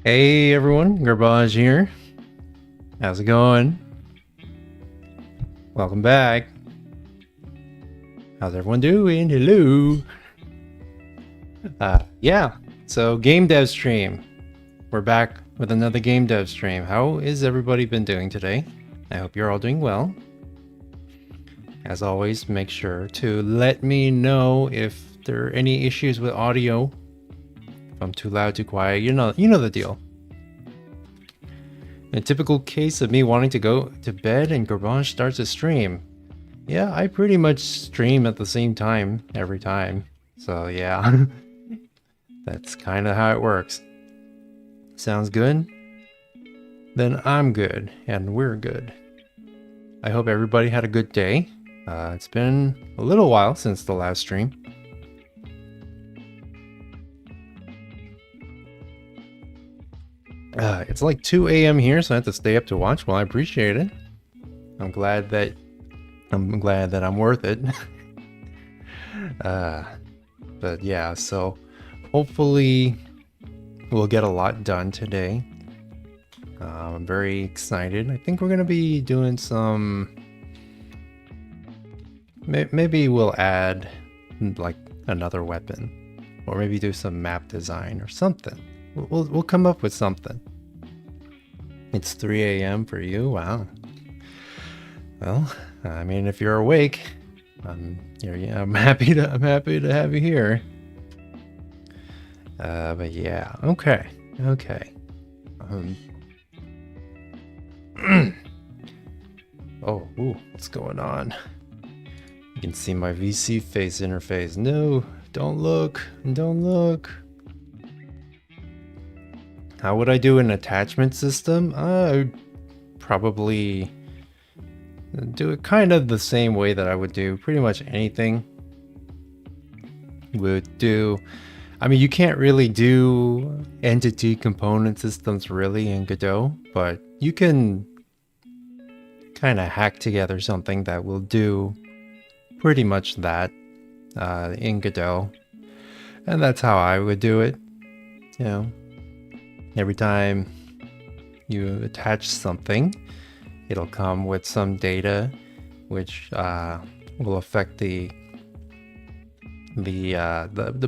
Hey everyone, Garbage here. How's it going? Welcome back. How's everyone doing? Hello. Yeah, so game dev stream. We're back with another game dev stream. How is everybody been doing today? I hope you're all doing well. As always, make sure to let me know if there are any issues with audio. If I'm too loud, too quiet, you know the deal. A typical case of me wanting to go to bed and Garbage starts a stream. Yeah, I pretty much stream at the same time every time. So yeah, that's kind of how it works. Sounds good? Then I'm good, and we're good. I hope everybody had a good day. It's been a little while since the last stream. It's like 2 a.m. here, so I have to stay up to watch. Well, I appreciate it. I'm glad that I'm worth it. But yeah, so hopefully we'll get a lot done today. I'm very excited. I think we're gonna be doing some. Maybe we'll add like another weapon, or maybe do some map design or something. We'll come up with something. It's 3 a.m. for you. Wow. Well, I mean, if you're awake, I'm happy to have you here. But yeah, okay. Oh, what's going on? You can see my VC face interface. No, don't look. How would I do an attachment system? I would probably do it kind of the same way that I would do pretty much anything. I mean, you can't really do entity component systems really in Godot, but you can kind of hack together something that will do pretty much that in Godot. And that's how I would do it. You know, every time you attach something, it'll come with some data which will affect the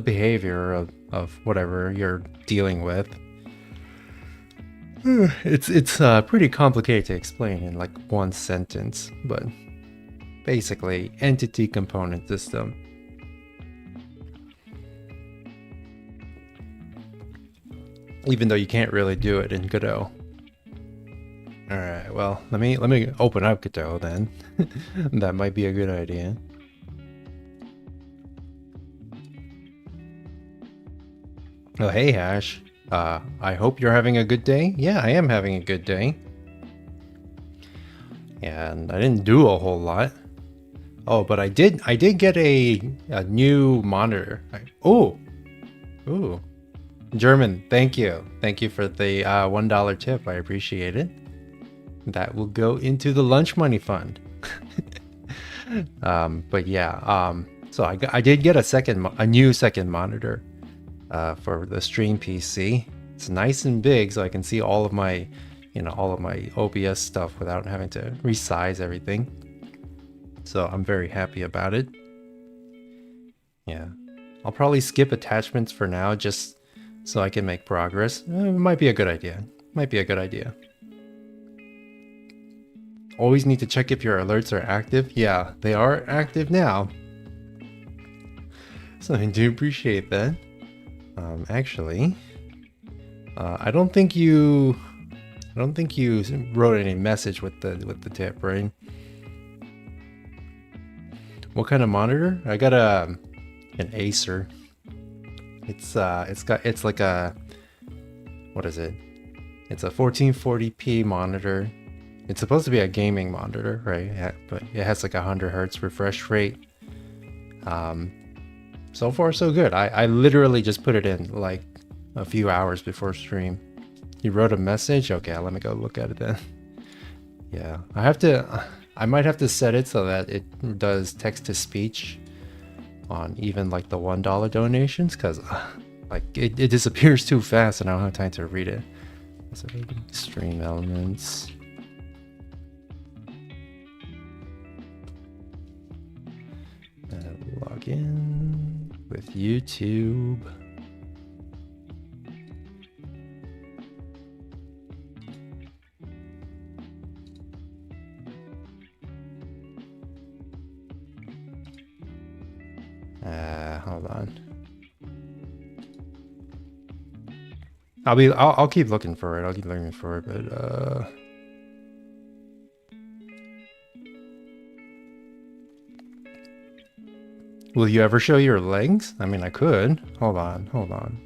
behavior of whatever you're dealing with. It's pretty complicated to explain in like one sentence, but basically entity component system. Even though you can't really do it in Godot. All right, well, let me open up Godot then. That might be a good idea. Oh, hey Hash. I hope you're having a good day. Yeah, I am having a good day. And I didn't do a whole lot. Oh, but I did get a new monitor. Ooh. German, thank you. Thank you for the $1 tip. I appreciate it. That will go into the lunch money fund. But yeah, so I did get a new second monitor for the stream PC. It's nice and big, so I can see all of my OBS stuff without having to resize everything. So I'm very happy about it. Yeah, I'll probably skip attachments for now, just so I can make progress. It might be a good idea. Always need to check if your alerts are active. Yeah, they are active now. So I do appreciate that. Actually, I don't think you wrote any message with the tip, right? What kind of monitor? I got an Acer. It's like a, what is it? It's a 1440p monitor. It's supposed to be a gaming monitor, right? Yeah, but it has like 100 hertz refresh rate. So far so good. I literally just put it in like a few hours before stream. You wrote a message? Okay, let me go look at it then. Yeah, I might have to set it so that it does text to speech on even like the $1 donations, because like it disappears too fast and I don't have time to read it. So stream elements. Log in with YouTube. Hold on. I'll keep looking for it. I'll keep looking for it, but will you ever show your legs? I mean, I could. Hold on.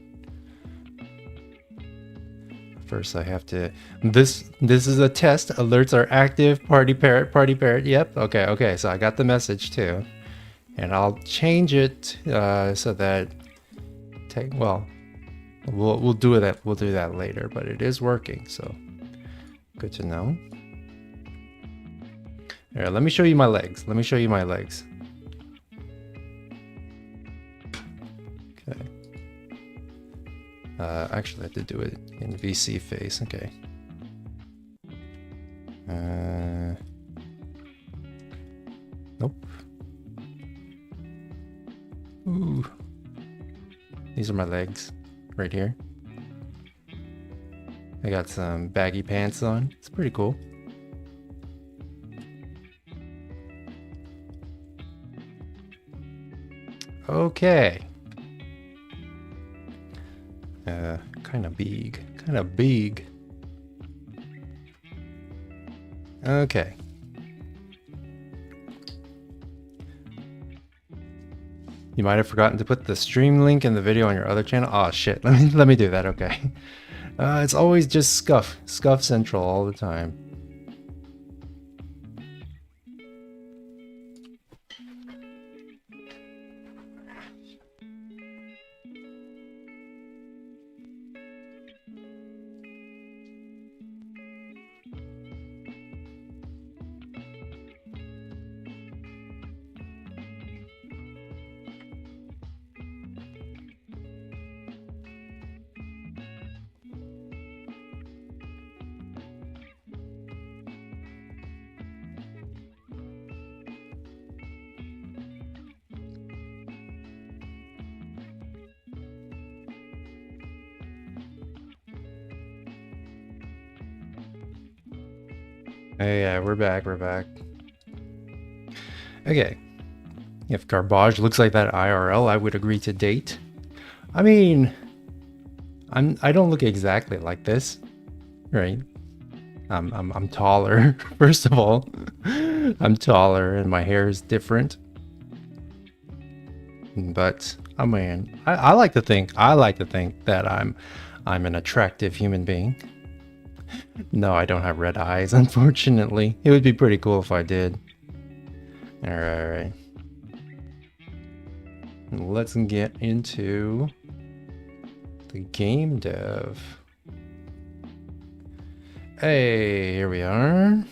First, I have to. This is a test. Alerts are active. Party parrot. Yep. Okay. So I got the message too, and I'll change it so that. We'll do that. We'll do that later. But it is working, so good to know. All right. Let me show you my legs. Okay. Actually, I have to do it in VC face. Okay. Nope. Ooh. These are my legs right here. I got some baggy pants on. It's pretty cool. Okay. Kind of big. Okay. You might have forgotten to put the stream link in the video on your other channel. Oh shit, let me do that, okay. It's always just Scuff Central all the time. Hey, yeah, we're back. Okay. If garbage looks like that IRL, I would agree to date. I mean, I don't look exactly like this, right? I'm taller, first of all. I'm taller and my hair is different. But I mean, I like to think that I'm an attractive human being. No, I don't have red eyes, unfortunately. It would be pretty cool if I did. Alright. Let's get into the game dev. Hey, here we are.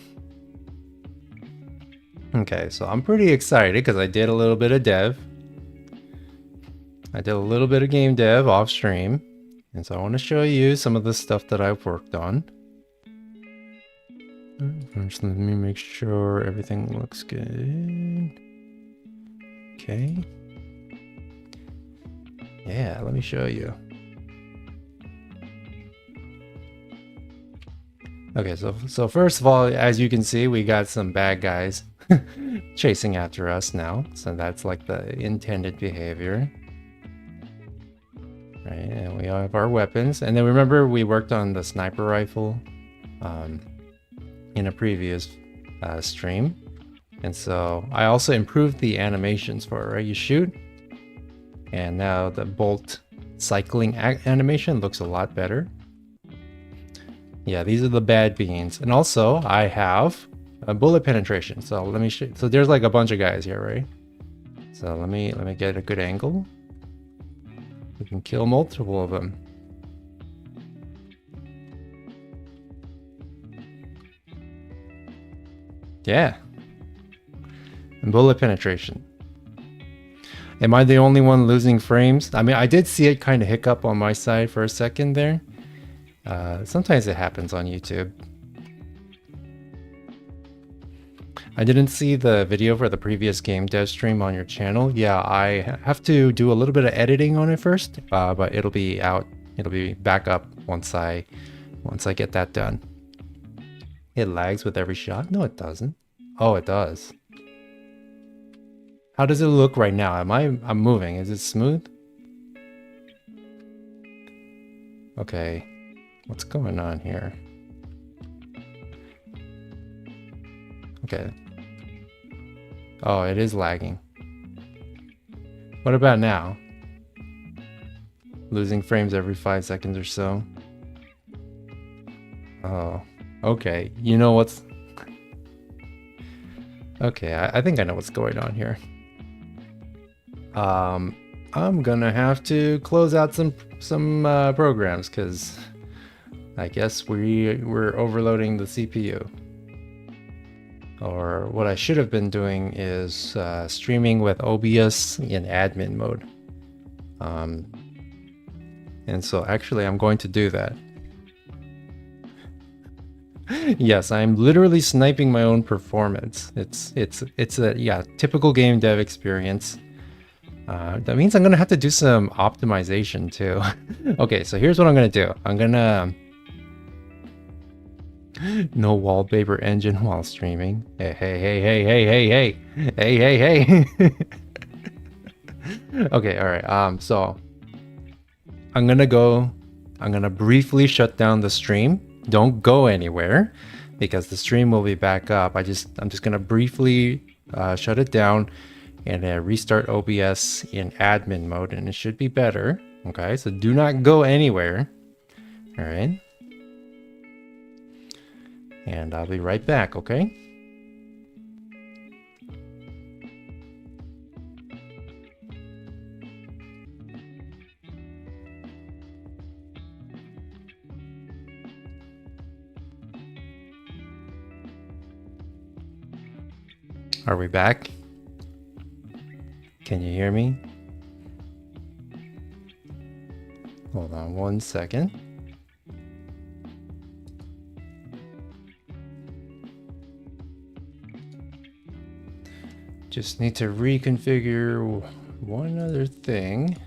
Okay, so I'm pretty excited because I did a little bit of dev. I did a little bit of game dev off stream. And so I want to show you some of the stuff that I've worked on. First, let me make sure everything looks good. Okay. Yeah, let me show you. Okay, so first of all, as you can see, we got some bad guys chasing after us now. So that's like the intended behavior. Right, and we have our weapons. And then remember, we worked on the sniper rifle in a previous stream. And so I also improved the animations for it, right? You shoot, and now the bolt cycling animation looks a lot better. Yeah, these are the bad beans. And also I have a bullet penetration. So let me show. So there's like a bunch of guys here, right? So let me get a good angle. We can kill multiple of them. Yeah. And bullet penetration. Am I the only one losing frames? I mean, I did see it kind of hiccup on my side for a second there. Sometimes it happens on YouTube. I didn't see the video for the previous game dev stream on your channel. Yeah, I have to do a little bit of editing on it first, but it'll be out. It'll be back up once I get that done. It lags with every shot? No, it doesn't. Oh, it does. How does it look right now? I'm moving. Is it smooth? Okay. What's going on here? Okay. Oh, it is lagging. What about now? Losing frames every 5 seconds or so. Oh, okay. You know what's... Okay, I think I know what's going on here. I'm gonna have to close out some programs because I guess we're overloading the CPU. Or what I should have been doing is streaming with OBS in admin mode. And so actually I'm going to do that. Yes, I'm literally sniping my own performance. It's a typical game dev experience. That means I'm gonna have to do some optimization too. Okay, so here's what I'm gonna do. I'm gonna no wallpaper engine while streaming. Hey. Okay, all right. So I'm gonna briefly shut down the stream. Don't go anywhere because the stream will be back up. I'm just gonna briefly shut it down and restart OBS in admin mode, and it should be better. Okay, so do not go anywhere. All right. And I'll be right back, okay? Are we back? Can you hear me? Hold on 1 second. Just need to reconfigure one other thing.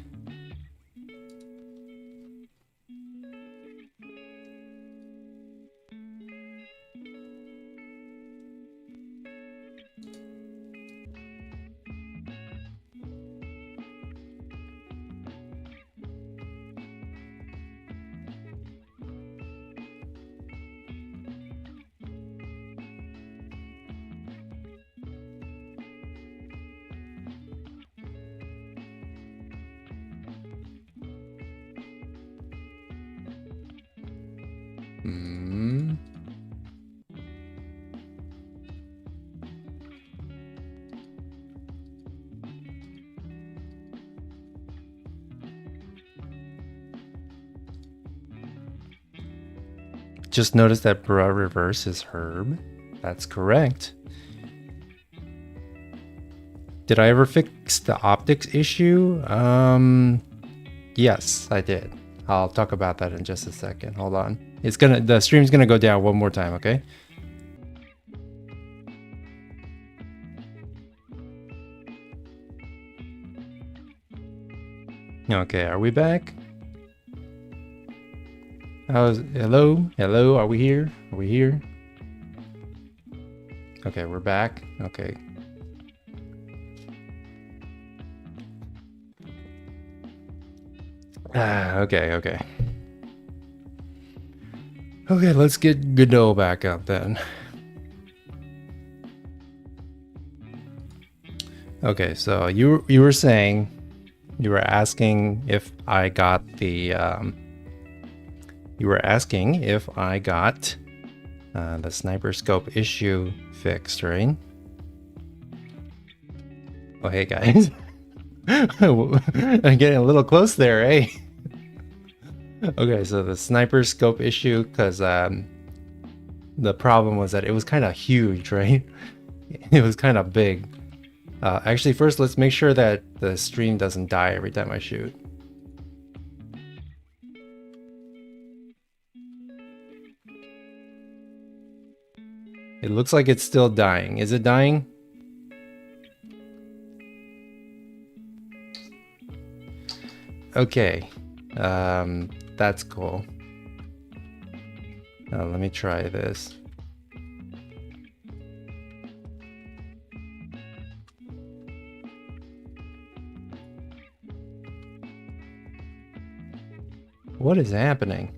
Just noticed that bra reverse is Herb. That's correct. Did I ever fix the optics issue? Yes, I did. I'll talk about that in just a second. Hold on. The stream's gonna go down one more time, okay? Okay, are we back? Hello? Hello, are we here? Are we here? Okay, we're back. Okay. Okay. Okay, let's get Godot back up then. Okay, so you were saying, you were asking if I got the the sniper scope issue fixed, right? Oh, hey guys. I'm getting a little close there, eh? Okay, so the sniper scope issue, because the problem was that it was kind of huge, right? It was kind of big. Actually, first let's make sure that the stream doesn't die every time I shoot. It looks like it's still dying. Is it dying? Okay. That's cool. Let me try this. What is happening?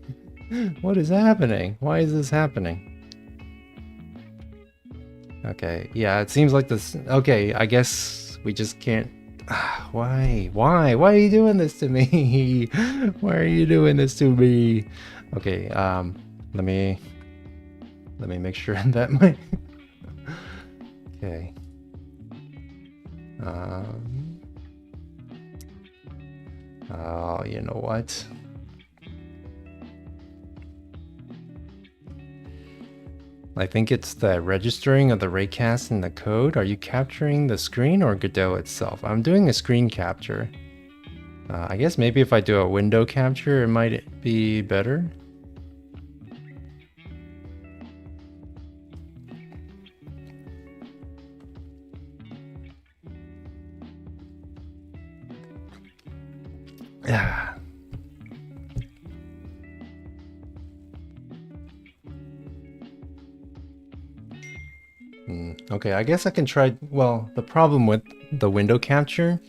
What is happening? Why is this happening? Okay, yeah, it seems like this. Okay, I guess we just can't. Why? Why? Why are you doing this to me? Why are you doing this to me? Okay, let me make sure that my okay. Oh, you know what? I think it's the registering of the raycast in the code. Are you capturing the screen or Godot itself? I'm doing a screen capture. I guess maybe if I do a window capture, it might be better. Yeah. Okay, I guess I can try. Well, the problem with the window capture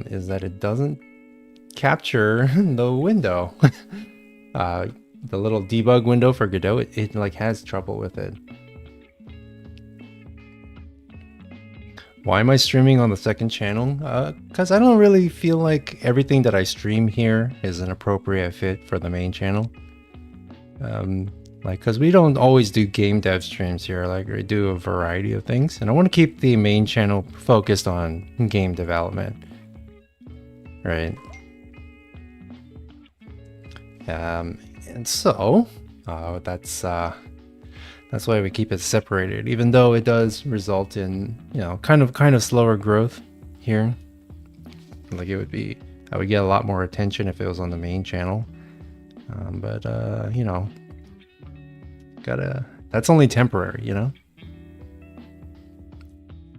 is that it doesn't capture the window. The little debug window for Godot, it like has trouble with it. Why am I streaming on the second channel? Because I don't really feel like everything that I stream here is an appropriate fit for the main channel. Like, because we don't always do game dev streams here, like we do a variety of things, and I want to keep the main channel focused on game development, right? And so that's why we keep it separated, even though it does result in, you know, kind of slower growth here. Like I would get a lot more attention if it was on the main channel, but you know. That's only temporary, you know?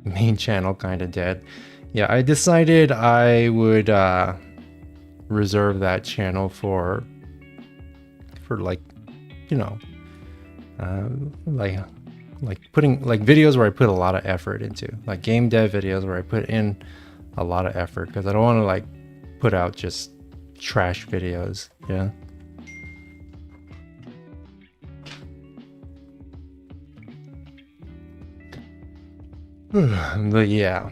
Main channel kind of dead. Yeah, I decided I would reserve that channel for like, you know, like putting like videos where I put a lot of effort into, like game dev videos where I put in a lot of effort, because I don't want to like put out just trash videos, yeah. But yeah,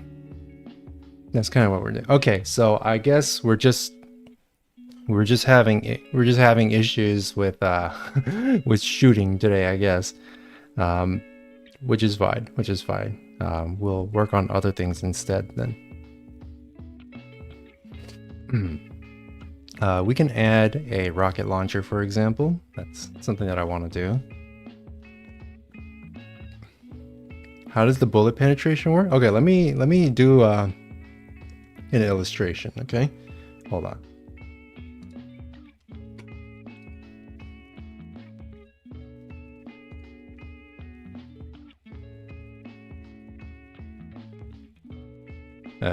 that's kind of what we're doing. Okay, so I guess we're just having issues with with shooting today, I guess, which is fine. We'll work on other things instead then. We can add a rocket launcher, for example. That's something that I want to do. How does the bullet penetration work? Okay, let me do an illustration, okay? Hold on.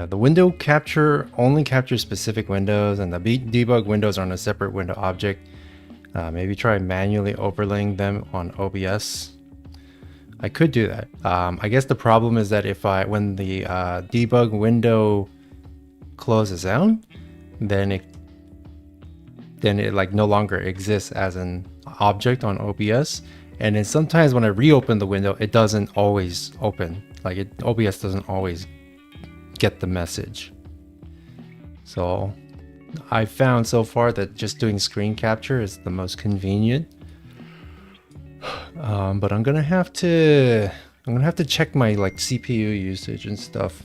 The window capture only captures specific windows, and the debug windows are on a separate window object. Maybe try manually overlaying them on OBS. I could do that. I guess the problem is that when the debug window closes out, then it like no longer exists as an object on OBS. And then sometimes when I reopen the window, it doesn't always open. Like OBS doesn't always get the message. So I found so far that just doing screen capture is the most convenient. But I'm gonna have to check my like CPU usage and stuff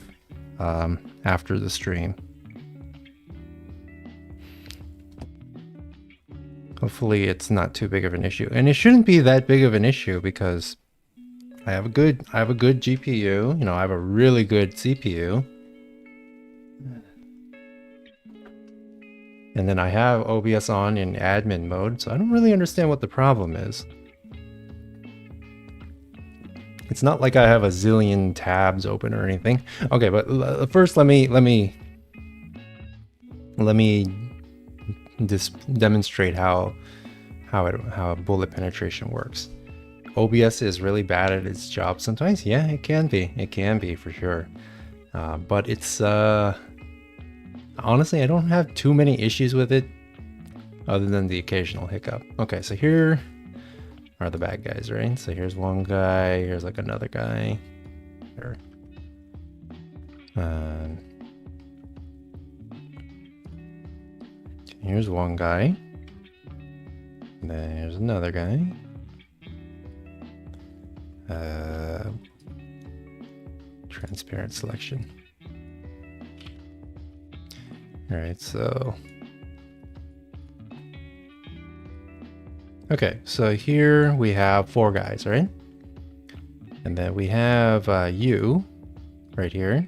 after the stream. Hopefully it's not too big of an issue, and it shouldn't be that big of an issue because I have a good GPU. You know, I have a really good CPU, and then I have OBS on in admin mode, so I don't really understand what the problem is. It's not like I have a zillion tabs open or anything. Okay, but first let me just demonstrate how bullet penetration works. OBS is really bad at its job sometimes. Yeah, it can be for sure. But it's honestly, I don't have too many issues with it other than the occasional hiccup. Okay, so here are the bad guys, right? So here's one guy, here's like another guy. Here. Here's one guy. And then here's another guy. Transparent selection. All right, so okay, so here we have 4 guys, right? And then we have you right here.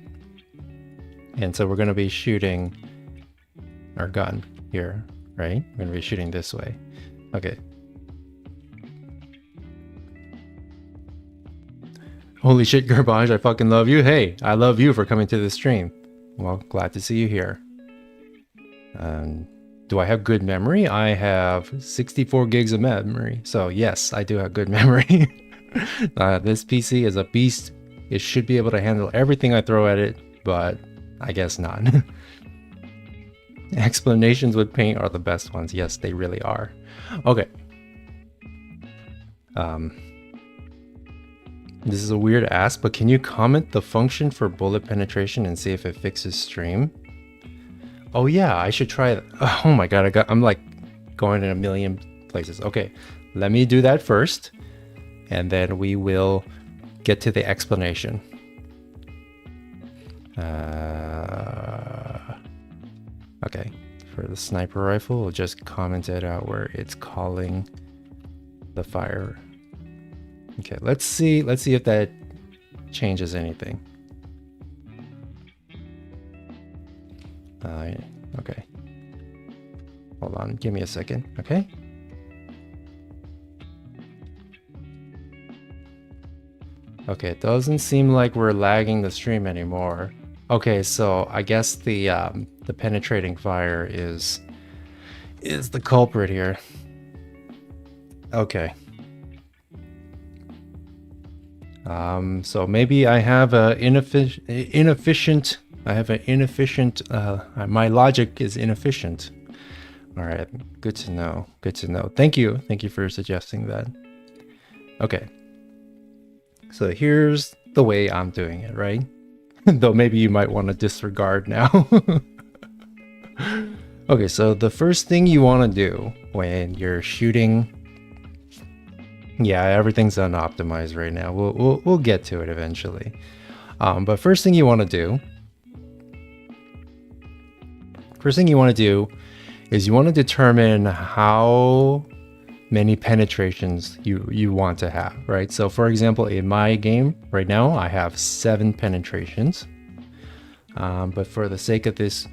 And so we're going to be shooting our gun here, right? We're going to be shooting this way. Okay. Holy shit, Garbage, I fucking love you. Hey, I love you for coming to the stream. Well, glad to see you here. Do I have good memory? I have 64 gigs of memory. So yes, I do have good memory. This PC is a beast. It should be able to handle everything I throw at it, but I guess not. Explanations with paint are the best ones. Yes, they really are. Okay. This is a weird ask, but can you comment the function for bullet penetration and see if it fixes stream? Oh yeah, I should try that. Oh my god, I'm like going in a million places. Okay, let me do that first, and then we will get to the explanation. Okay, for the sniper rifle, we'll just comment it out where it's calling the fire. Okay, let's see if that changes anything. Okay. Hold on, give me a second, okay? Okay, it doesn't seem like we're lagging the stream anymore. Okay, so I guess the penetrating fire is the culprit here. Okay. So maybe I have an inefficient. My logic is inefficient. All right, good to know. Good to know. Thank you for suggesting that. Okay. So here's the way I'm doing it, right? Though maybe you might want to disregard now. Okay, so the first thing you want to do when you're shooting. Yeah, everything's unoptimized right now. We'll get to it eventually. But first thing you want to do is you want to determine how many penetrations you want to have, right? So for example, in my game right now, I have 7 penetrations. But for the sake of this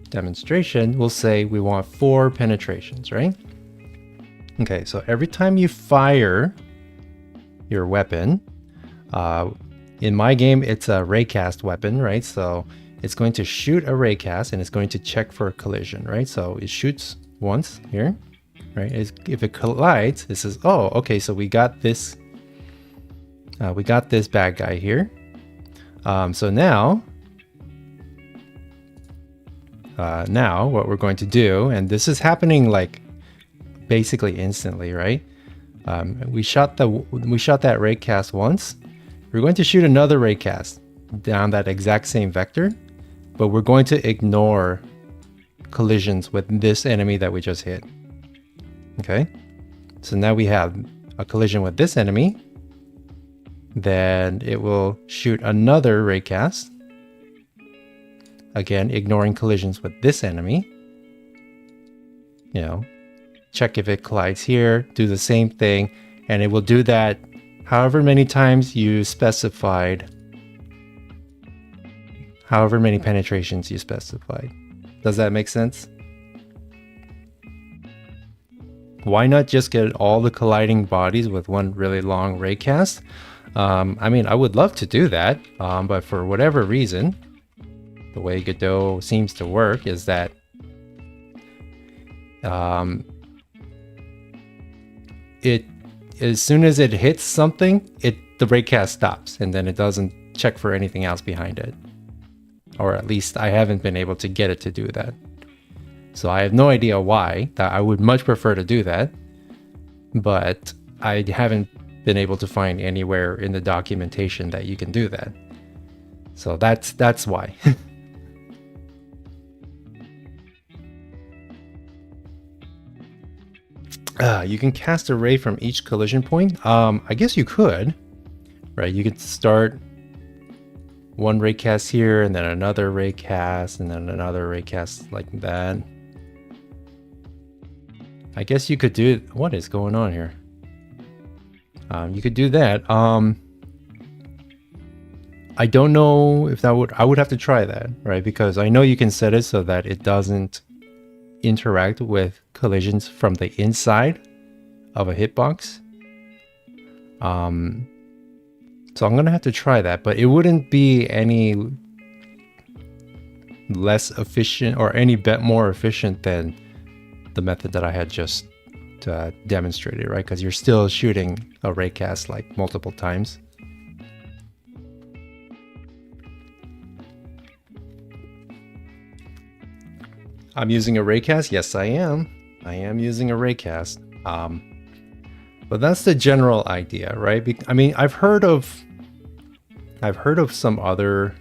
demonstration, we'll say we want 4 penetrations, right? Okay, so every time you fire your weapon, in my game, it's a raycast weapon, right? So it's going to shoot a raycast and it's going to check for a collision, right? So it shoots once here, right? If it collides, it says, oh, okay, so we got this bad guy here. So now what we're going to do, and this is happening like basically instantly, right? We shot that raycast once. We're going to shoot another raycast down that exact same vector, but we're going to ignore collisions with this enemy that we just hit. Okay, so now we have a collision with this enemy. Then it will shoot another raycast, again ignoring collisions with this enemy. You know, check if it collides here, do the same thing, and it will do that however many times you specified, however many penetrations you specified. Does that make sense? Why not just get all the colliding bodies with one really long raycast? I mean, I would love to do that, but for whatever reason, the way Godot seems to work is that it, as soon as it hits something, the raycast stops, and then it doesn't check for anything else behind it. Or at least I haven't been able to get it to do that. So I have no idea why. That I would much prefer to do that, but I haven't been able to find anywhere in the documentation that you can do that. So that's why. You can cast a ray from each collision point. I guess you could, right? You could start one ray cast here, and then another ray cast, and then another ray cast like that. I guess you could do. What is going on here? You could do that. I don't know if that would. I would have to try that, right? Because I know you can set it so that it doesn't interact with collisions from the inside of a hitbox. So I'm gonna have to try that, but it wouldn't be any less efficient or any bit more efficient than the method that I had just demonstrated, right? Because you're still shooting a raycast like multiple times. I'm using a raycast. Yes, I am. I am using a raycast. But that's the general idea, right? I mean, I've heard of some other.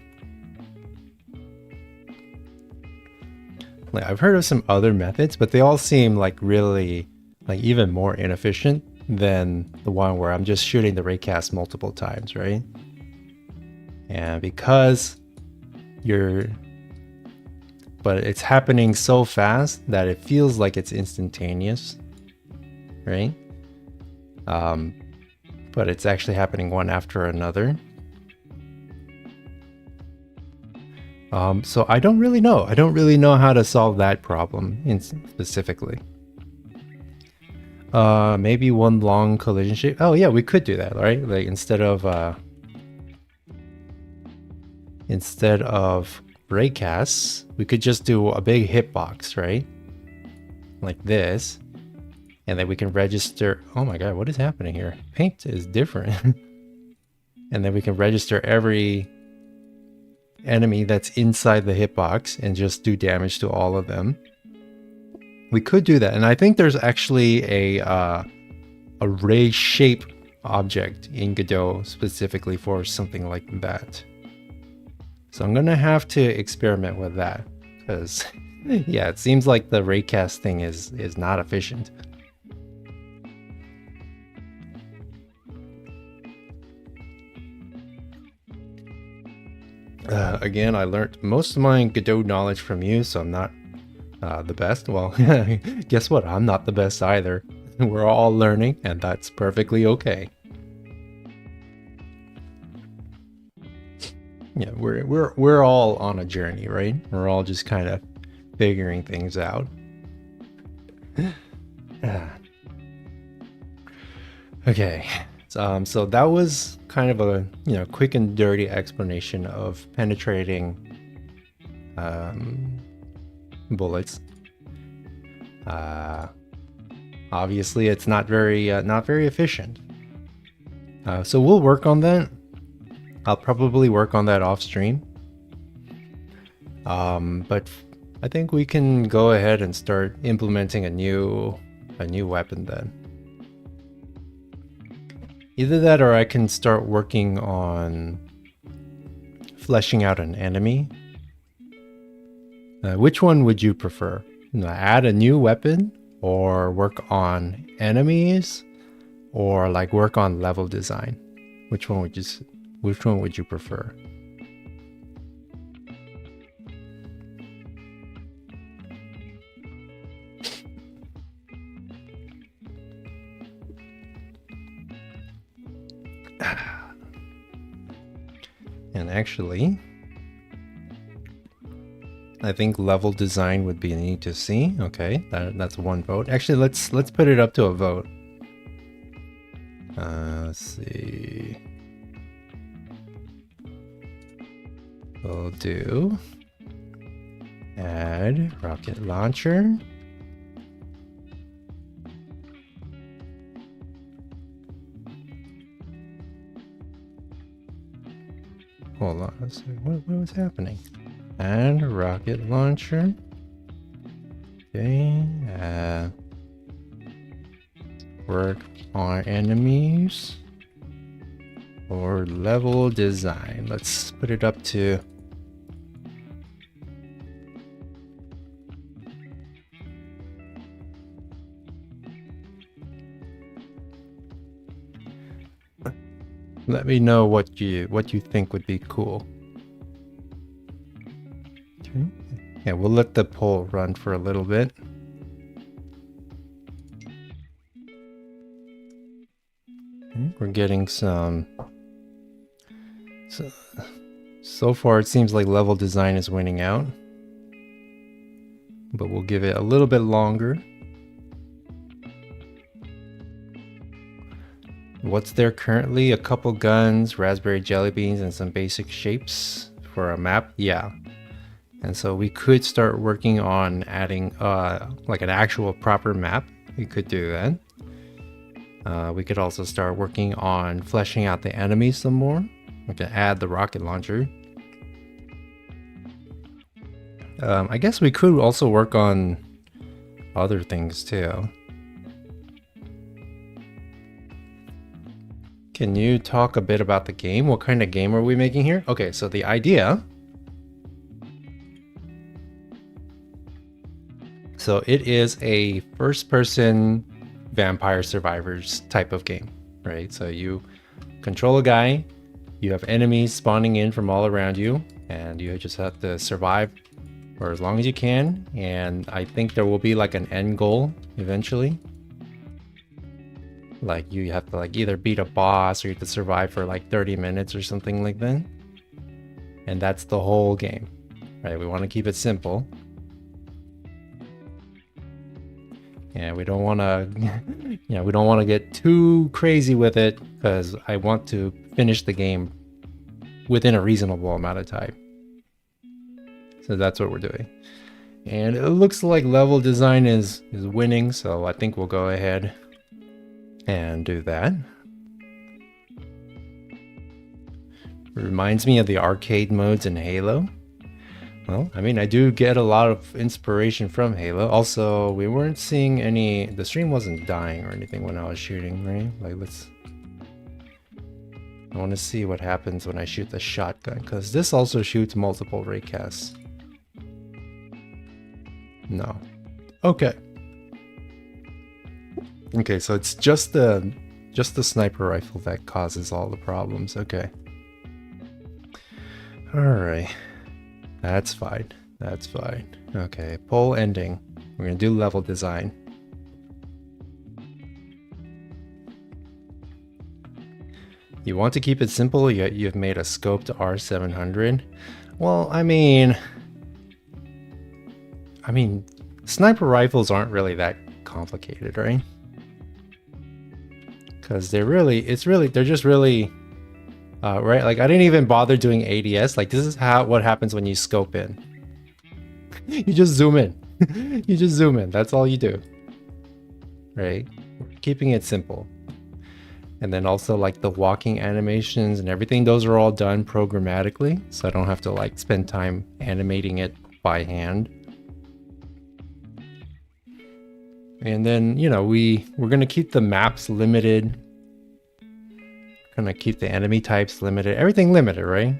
I've heard of some other methods, but they all seem like really, like even more inefficient than the one where I'm just shooting the raycast multiple times, right? And because but it's happening so fast that it feels like it's instantaneous, right? But it's actually happening one after another. So I don't really know. I don't really know how to solve that problem specifically. Maybe one long collision shape. Oh yeah, we could do that, right? Like instead of raycasts, we could just do a big hitbox, right? Like this. And then we can register. Oh my god, what is happening here? Paint is different. And then we can register every enemy that's inside the hitbox and just do damage to all of them. We could do that, and I think there's actually a ray shape object in Godot specifically for something like that. So I'm gonna have to experiment with that because yeah, it seems like the raycast thing is not efficient. Again, I learned most of my Godot knowledge from you, so I'm not the best. Well, guess what? I'm not the best either. We're all learning, and that's perfectly okay. Yeah, we're all on a journey, right? We're all just kind of figuring things out. Okay. So that was kind of a quick and dirty explanation of penetrating bullets. Obviously, it's not very efficient. So we'll work on that. I'll probably work on that off stream. But I think we can go ahead and start implementing a new weapon then. Either that or I can start working on fleshing out an enemy. Which one would you prefer? Add a new weapon or work on enemies or like work on level design? Which one would you prefer? And actually, I think level design would be neat to see. Okay, that's one vote. Actually, let's put it up to a vote. Let's see. we'll do add rocket launcher. Hold on a second. What was happening? Add rocket launcher. Okay. Work on enemies or level design. Let's put it up to let me know what you think would be cool. Okay. Yeah, we'll let the poll run for a little bit. Okay, we're getting some. So far, it seems like level design is winning out, but we'll give it a little bit longer. What's there currently? A couple guns, raspberry jelly beans, and some basic shapes for a map. Yeah. And so we could start working on adding like an actual proper map. We could do that. We could also start working on fleshing out the enemies some more. We can add the rocket launcher. I guess we could also work on other things too. Can you talk a bit about the game? What kind of game are we making here? Okay, so the idea. So it is a first-person vampire survivors type of game, right? So you control a guy, you have enemies spawning in from all around you, and you just have to survive for as long as you can. And I think there will be like an end goal eventually. Like you have to like either beat a boss or you have to survive for like 30 minutes or something like that. And that's the whole game, right? We want to keep it simple. Yeah, we don't want to, we don't want to get too crazy with it because I want to finish the game within a reasonable amount of time. So that's what we're doing. And it looks like level design is winning, so I think we'll go ahead and do that. Reminds me of the arcade modes in Halo. Well, I mean, I do get a lot of inspiration from Halo. Also, we weren't seeing any, the stream wasn't dying or anything when I was shooting, right? Like, I want to see what happens when I shoot the shotgun, because this also shoots multiple raycasts. No. Okay. Okay, so it's just the sniper rifle that causes all the problems. Okay. Alright. That's fine. That's fine. Okay, poll ending. We're gonna do level design. You want to keep it simple, yet you've made a scoped R700. Well, I mean, sniper rifles aren't really that complicated, right? Because they're just really, right? Like I didn't even bother doing ADS. Like this is what happens when you scope in. You just zoom in. You just zoom in. That's all you do, right? We're keeping it simple. And then also like the walking animations and everything, those are all done programmatically. So I don't have to like spend time animating it by hand. And then, we're going to keep the maps limited. Going to keep the enemy types limited. Everything limited, right?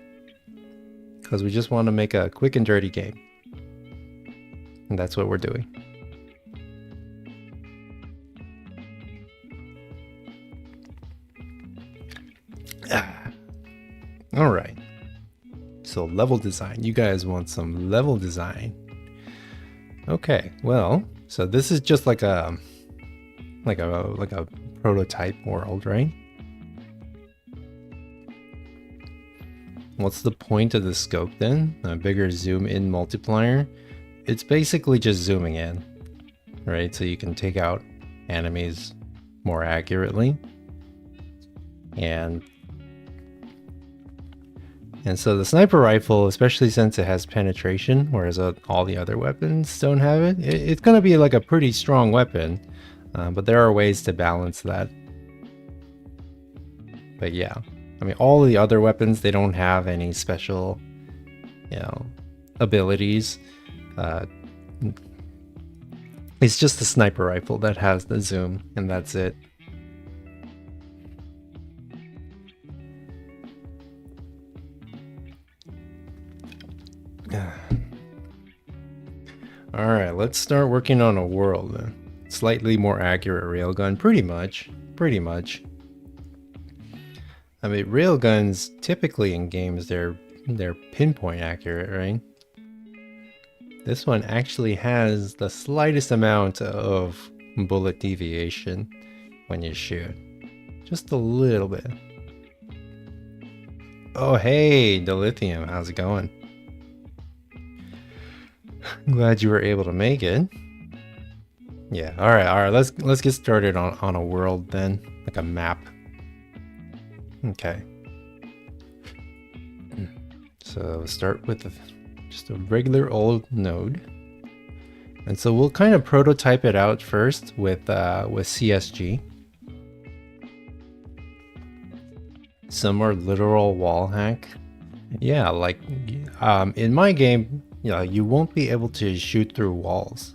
Because we just want to make a quick and dirty game. And that's what we're doing. All right. So level design. You guys want some level design. Okay, well, so this is just like a prototype world, right? What's the point of the scope then? A bigger zoom in multiplier? It's basically just zooming in, right? So you can take out enemies more accurately. And And so the sniper rifle, especially since it has penetration, whereas all the other weapons don't have it, it's going to be like a pretty strong weapon. But there are ways to balance that. But yeah, I mean, all the other weapons, they don't have any special, abilities. It's just the sniper rifle that has the zoom, and that's it. Alright, let's start working on a world. Slightly more accurate railgun, pretty much. I mean, railguns, typically in games, they're pinpoint accurate, right? This one actually has the slightest amount of bullet deviation when you shoot. Just a little bit. Oh, hey, Dilithium, how's it going? Glad you were able to make it. Yeah, alright, let's get started on a world then, like a map. Okay. So start with just a regular old node. And so we'll kind of prototype it out first with CSG. Some more literal wall hack. Yeah, like in my game, you won't be able to shoot through walls.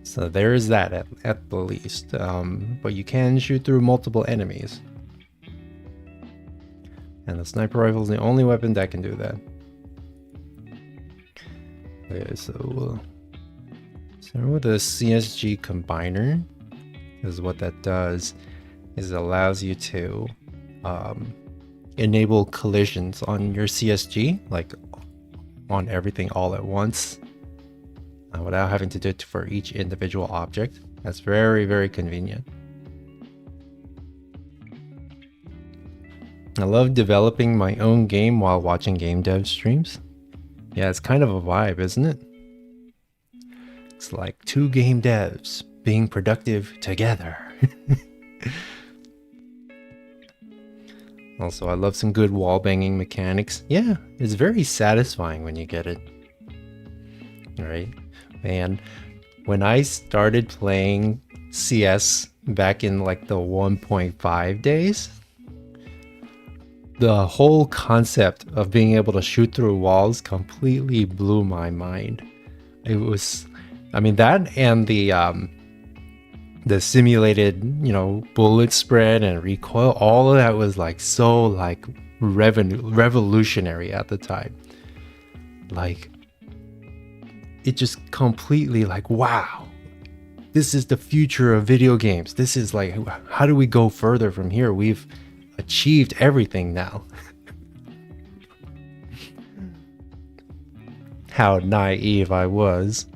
So there is that at the least. But you can shoot through multiple enemies. And the sniper rifle is the only weapon that can do that. Okay, so we'll start with a CSG combiner. Because what that does is it allows you to enable collisions on your CSG, like on everything all at once, without having to do it for each individual object. That's very, very convenient. I love developing my own game while watching game dev streams. Yeah, it's kind of a vibe, isn't it? It's like two game devs being productive together. Also, I love some good wall banging mechanics. Yeah, it's very satisfying when you get it. Alright, man, when I started playing CS back in like the 1.5 days, the whole concept of being able to shoot through walls completely blew my mind. It was, I mean, that and the simulated, bullet spread and recoil, all of that was like so like revolutionary at the time. Like, it just completely like, wow, this is the future of video games. This is like, how do we go further from here? We've achieved everything now. How naive I was.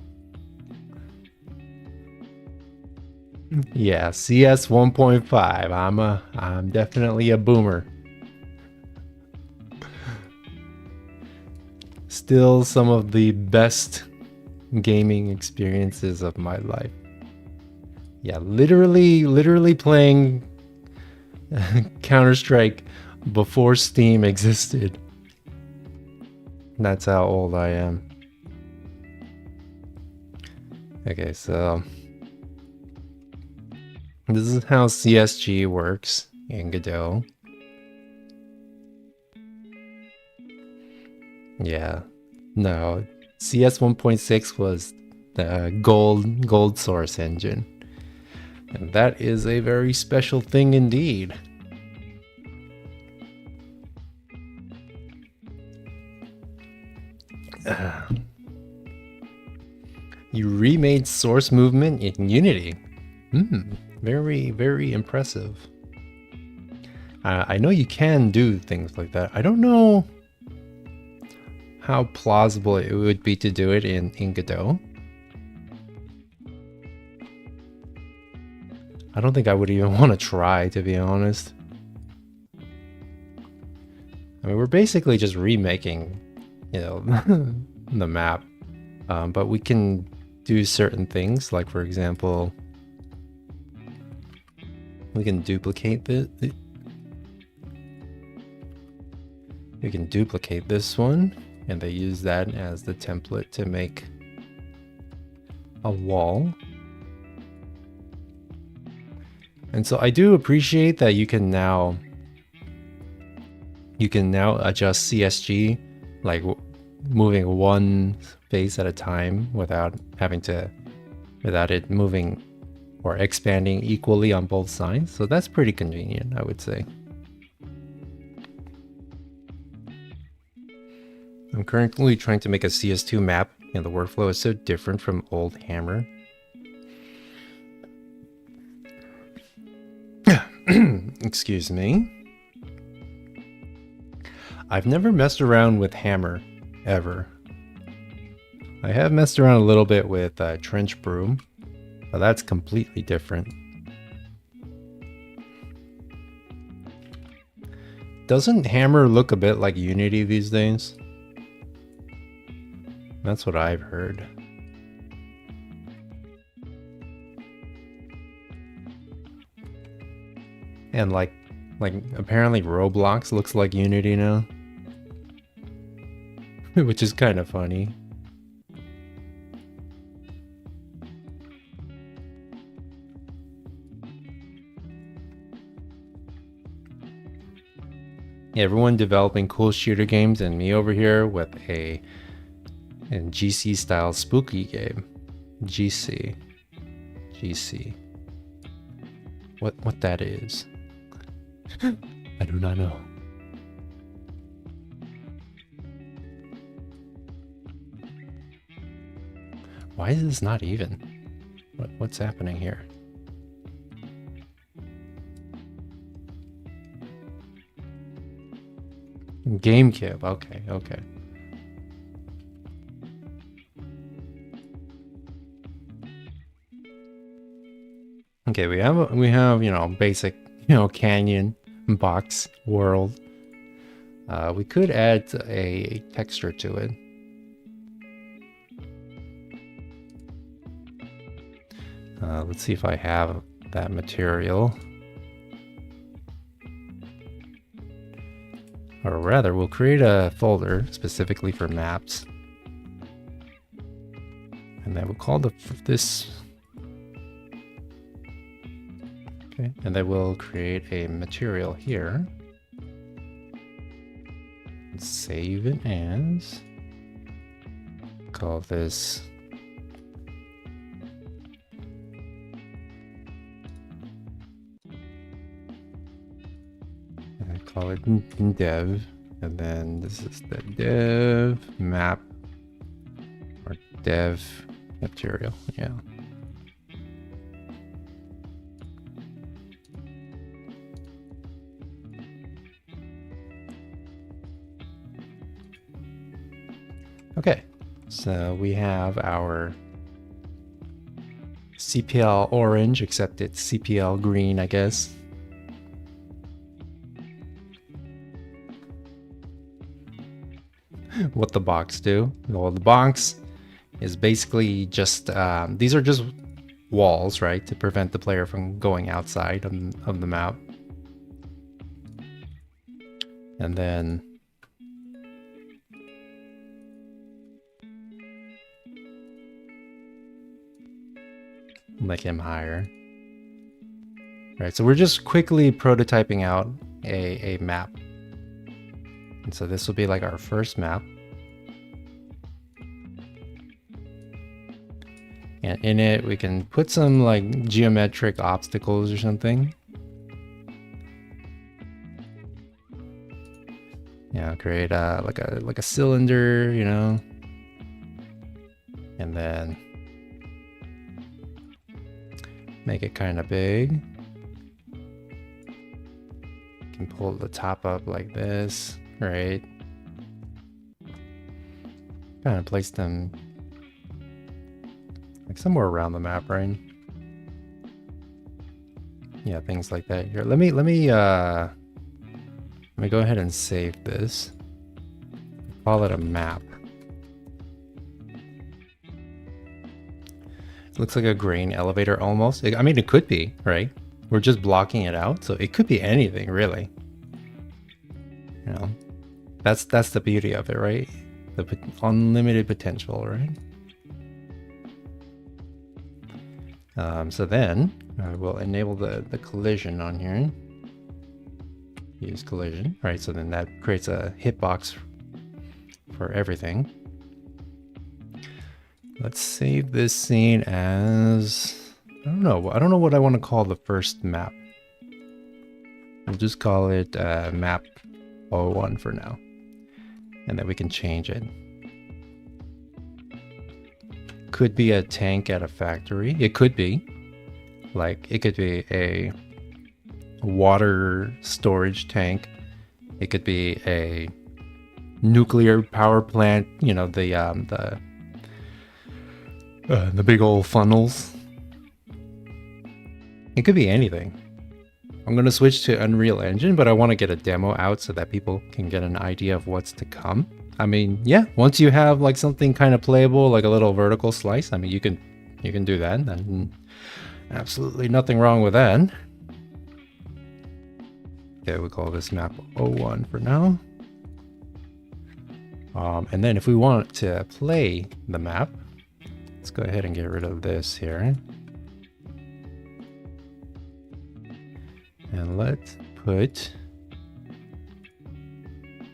Yeah, CS 1.5. I'm definitely a boomer. Still some of the best gaming experiences of my life. Yeah, literally playing Counter-Strike before Steam existed. That's how old I am. Okay, so this is how CSG works in Godot. Yeah, no, CS 1.6 was the gold source engine. And that is a very special thing indeed. You remade source movement in Unity. Very, very impressive. I know you can do things like that. I don't know how plausible it would be to do it in Godot. I don't think I would even want to try, to be honest. I mean, we're basically just remaking, the map. But we can do certain things, like for example, we can duplicate We can duplicate this one, and they use that as the template to make a wall. And so I do appreciate that you can now adjust CSG, like moving one face at a time without it moving or expanding equally on both sides. So that's pretty convenient, I would say. I'm currently trying to make a CS2 map, and the workflow is so different from old Hammer. Excuse me. I've never messed around with Hammer, ever. I have messed around a little bit with Trench Broom, but that's completely different. Doesn't Hammer look a bit like Unity these days? That's what I've heard. And like apparently Roblox looks like Unity now. Which is kind of funny. Yeah, everyone developing cool shooter games, and me over here with a GC style spooky game. GC. What that is? I do not know. Why is this not even? What's happening here? GameCube. Okay. Okay, we have basic canyon box world. We could add a texture to it. Let's see if I have that material. Or rather, we'll create a folder specifically for maps. And then we'll call this. Okay, and then we'll create a material here. Save it as. Call this. Call it dev, and then this is the dev map or dev material. Yeah. Okay, so we have our CPL orange, except it's CPL green, I guess. What the box do? Well, the box is basically just these are just walls, right, to prevent the player from going outside of the map. And then make him higher. Right, so we're just quickly prototyping out a map. And so this will be like our first map. And in it, we can put some like geometric obstacles or something. Yeah, create like a cylinder, and then make it kind of big. You can pull the top up like this. Right. Kind of place them like somewhere around the map, right? Yeah, things like that. Here, let me go ahead and save this. Call it a map. It looks like a grain elevator almost. I mean, it could be, right? We're just blocking it out, so it could be anything, really. That's the beauty of it, right? The unlimited potential, right? So then we'll enable the collision on here. Use collision, right? So then that creates a hitbox for everything. Let's save this scene as, I don't know what I want to call the first map. We'll just call it map 01 for now. And then we can change it. Could be a tank at a factory. It could be. Like, it could be a water storage tank. It could be a nuclear power plant, you know, the big old funnels. It could be anything. I'm going to switch to Unreal Engine, but I want to get a demo out so that people can get an idea of what's to come. I mean, yeah, once you have like something kind of playable, like a little vertical slice, I mean, you can do that. And absolutely nothing wrong with that. Okay, we'll call this map 01 for now. And then if we want to play the map, let's go ahead and get rid of this here. And let's put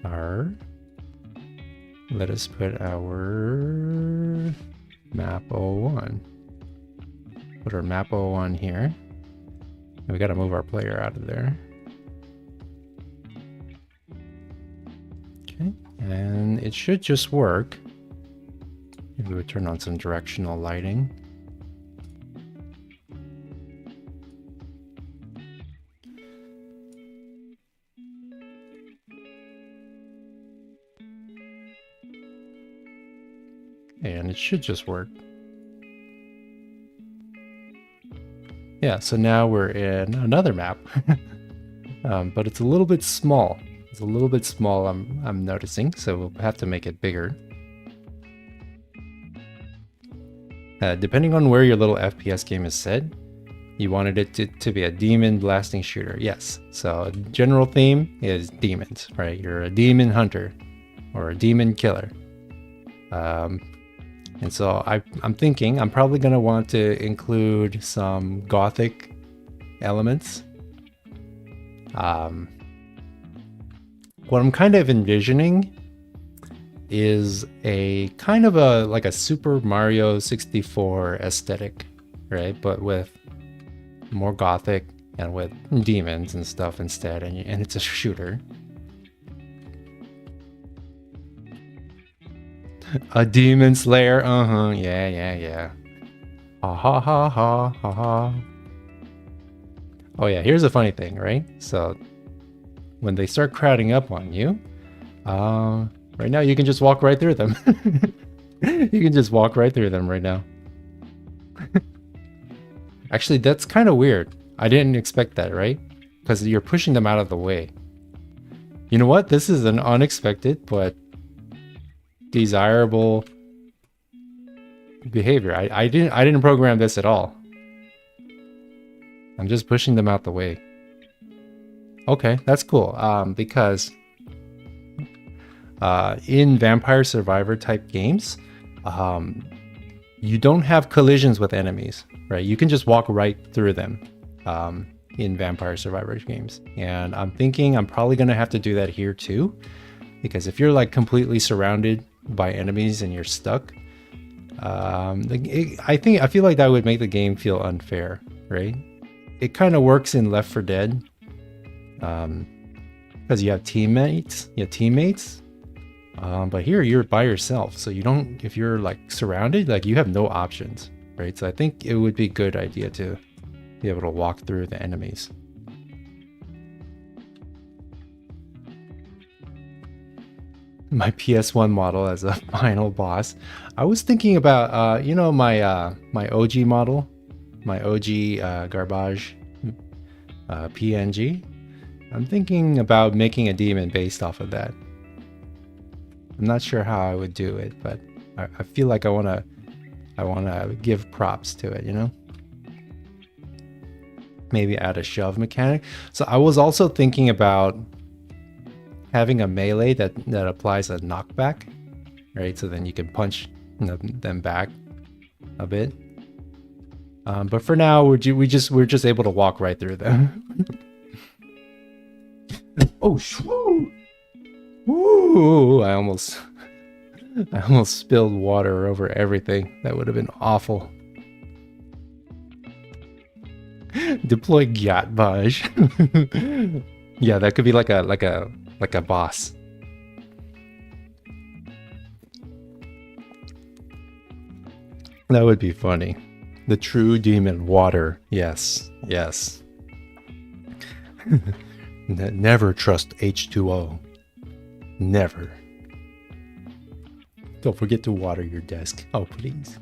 our, let us put our map 01. Put our map 01 here. And we got to move our player out of there. Okay, and it should just work. Maybe we turn on some directional lighting. And it should just work. Yeah, so now we're in another map, but it's a little bit small. It's a little bit small, I'm noticing, so we'll have to make it bigger. Depending on where your little FPS game is set, you wanted it to be a demon blasting shooter. Yes, so general theme is demons, right? You're a demon hunter or a demon killer. And so I'm thinking I'm probably going to want to include some gothic elements. What I'm kind of envisioning is a kind of like a Super Mario 64 aesthetic, right? But with more gothic and with demons and stuff instead, and it's a shooter. A demon slayer, yeah. Ha ha ha ha ha ha. Oh yeah, here's a funny thing, right? So when they start crowding up on you, right now you can just walk right through them. You can just walk right through them right now. Actually, that's kind of weird. I didn't expect that, right? Because you're pushing them out of the way. You know what? This is an unexpected but desirable behavior. I didn't program this at all. I'm just pushing them out the way. Okay, that's cool. Because in Vampire Survivor type games, you don't have collisions with enemies, right? You can just walk right through them in Vampire Survivor games. And I'm thinking I'm probably gonna have to do that here too, because if you're like completely surrounded by enemies and you're stuck, I feel like that would make the game feel unfair, right? It kind of works in Left 4 Dead, because you have teammates, but here you're by yourself, so you don't, if you're like surrounded, like you have no options, right? So I think it would be a good idea to be able to walk through the enemies. My PS1 model as a final boss. I was thinking about, you know, my my OG model, my OG garbage PNG. I'm thinking about making a demon based off of that. I'm not sure how I would do it, but I feel like I wanna give props to it, you know? Maybe add a shove mechanic. So I was also thinking about having a melee that applies a knockback, right? So then you can punch them back a bit. But for now, we're just able to walk right through them. Oh, shoo! Woo! I almost spilled water over everything. That would have been awful. Deploy Gyatbaj. Yeah, that could be like a boss. That would be funny. The true demon, water. Yes, yes. Never trust H2O. Never. Don't forget to water your desk. Oh, please.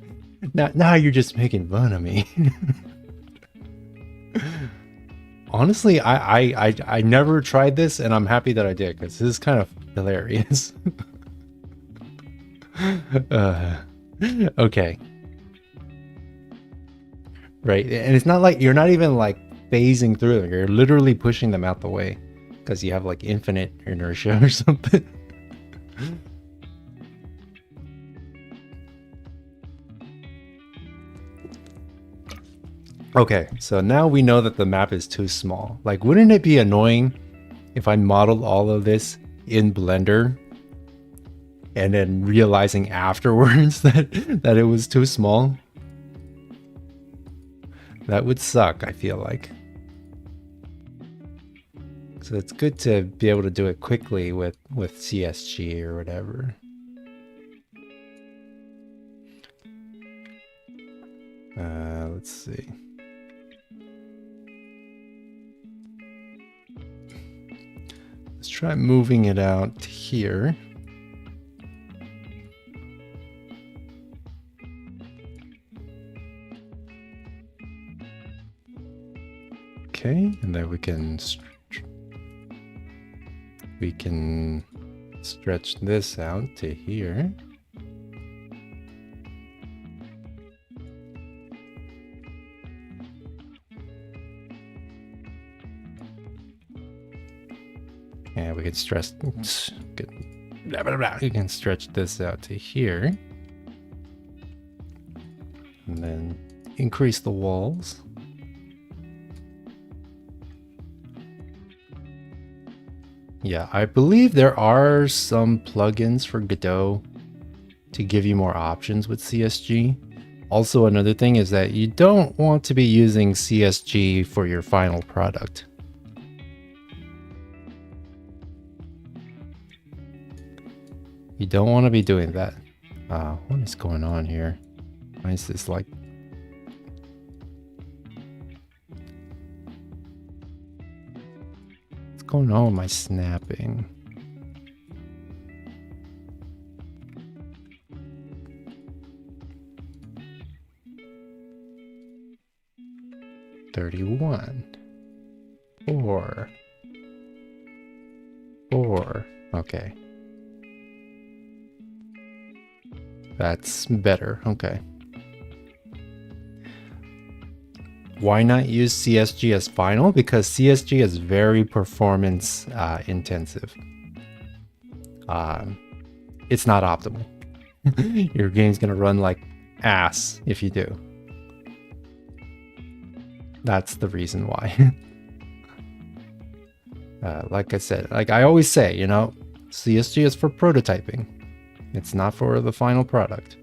Now you're just making fun of me. Honestly, I never tried this, and I'm happy that I did, because this is kind of hilarious. Okay. Right, and it's not like you're not even like phasing through them. You're literally pushing them out the way because you have like infinite inertia or something. Okay, so now we know that the map is too small. Like, wouldn't it be annoying if I modeled all of this in Blender and then realizing afterwards that it was too small? That would suck, I feel like. So it's good to be able to do it quickly with CSG or whatever. Let's see. Let's try moving it out here. Okay, and then we can stretch this out to here. And we can you can stretch this out to here. And then increase the walls. Yeah, I believe there are some plugins for Godot to give you more options with CSG. Also, another thing is that you don't want to be using CSG for your final product. You don't want to be doing that. What is going on here? Why is this like... What's going on with my snapping? Four. Okay. That's better. Okay. Why not use CSG as final? Because CSG is very performance intensive. It's not optimal. Your game's gonna run like ass if you do. That's the reason why. Like I said, like I always say, you know, CSG is for prototyping. It's not for the final product.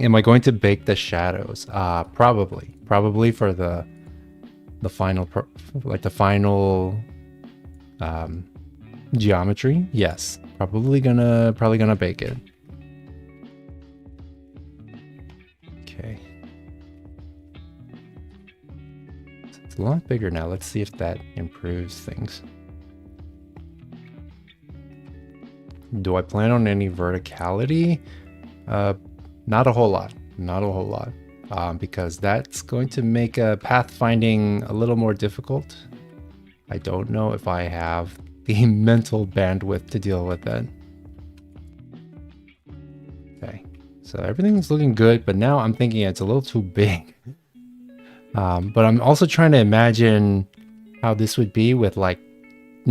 Am I going to bake the shadows? Probably for the final, like the final geometry. Yes, probably gonna bake it. Okay. It's a lot bigger now. Let's see if that improves things. Do I plan on any verticality? Not a whole lot. Because that's going to make pathfinding a little more difficult. I don't know if I have the mental bandwidth to deal with that. Okay, so everything's looking good, but now I'm thinking it's a little too big. But I'm also trying to imagine how this would be with like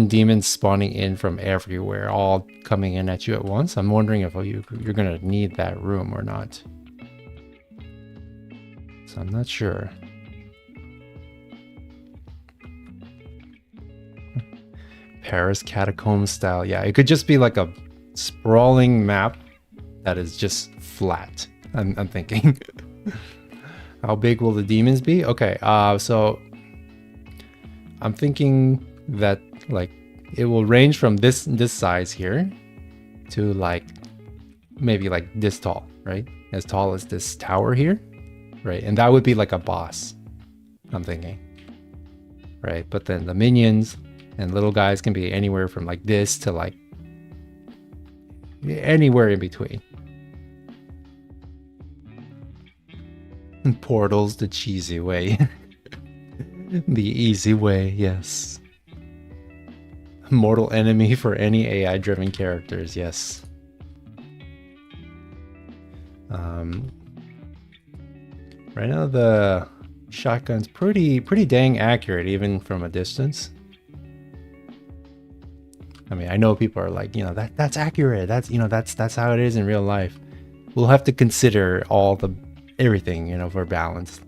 demons spawning in from everywhere, all coming in at you at once. I'm wondering if you're gonna need that room or not. So I'm not sure. Paris catacomb style. Yeah, it could just be like a sprawling map that is just flat. I'm thinking. How big will the demons be? Okay, so I'm thinking that like it will range from this size here to like maybe like this tall, right? As tall as this tower here, right? And that would be like a boss, I'm thinking, right? But then the minions and little guys can be anywhere from like this to like anywhere in between. And portals the cheesy way. The easy way, yes. Mortal enemy for any AI driven characters, yes. Right now the shotgun's pretty dang accurate even from a distance. I mean, I know people are like, you know, that's accurate. That's, you know, that's how it is in real life. We'll have to consider everything, you know, for balance.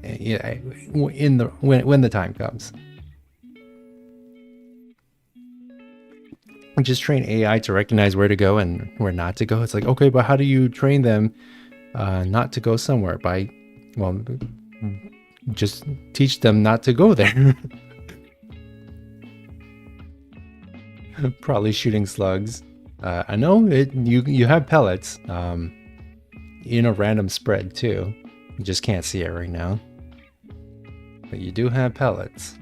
Yeah, when the time comes. Just train AI to recognize where to go and where not to go. It's like, okay, but how do you train them not to go somewhere? Well, just teach them not to go there. Probably shooting slugs. I know you have pellets in a random spread too. You just can't see it right now. But you do have pellets.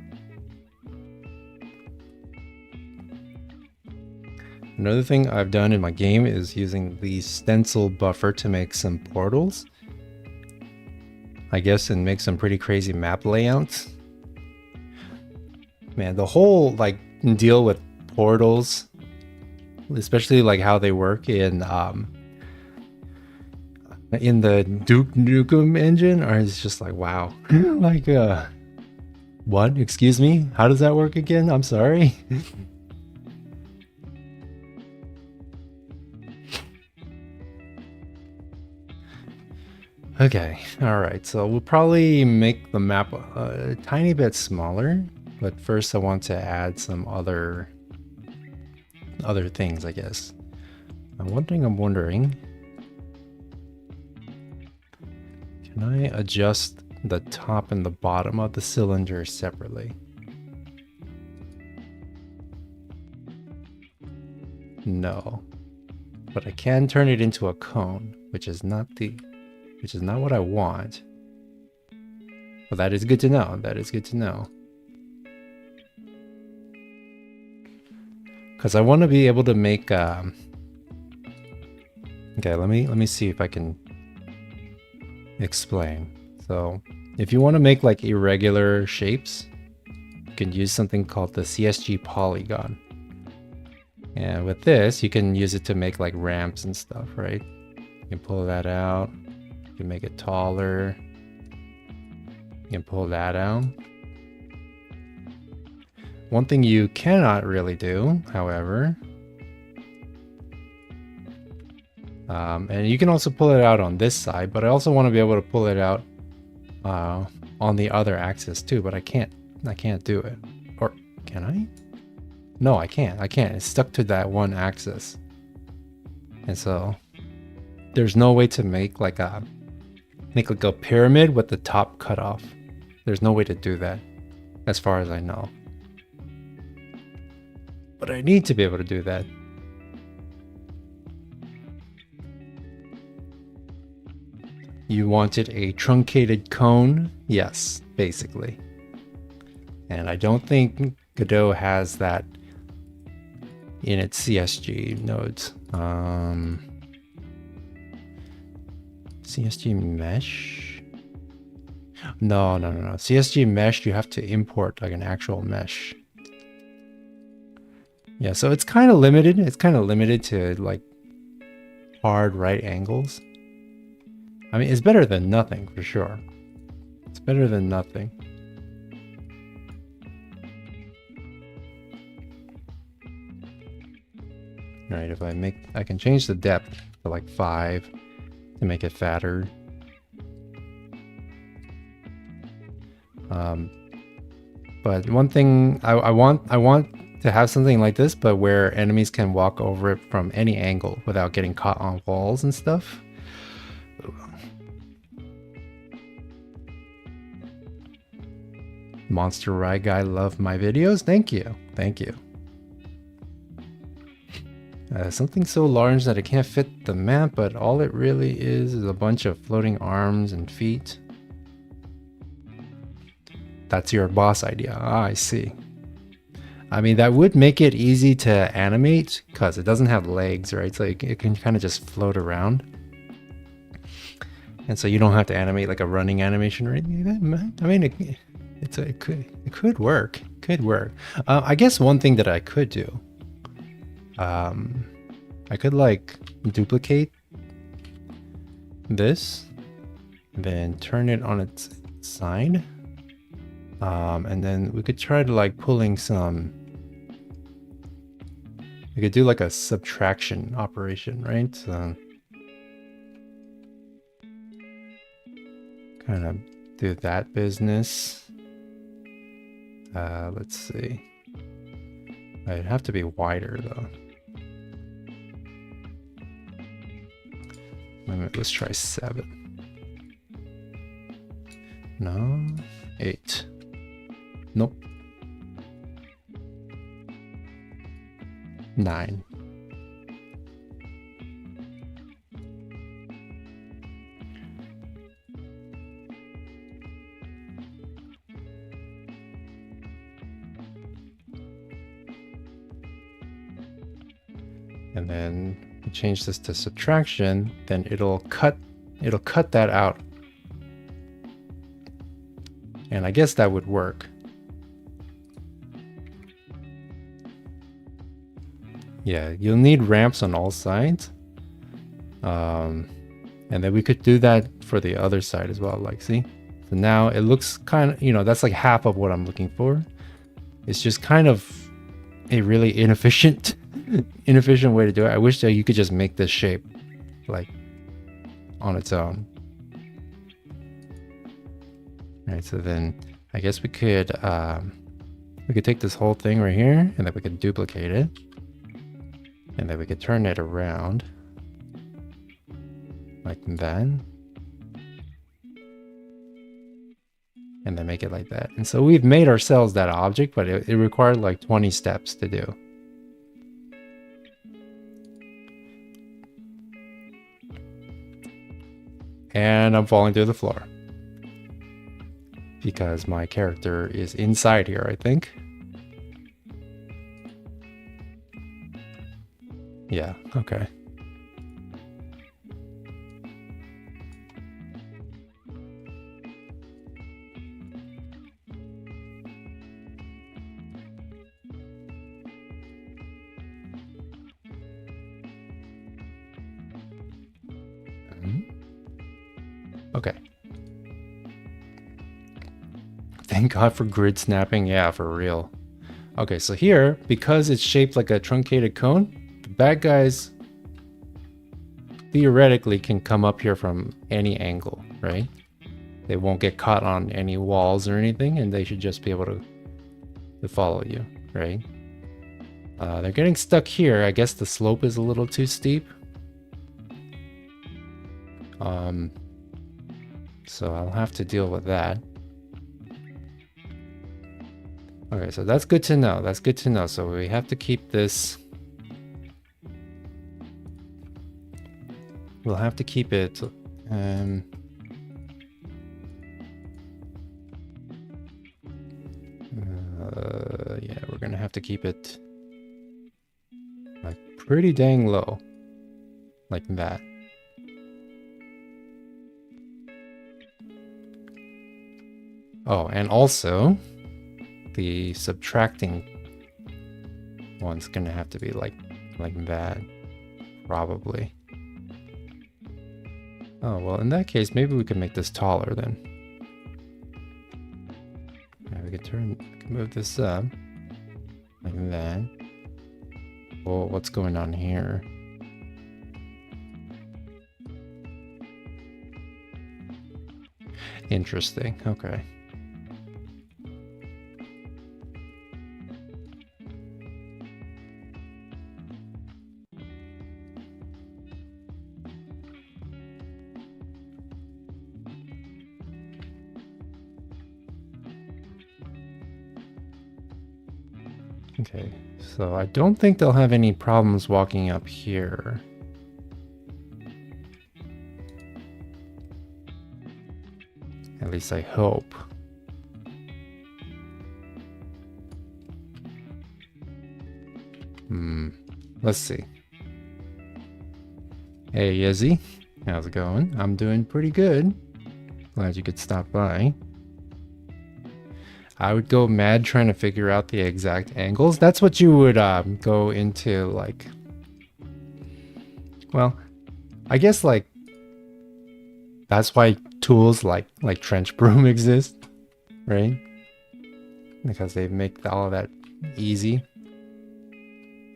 Another thing I've done in my game is using the stencil buffer to make some portals. I guess, and make some pretty crazy map layouts. Man, the whole like deal with portals, especially like how they work in the Duke Nukem engine, is just like, wow. Like what? Excuse me? How does that work again? I'm sorry. Okay, alright, so we'll probably make the map a tiny bit smaller, but first I want to add some other things, I guess. I'm wondering, can I adjust the top and the bottom of the cylinder separately? No, but I can turn it into a cone, which is not what I want. Well, that is good to know. That is good to know. Because I want to be able to make okay, let me see if I can explain. So if you want to make like irregular shapes, you can use something called the CSG polygon. And with this, you can use it to make like ramps and stuff, right? You can pull that out. You can make it taller. You can pull that out. One thing you cannot really do, however, and you can also pull it out on this side, but I also want to be able to pull it out on the other axis too, but I can't do it. Or can I? No, I can't. It's stuck to that one axis. And so there's no way to make like a pyramid with the top cut off. There's no way to do that, as far as I know. But I need to be able to do that. You wanted a truncated cone? Yes, basically. And I don't think Godot has that in its CSG nodes. CSG mesh? No. CSG mesh, you have to import like an actual mesh. Yeah, so it's kind of limited. It's kind of limited to like hard right angles. I mean, it's better than nothing for sure. It's better than nothing. All right, if I can change the depth to like 5 to make it fatter. But one thing I want to have something like this, but where enemies can walk over it from any angle without getting caught on walls and stuff. Monster Ride Guy loved my videos. Thank you. Thank you. Something so large that it can't fit the map, but all it really is a bunch of floating arms and feet. That's your boss idea. Ah, I see. I mean, that would make it easy to animate because it doesn't have legs, right? So it can kind of just float around. And so you don't have to animate like a running animation or anything. I mean, it could work. Could work. I guess one thing that I could do, I could like duplicate this, then turn it on its side. And then we could try to like pulling some, we could do like a subtraction operation, right? So kind of do that business. Let's see. It'd have to be wider though. Let's try 7. No, 8. Nope. 9. And then we change this to subtraction, then it'll cut that out. And I guess that would work. Yeah, you'll need ramps on all sides. And then we could do that for the other side as well, like see? So now it looks kind of, you know, that's like half of what I'm looking for. It's just kind of a really inefficient way to do it. I wish that you could just make this shape like on its own. All right, so then I guess we could take this whole thing right here and then we could duplicate it. And then we could turn it around like that. And then make it like that. And so we've made ourselves that object, but it required like 20 steps to do. And I'm falling through the floor. Because my character is inside here, I think. Yeah, okay. Okay. Thank God for grid snapping. Yeah, for real. Okay, so here, because it's shaped like a truncated cone, the bad guys theoretically can come up here from any angle, right? They won't get caught on any walls or anything, and they should just be able to follow you, right? They're getting stuck here. I guess the slope is a little too steep. So I'll have to deal with that. Okay, so that's good to know. That's good to know. So we have to keep this. We'll have to keep it. Yeah, we're gonna have to keep it like pretty dang low, like that. Oh, and also the subtracting one's gonna have to be like that, probably. Oh, well, in that case, maybe we could make this taller then. I could move this up like that. Well, what's going on here? Interesting. Okay. Okay, so I don't think they'll have any problems walking up here. At least I hope. Let's see. Hey, Yezzy. How's it going? I'm doing pretty good. Glad you could stop by. I would go mad trying to figure out the exact angles. That's what you would go into, like... Well, I guess, like... That's why tools like Trench Broom exist, right? Because they make all of that easy.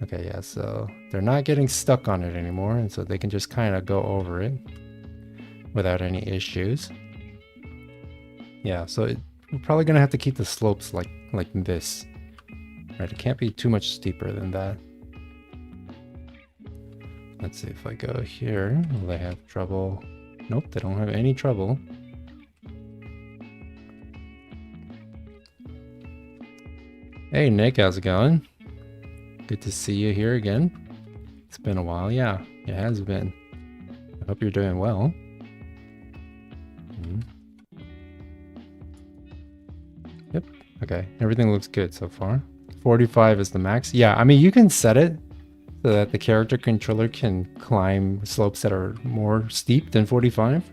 Okay, yeah, so they're not getting stuck on it anymore, and so they can just kind of go over it without any issues. Yeah, so we're probably gonna have to keep the slopes like this, right? It can't be too much steeper than that. Let's see if I go here. Will they have trouble? Nope, they don't have any trouble. Hey Nick, how's it going? Good to see you here again. It's been a while. Yeah, it has been. I hope you're doing well. Yep. Okay. Everything looks good so far. 45 is the max. Yeah, I mean, you can set it so that the character controller can climb slopes that are more steep than 45.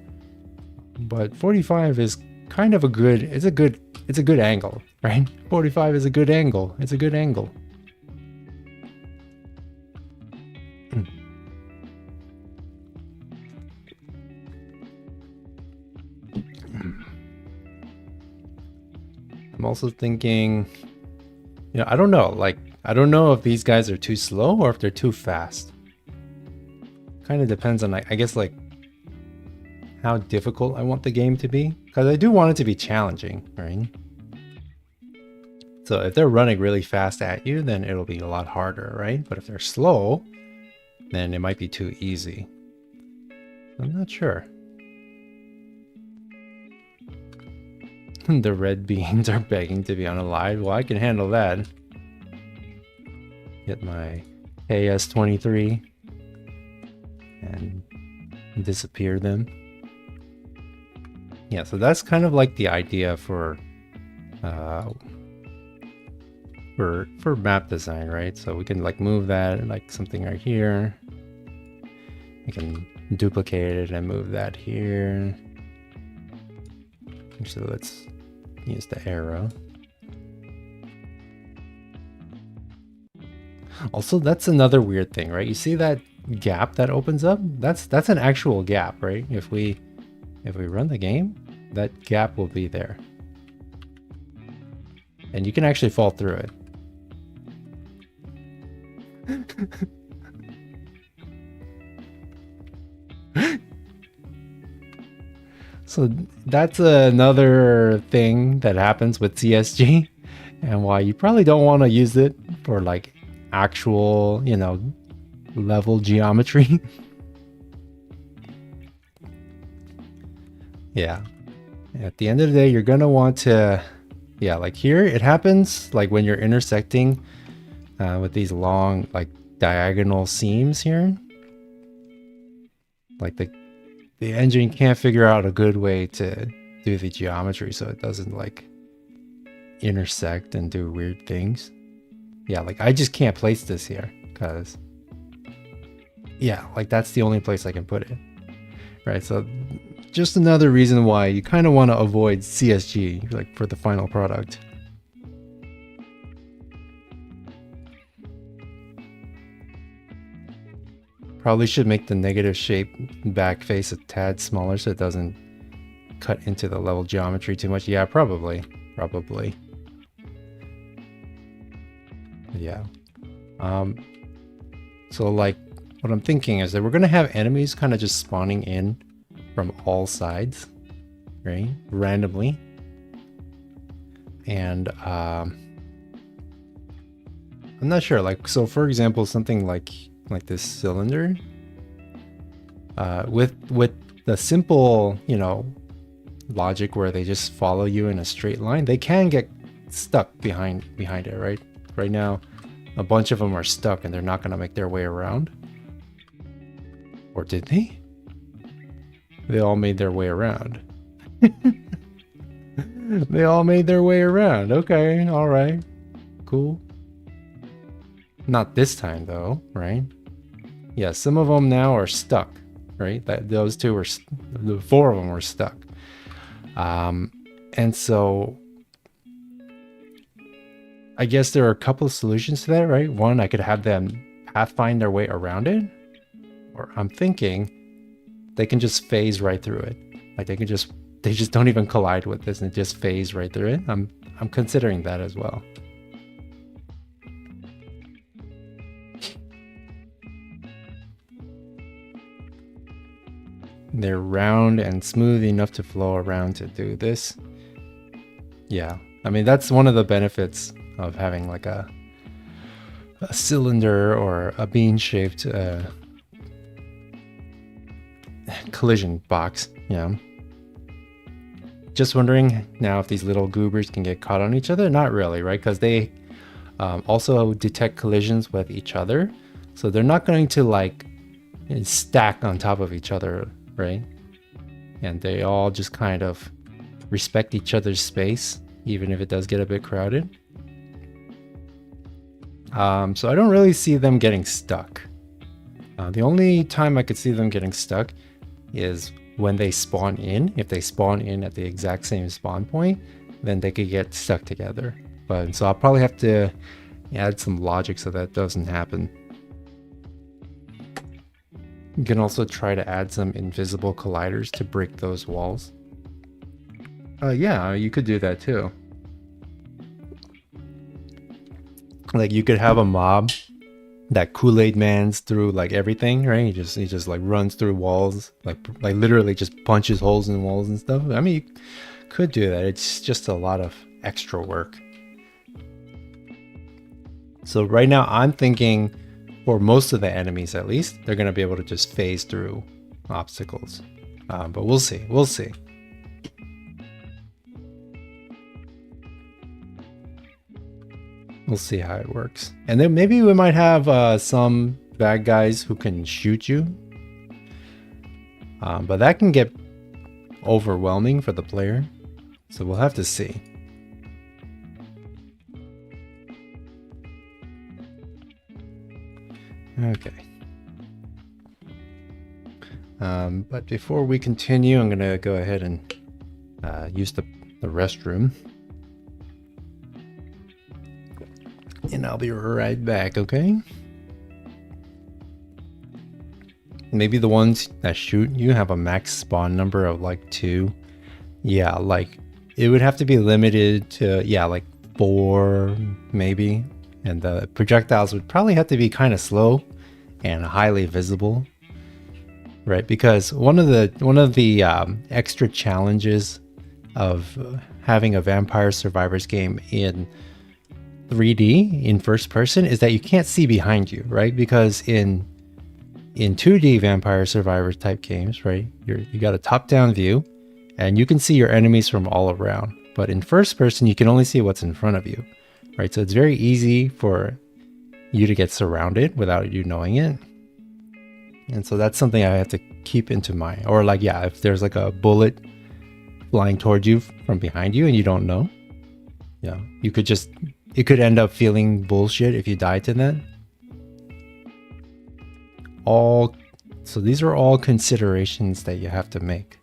But 45 is kind of a good, it's a good angle, right? 45 is a good angle. It's a good angle. I'm also thinking, you know, I don't know, like, I don't know if these guys are too slow or if they're too fast. Kind of depends on, I guess, like, how difficult I want the game to be. Because I do want it to be challenging, right? So if they're running really fast at you, then it'll be a lot harder, right? But if they're slow, then it might be too easy. I'm not sure. The red beans are begging to be unalived. Well, I can handle that. Get my KS-23 and disappear them. Yeah, so that's kind of like the idea for map design, right? So we can like move that like something right here. We can duplicate it and move that here. So let's use the arrow. Also, that's another weird thing, right? You see that gap that opens up? That's an actual gap, right? If we run the game, that gap will be there. And you can actually fall through it. So that's another thing that happens with CSG, and why you probably don't want to use it for like actual, you know, level geometry. Yeah. At the end of the day, you're gonna want to, yeah, like here it happens like when you're intersecting with these long like diagonal seams here. Like the engine can't figure out a good way to do the geometry so it doesn't like intersect and do weird things. Yeah, like I just can't place this here because, yeah, like that's the only place I can put it. Right, so just another reason why you kind of want to avoid CSG like for the final product. Probably should make the negative shape back face a tad smaller so it doesn't cut into the level geometry too much. Yeah, probably. Yeah. So like what I'm thinking is that we're gonna have enemies kind of just spawning in from all sides, right? Randomly. And I'm not sure, like, so for example, something like this cylinder, with the simple, you know, logic where they just follow you in a straight line, they can get stuck behind it, right? Right now, a bunch of them are stuck and they're not going to make their way around. Or did they? They all made their way around. They all made their way around. Okay, all right. Cool. Not this time though, right? Yeah, some of them now are stuck, right? Those two were, the 4 of them were stuck. And so I guess there are a couple of solutions to that, right? One, I could have them pathfind their way around it, or I'm thinking they can just phase right through it. Like they just don't even collide with this and just phase right through it. I'm considering that as well. They're round and smooth enough to flow around to do this. Yeah, I mean, that's one of the benefits of having like a cylinder or a bean-shaped collision box. Yeah. Just wondering now if these little goobers can get caught on each other. Not really, right? Because they also detect collisions with each other. So they're not going to like stack on top of each other, right? And they all just kind of respect each other's space, even if it does get a bit crowded. So I don't really see them getting stuck. The only time I could see them getting stuck is when they spawn in. If they spawn in at the exact same spawn point, then they could get stuck together. But so I'll probably have to add some logic so that doesn't happen. You can also try to add some invisible colliders to break those walls. Yeah, you could do that too. Like you could have a mob that Kool-Aid Man's through like everything, right? He just like runs through walls, like literally just punches holes in walls and stuff. I mean, you could do that. It's just a lot of extra work. So right now I'm thinking for most of the enemies, at least, they're going to be able to just phase through obstacles. But we'll see. We'll see. We'll see how it works. And then maybe we might have some bad guys who can shoot you. But that can get overwhelming for the player. So we'll have to see. Okay. But before we continue, I'm going to go ahead and use the restroom. And I'll be right back, okay? Maybe the ones that shoot you have a max spawn number of like 2. Yeah, like it would have to be limited to, yeah, like 4 maybe. And the projectiles would probably have to be kind of slow and highly visible, right? Because one of the extra challenges of having a Vampire Survivors game in 3D in first person is that you can't see behind you, right? Because in 2D Vampire Survivors type games, right, you got a top-down view and you can see your enemies from all around. But in first person, you can only see what's in front of you, right? So it's very easy for you to get surrounded without you knowing it. And so that's something I have to keep into mind. Or like, yeah, if there's like a bullet flying towards you from behind you and you don't know, yeah, it could end up feeling bullshit if you die to that. So these are all considerations that you have to make.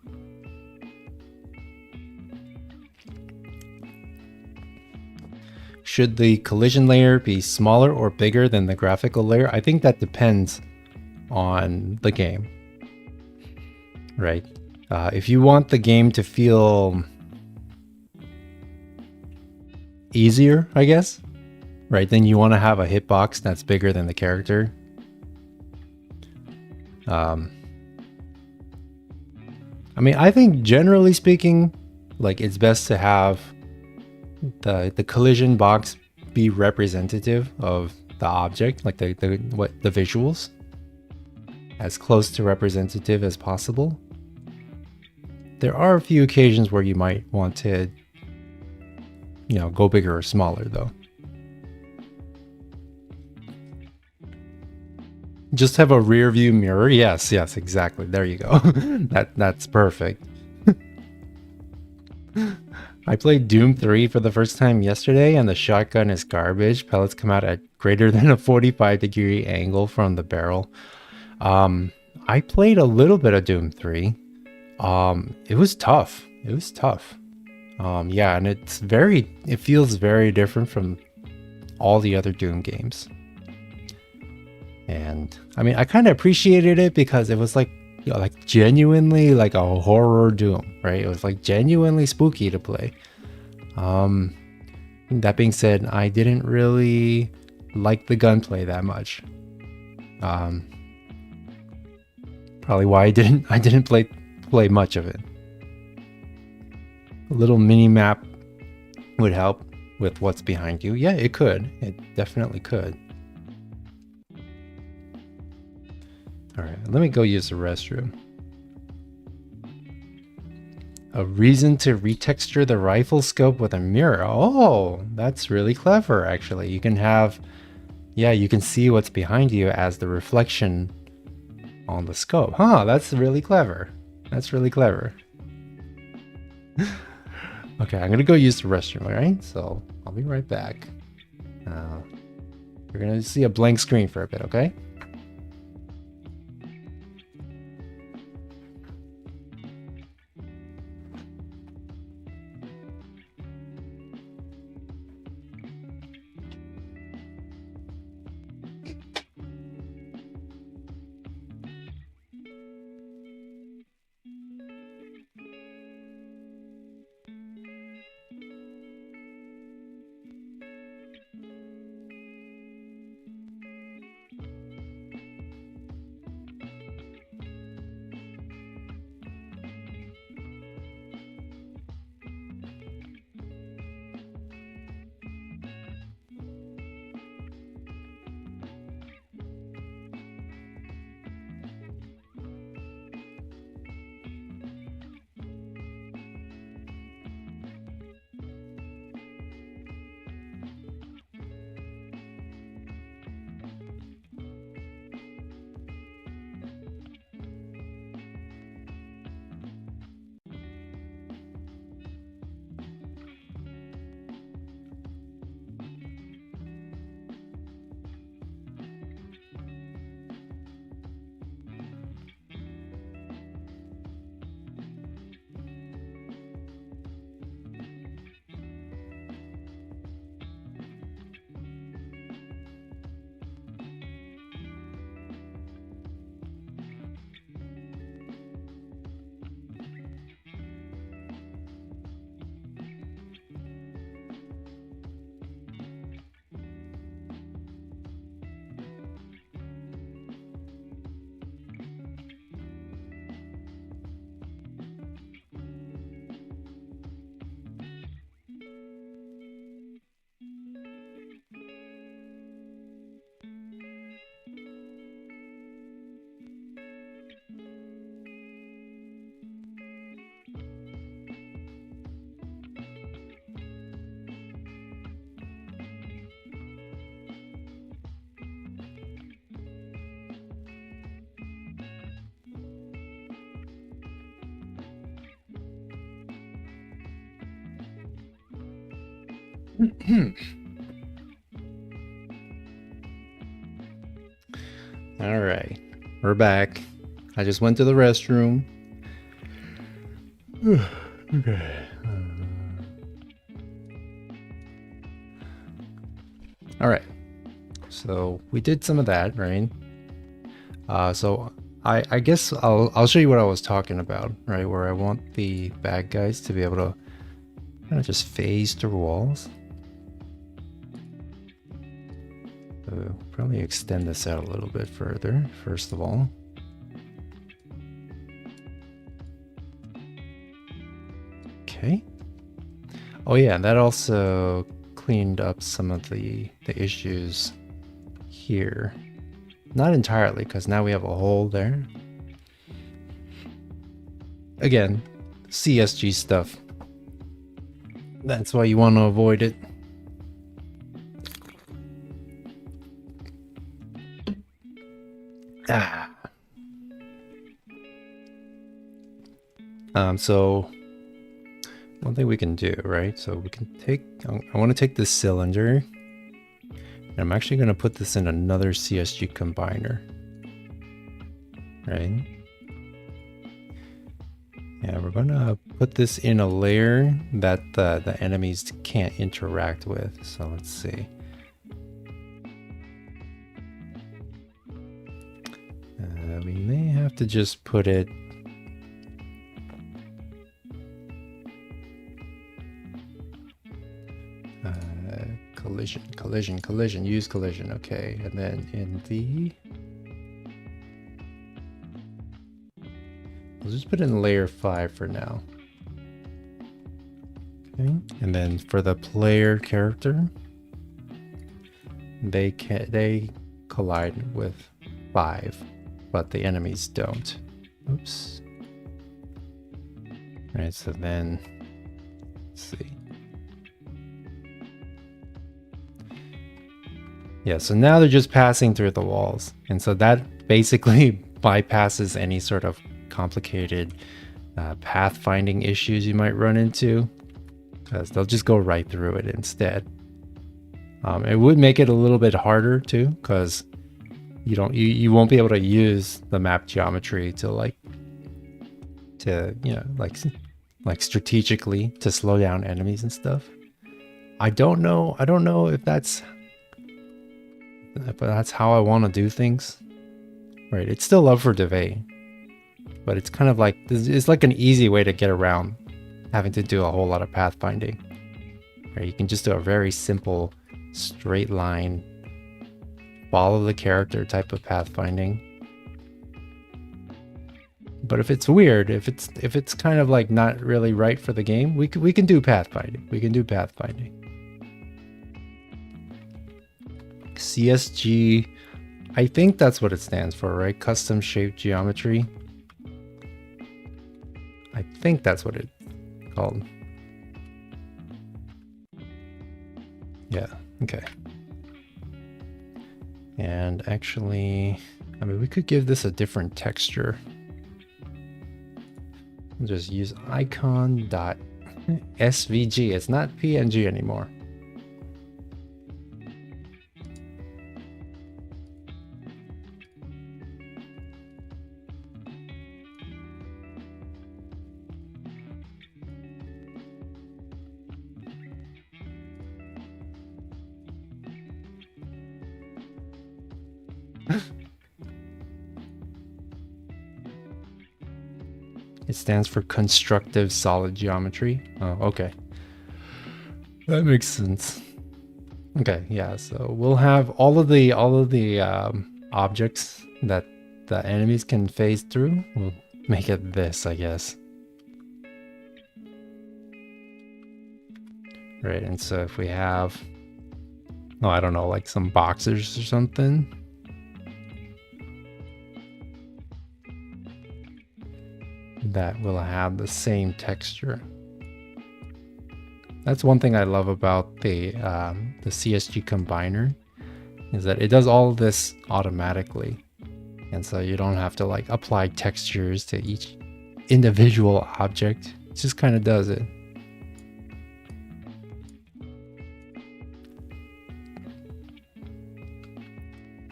Should the collision layer be smaller or bigger than the graphical layer? I think that depends on the game, right? If you want the game to feel easier, I guess, right? Then you want to have a hitbox that's bigger than the character. I mean, I think generally speaking, like it's best to have the collision box be representative of the object, like the visuals, as close to representative as possible. There are a few occasions where you might want to, you know, go bigger or smaller though. Just have a rear view mirror. Yes, exactly. There you go. That's perfect. I played Doom 3 for the first time yesterday, and the shotgun is garbage. Pellets come out at greater than a 45-degree angle from the barrel. I played a little bit of Doom 3. It was tough. Yeah, and it feels very different from all the other Doom games. And I mean, I kind of appreciated it because it was like, you know, like genuinely like a horror Doom, right? It was like genuinely spooky to play. That being said, I didn't really like the gunplay that much. Probably why I didn't play much of it. A little mini map would help with what's behind you. Yeah, it could. It definitely could. All right, let me go use the restroom. A reason to retexture the rifle scope with a mirror. Oh, that's really clever, actually. You can have, yeah, you can see what's behind you as the reflection on the scope. Huh, that's really clever. That's really clever. Okay, I'm gonna go use the restroom, all right? So I'll be right back. We're gonna see a blank screen for a bit, okay? All right, we're back. I just went to the restroom. Okay. All right. So we did some of that, right? So I guess I'll show you what I was talking about, right? Where I want the bad guys to be able to kind of just phase through walls. So probably extend this out a little bit further, first of all. Okay. Oh yeah, that also cleaned up some of the issues here. Not entirely, because now we have a hole there. Again, CSG stuff. That's why you want to avoid it. So one thing we can do, right? So we can take, I want to take this cylinder, and I'm actually going to put this in another CSG combiner, right? Yeah, we're going to put this in a layer that the enemies can't interact with. So let's see. We may have to just put it collision, use collision. Okay, and then in the, we'll just put in layer 5 for now. Okay, and then for the player character, they collide with 5, but the enemies don't. Oops. All right, so then let's see. Yeah, so now they're just passing through the walls. And so that basically bypasses any sort of complicated pathfinding issues you might run into, because they'll just go right through it instead. It would make it a little bit harder too, because you won't be able to use the map geometry to like strategically to slow down enemies and stuff. I don't know if that's how I want to do things. Right, it's still up for debate, but it's kind of like, it's like an easy way to get around having to do a whole lot of pathfinding. Right, you can just do a very simple straight line, follow the character type of pathfinding. But if it's weird, if it's kind of like not really right for the game, we can do pathfinding. We can do pathfinding. CSG, I think that's what it stands for, right? Custom shaped geometry. I think that's what it's called. Yeah, okay. And actually, I mean, we could give this a different texture. We'll just use icon.svg. It's not PNG anymore. It stands for constructive solid geometry. Oh, okay. That makes sense. Okay, yeah, so we'll have all of the objects that the enemies can phase through. We'll make it this, I guess. Right, and so if we have, oh, I don't know, like some boxers or something. That will have the same texture. That's one thing I love about the CSG combiner, is that it does all of this automatically, and so you don't have to like apply textures to each individual object. It just kind of does it.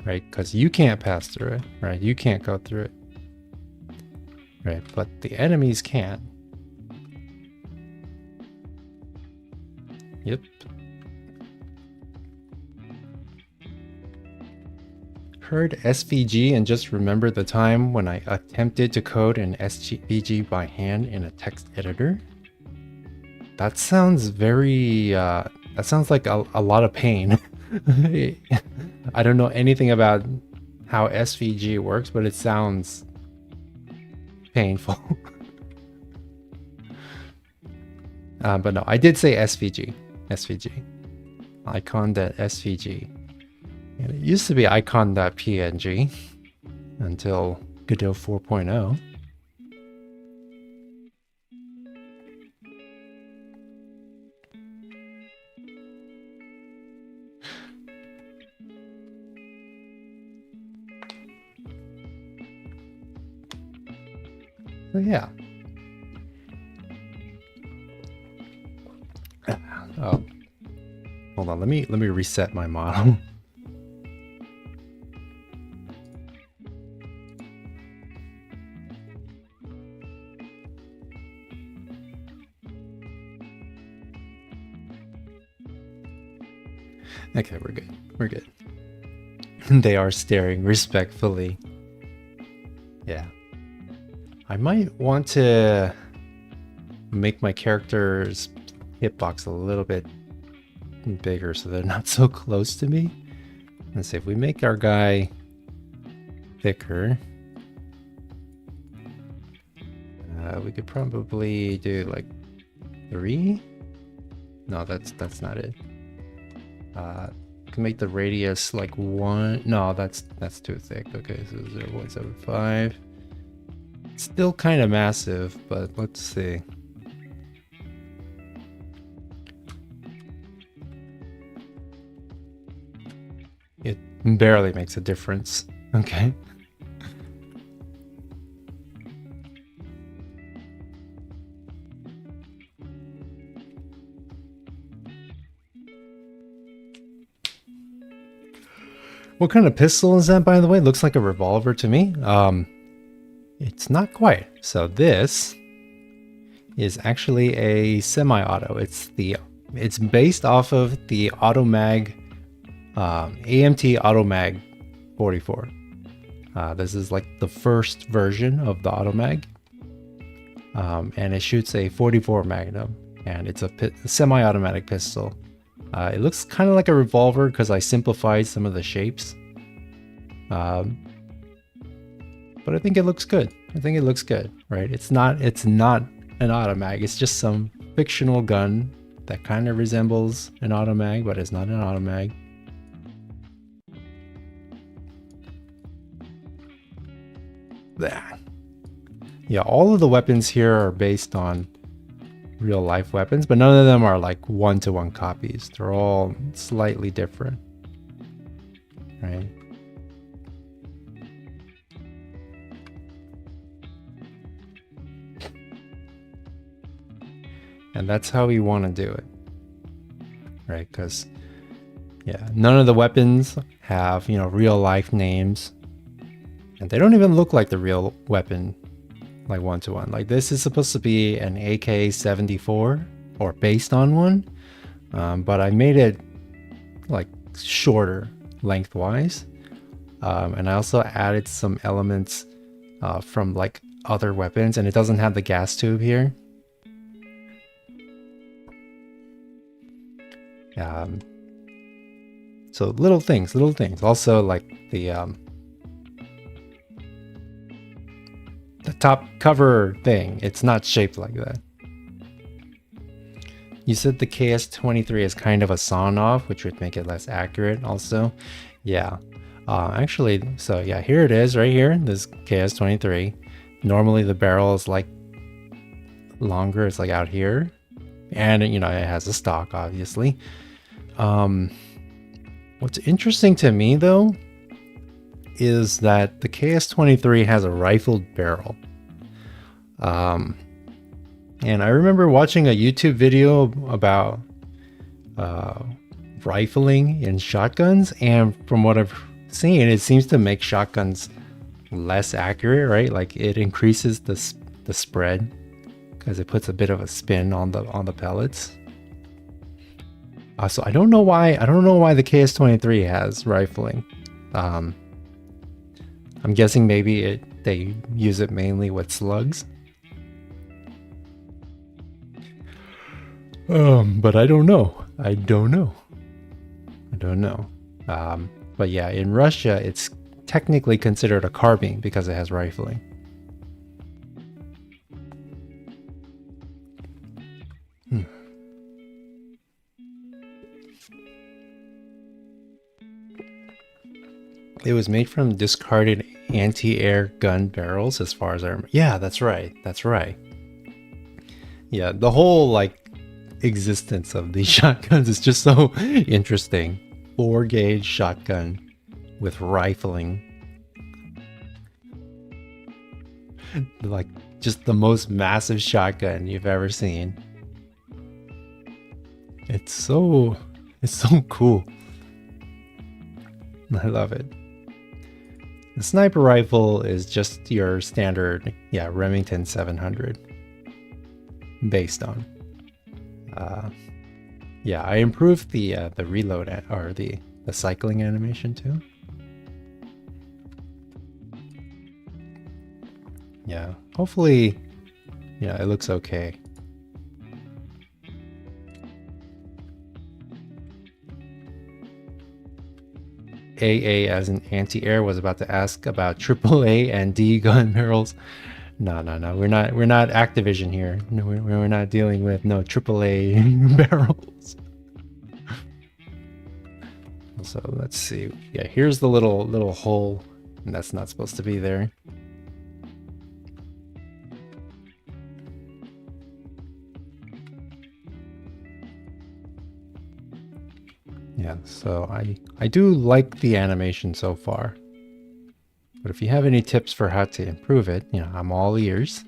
Right, because you can't pass through it, right? You can't go through it. Right, but the enemies can. Yep. Heard SVG and just remember the time when I attempted to code an SVG by hand in a text editor. That sounds very, that sounds like a lot of pain. I don't know anything about how SVG works, but it sounds painful. But no, I did say SVG. SVG. Icon.svg. And it used to be icon.png until Godot 4.0. So yeah. Oh, hold on. Let me reset my model. Okay, we're good. We're good. They are staring respectfully. Yeah. I might want to make my character's hitbox a little bit bigger so they're not so close to me. Let's see, if we make our guy thicker, we could probably do like 3. No, that's not it. Can make the radius like 1. No, that's too thick. Okay, so 0.75. Still kind of massive, but let's see. It barely makes a difference. Okay. What kind of pistol is that, by the way? Looks like a revolver to me. It's not quite. So this is actually a semi-auto. It's based off of the Automag, AMT Automag 44. This is like the first version of the Automag, and it shoots a 44 Magnum, and it's a semi-automatic pistol. It looks kind of like a revolver because I simplified some of the shapes. But I think it looks good. I think it looks good, right? It's not an automag. It's just some fictional gun that kind of resembles an automag, but it's not an automag. Yeah, all of the weapons here are based on real life weapons, but none of them are like one-to-one copies. They're all slightly different, right? And that's how we want to do it, right? Because yeah, none of the weapons have, real life names, and they don't even look like the real weapon, like one-to-one. Like this is supposed to be an AK-74 or based on one, but I made it like shorter lengthwise, and I also added some elements from like other weapons, and it doesn't have the gas tube here. So little things. Also, like the top cover thing, it's not shaped like that. You said the KS-23 is kind of a sawn-off, which would make it less accurate also. Yeah, actually, so yeah, here it is right here, this KS-23. Normally the barrel is like longer, it's like out here, and it has a stock, obviously. What's interesting to me though is that the KS-23 has a rifled barrel. And I remember watching a YouTube video about rifling in shotguns, and from what I've seen, it seems to make shotguns less accurate, right? Like it increases the spread because it puts a bit of a spin on the pellets. So I don't know why the KS-23 has rifling. I'm guessing maybe they use it mainly with slugs. But I don't know. But yeah, in Russia, it's technically considered a carbine because it has rifling. It was made from discarded anti-air gun barrels, as far as I remember. Yeah, that's right. That's right. Yeah, the whole like existence of these shotguns is just so interesting. 4-gauge shotgun with rifling. Like just the most massive shotgun you've ever seen. It's so cool. I love it. The sniper rifle is just your standard, yeah, Remington 700 based on. Yeah, I improved the reload or the cycling animation too. Yeah, hopefully, yeah, it looks okay. AA as an anti-air was about to ask about AAA and D gun barrels. No, we're not Activision here. No, we're not dealing with no AAA barrels. So let's see. Yeah, here's the little hole, and that's not supposed to be there. Yeah, so I do like the animation so far. But if you have any tips for how to improve it, you know, I'm all ears.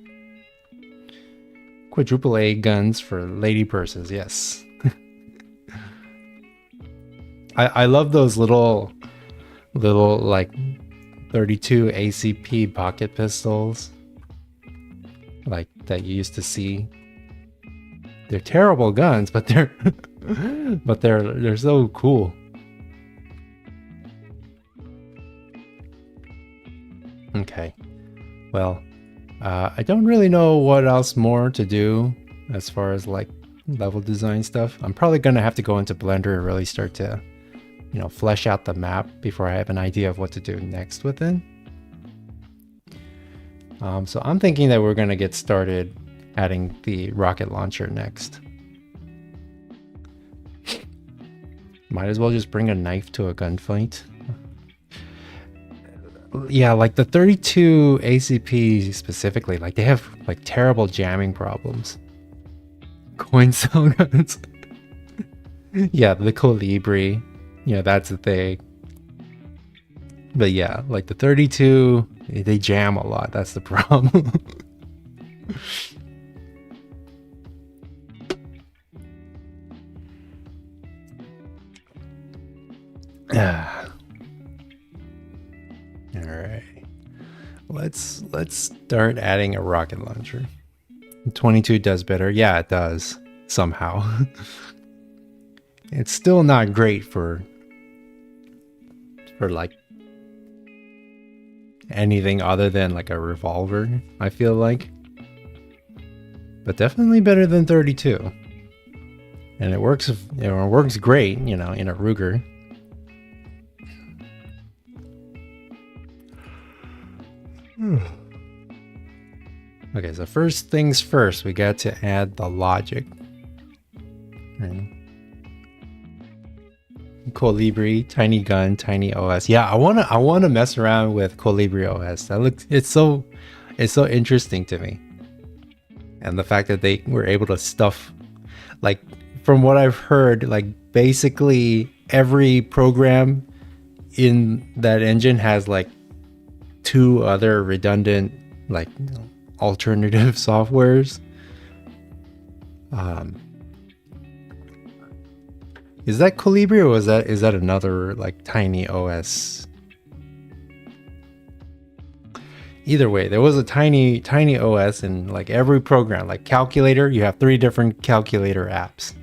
Quadruple A guns for lady purses, yes. I love those little like 32 ACP pocket pistols like that you used to see. They're terrible guns, but they're they're so cool. Okay, well, I don't really know what else more to do as far as like level design stuff. I'm probably gonna have to go into Blender and really start to, you know, flesh out the map before I have an idea of what to do next with it. So I'm thinking that we're gonna get started adding the rocket launcher next. Might as well just bring a knife to a gunfight. Yeah, like the 32 ACP specifically, like they have like terrible jamming problems. Coin cell guns. Yeah, the Colibri. Yeah, that's the thing. But yeah, like the 32, they jam a lot. That's the problem. Alright. Let's start adding a rocket launcher. 22 does better. Yeah, it does. Somehow. It's still not great for like anything other than like a revolver, I feel like. But definitely better than 32. And it works, you know, it works great, you know, in a Ruger. Okay, so first things first, we got to add the logic. Right. Colibri, tiny gun, tiny OS. Yeah, I wanna mess around with Colibri OS. That looks, it's so interesting to me. And the fact that they were able to stuff, like, from what I've heard, like basically every program in that engine has like 2 other redundant, like, alternative softwares. Is that Colibri or is that another like tiny OS? Either way, there was a tiny OS in like every program. Like calculator, you have 3 different calculator apps.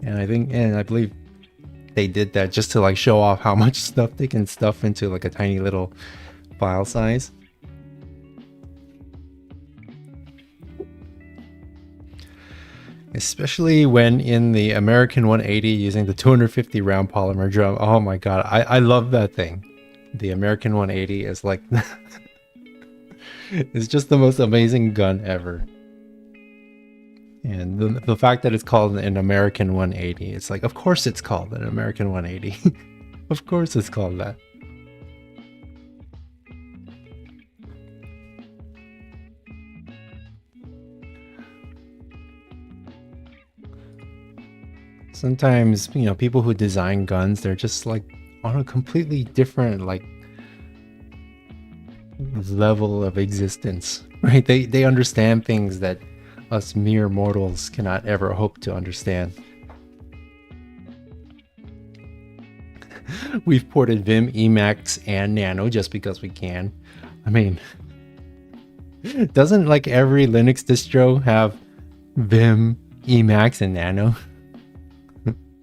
And I believe they did that just to like show off how much stuff they can stuff into like a tiny little file size. Especially when in the American 180 using the 250 round polymer drum. Oh my god, I love that thing. The American 180 is like it's just the most amazing gun ever. And the fact that it's called an American 180, it's like, of course it's called an American 180. Of course it's called that. Sometimes, you know, people who design guns, they're just like on a completely different like level of existence, right? They understand things that us mere mortals cannot ever hope to understand. We've ported Vim, Emacs, and Nano just because we can. I mean, doesn't like every Linux distro have Vim, Emacs, and Nano?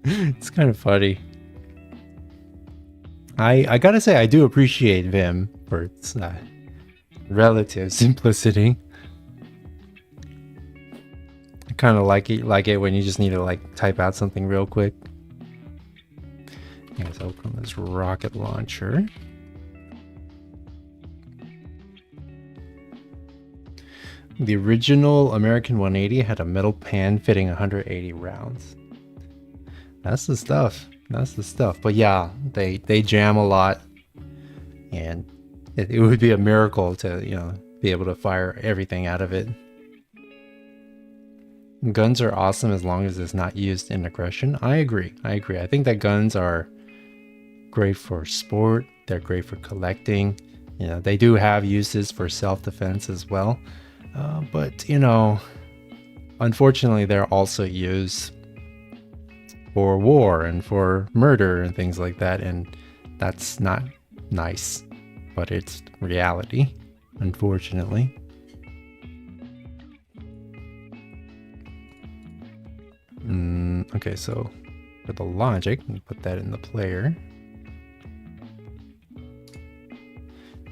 It's kind of funny. I gotta say, I do appreciate Vim for its relative simplicity. I kind of like it when you just need to like type out something real quick. Let's open this rocket launcher. The original American 180 had a metal pan fitting 180 rounds. That's the stuff. That's the stuff. But yeah, they jam a lot, and it would be a miracle to, you know, be able to fire everything out of it. Guns are awesome as long as it's not used in aggression. I agree. I think that guns are great for sport. They're great for collecting. You know, they do have uses for self-defense as well. But, you know, unfortunately, they're also used for war and for murder and things like that. And that's not nice, but it's reality, unfortunately. Okay, so for the logic, we put that in the player.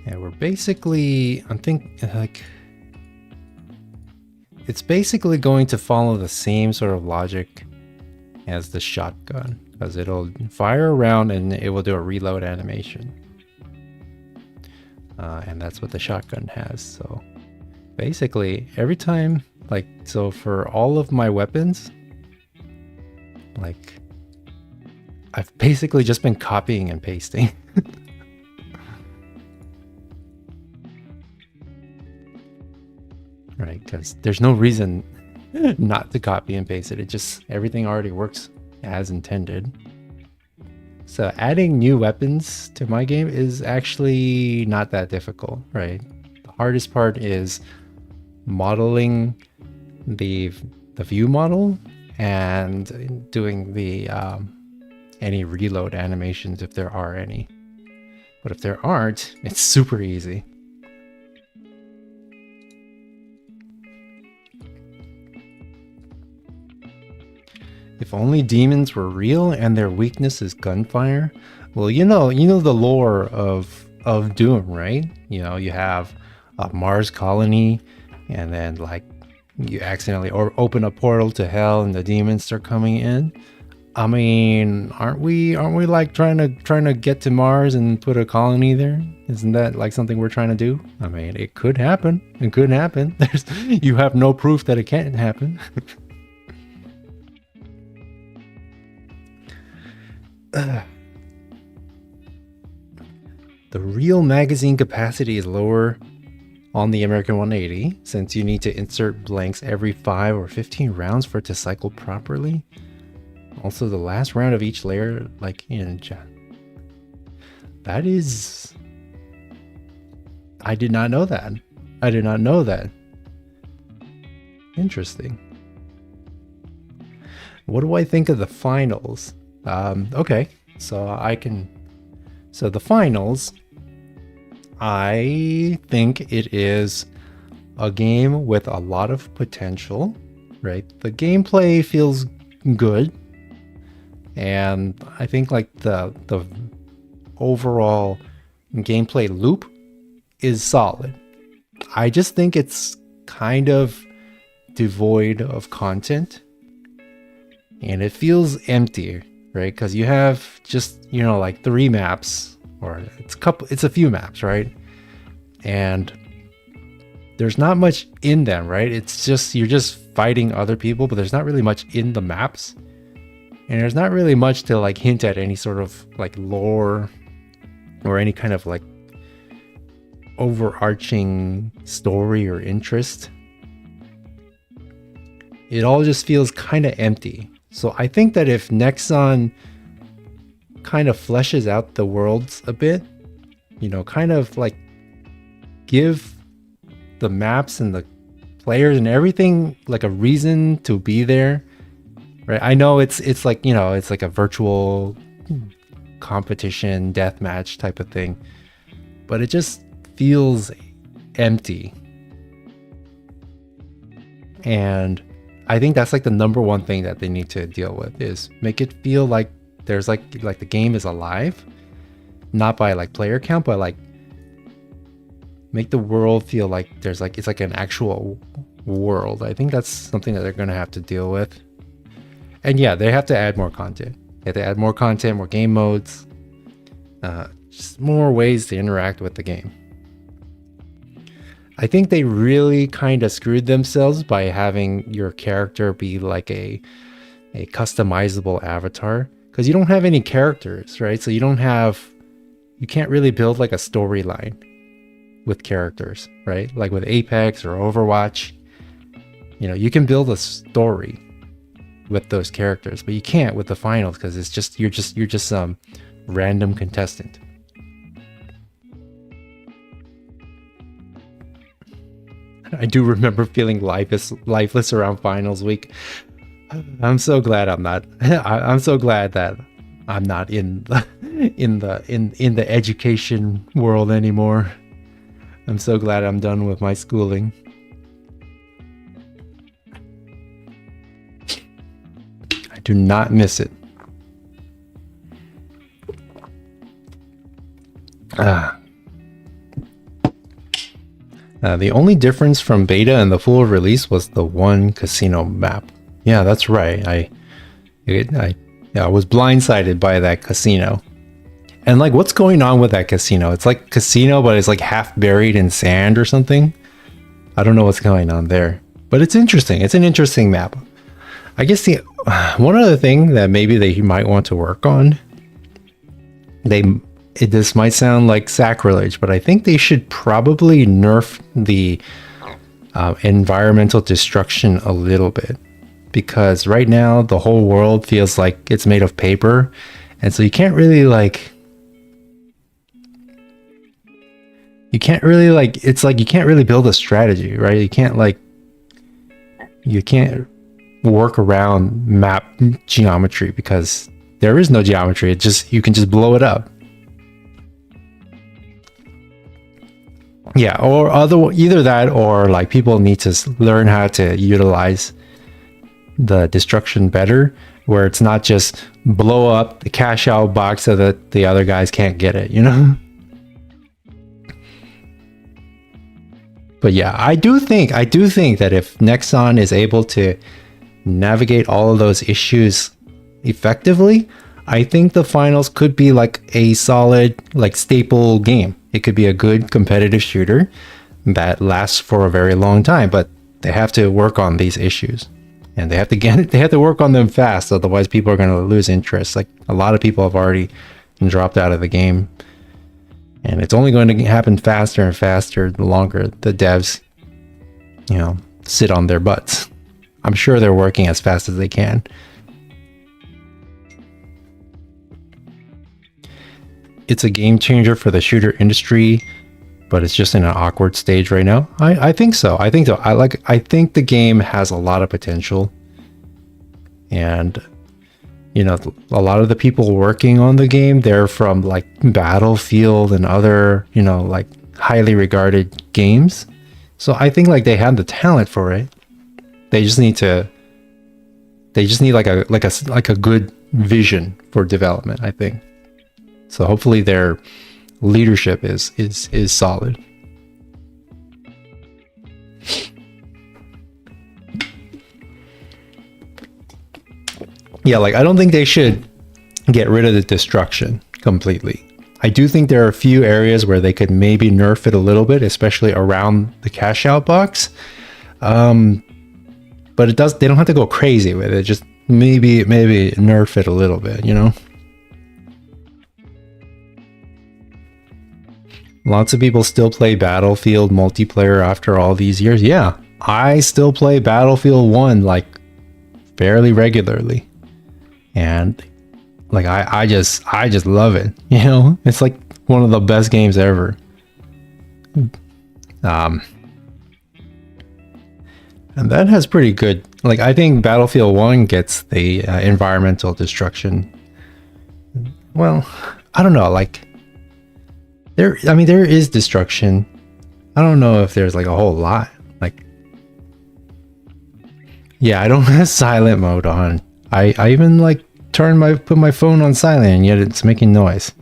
Yeah, we're basically, I'm thinking like, it's basically going to follow the same sort of logic as the shotgun, because it'll fire around and it will do a reload animation. And that's what the shotgun has. So basically every time, like, so for all of my weapons, like, I've basically just been copying and pasting. Right, because there's no reason not to copy and paste it. It just, everything already works as intended. So adding new weapons to my game is actually not that difficult, right? The hardest part is modeling the view model and doing the any reload animations if there are any. But if there aren't, it's super easy. If only demons were real and their weakness is gunfire. Well, you know the lore of Doom, right? You know, you have a Mars colony, and then like you accidentally open a portal to hell, and the demons start coming in. I mean, aren't we like trying to get to Mars and put a colony there? Isn't that like something we're trying to do? I mean, it could happen. It could happen. You have no proof that it can't happen. The real magazine capacity is lower on the American 180, since you need to insert blanks every 5 or 15 rounds for it to cycle properly. Also, the last round of each layer, like in that is, I did not know that. I did not know that. Interesting. What do I think of the finals? Okay, so so the finals, I think it is a game with a lot of potential, right? The gameplay feels good, and I think like the overall gameplay loop is solid. I just think it's kind of devoid of content. and it feels empty, right? Because you have just, like 3 maps, or it's a few maps, right? And there's not much in them, right? It's just, you're just fighting other people, but there's not really much in the maps. And there's not really much to like hint at any sort of like lore or any kind of like overarching story or interest. It all just feels kind of empty. So I think that if Nexon kind of fleshes out the worlds a bit, kind of like give the maps and the players and everything like a reason to be there, right? I know it's like, it's like a virtual competition deathmatch type of thing, but it just feels empty. And I think that's like the number one thing that they need to deal with, is make it feel like there's like the game is alive, not by like player count, but like make the world feel like there's like, it's like an actual world. I think that's something that they're going to have to deal with. And yeah, they have to add more content. They have to add more content, more game modes, just more ways to interact with the game. I think they really kind of screwed themselves by having your character be like a customizable avatar, because you don't have any characters, right? So you can't really build like a storyline with characters, right? Like with Apex or Overwatch, you can build a story with those characters, but you can't with the finals, because it's just you're just some random contestant. I do remember feeling lifeless around finals week. I'm so glad I'm not. I'm so glad that I'm not in the education world anymore. I'm so glad I'm done with my schooling. I do not miss it. The only difference from beta and the full release was the one casino map. Yeah, that's right. I was blindsided by that casino. And like, what's going on with that casino? It's like casino, but it's like half buried in sand or something. I don't know what's going on there, but it's interesting. It's an interesting map. I guess one other thing that maybe they might want to work on, this might sound like sacrilege, but I think they should probably nerf the environmental destruction a little bit, because right now the whole world feels like it's made of paper, and so you can't really build a strategy, right? You can't work around map geometry, because there is no geometry. You can just blow it up. Yeah, or either that, or like people need to learn how to utilize the destruction better, where it's not just blow up the cash out box so that the other guys can't get it, But yeah, I do think that if Nexon is able to navigate all of those issues effectively, I think the finals could be like a solid, like staple game. It could be a good competitive shooter that lasts for a very long time, but they have to work on these issues, and they have to work on them fast. Otherwise, people are going to lose interest. Like, a lot of people have already dropped out of the game, and it's only going to happen faster and faster the longer the devs, sit on their butts. I'm sure they're working as fast as they can. It's a game changer for the shooter industry, but it's just in an awkward stage right now. I think so. I think the game has a lot of potential, and a lot of the people working on the game, they're from like Battlefield and other like highly regarded games. So I think like they have the talent for it. They just need like a good vision for development, I think. So hopefully their leadership is solid. Yeah, like I don't think they should get rid of the destruction completely. I do think there are a few areas where they could maybe nerf it a little bit, especially around the cash out box. But it does, they don't have to go crazy with it. Just maybe nerf it a little bit, you know? Lots of people still play Battlefield multiplayer after all these years. Yeah, I still play Battlefield 1 like fairly regularly. And like I just love it. You know? It's like one of the best games ever. And that has pretty good, like I think Battlefield 1 gets the environmental destruction. Well, I don't know, like there is destruction. I don't know if there's like a whole lot. Like, yeah, I don't have silent mode on. I even like put my phone on silent and yet it's making noise.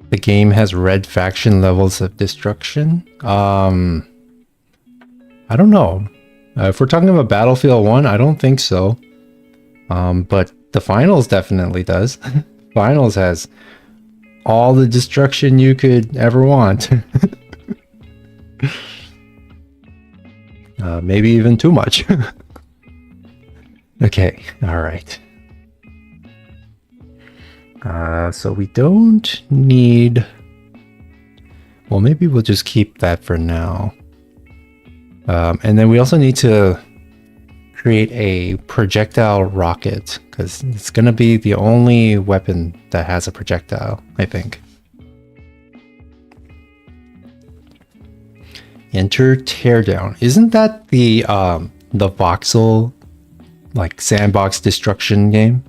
The game has red faction levels of destruction. I don't know. If we're talking about Battlefield 1, I don't think so. But the Finals definitely does. Finals has all the destruction you could ever want. Maybe even too much. Okay, all right. So we don't need... Well, maybe we'll just keep that for now. And then we also need to create a projectile rocket, because it's going to be the only weapon that has a projectile, I think. Enter Teardown. Isn't that the voxel, like, sandbox destruction game?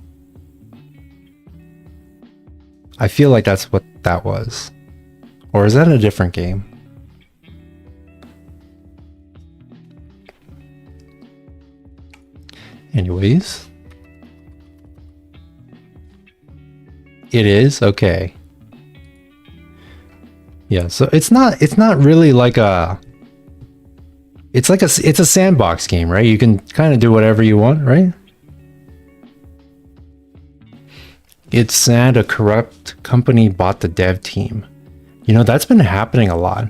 I feel like that's what that was. Or is that a different game? Anyways. It is? Okay. Yeah, so it's not really like a... It's a sandbox game, right? You can kind of do whatever you want, right? It's sad a corrupt company bought the dev team. You know, that's been happening a lot.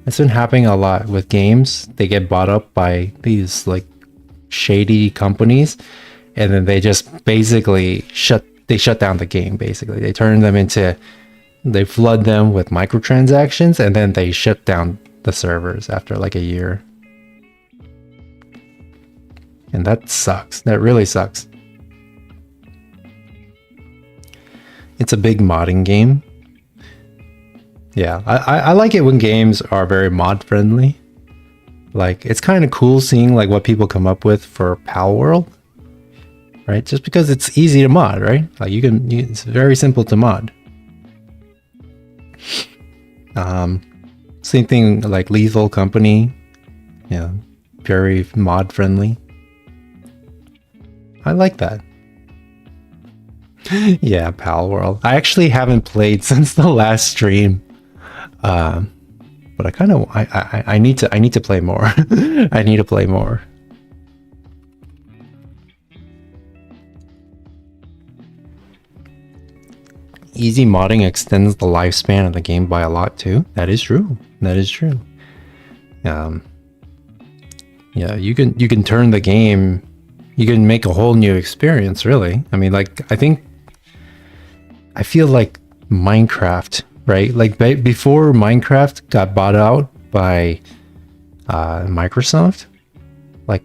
It's been happening a lot with games. They get bought up by these like shady companies, and then they just basically shut down the game. Basically, they flood them with microtransactions, and then they shut down the servers after like a year. And that sucks. That really sucks. It's a big modding game. Yeah, I like it when games are very mod friendly. Like, it's kind of cool seeing like what people come up with for Pal World, right? Just because it's easy to mod, right? Like it's very simple to mod. Same thing like Lethal Company. Yeah, very mod friendly. I like that. Yeah, Pal World. I actually haven't played since the last stream. But I kind of I need to play more. I need to play more. Easy modding extends the lifespan of the game by a lot too. That is true. That is true. Yeah, you can turn the game. You can make a whole new experience, really. I mean, like, I feel like Minecraft, right? Like before Minecraft got bought out by Microsoft, like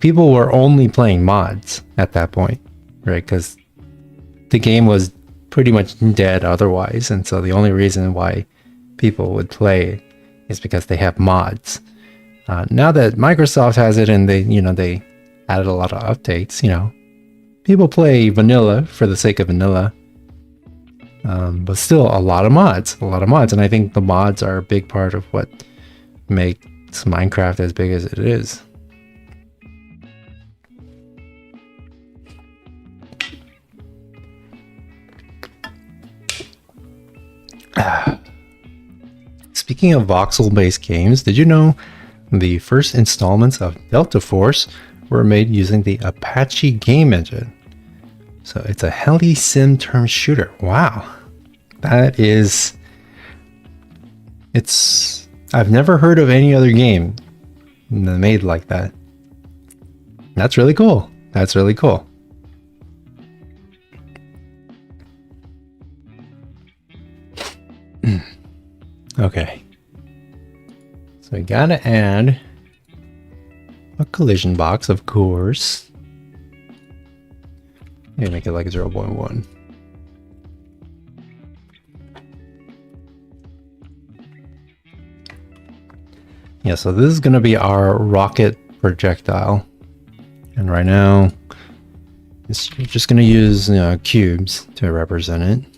people were only playing mods at that point, right? Because the game was pretty much dead otherwise, and so the only reason why people would play is because they have mods. Now that Microsoft has it and they added a lot of updates, people play vanilla for the sake of vanilla. But still a lot of mods. And I think the mods are a big part of what makes Minecraft as big as it is. speaking of voxel-based games, did you know the first installments of Delta Force were made using the Apache game engine? So it's a heli sim turn shooter. Wow. That is... I've never heard of any other game made like that. That's really cool. That's really cool. Okay. So we gotta add a collision box, of course. Maybe make it like 0.1. Yeah, so this is gonna be our rocket projectile. And right now, it's just gonna use cubes to represent it.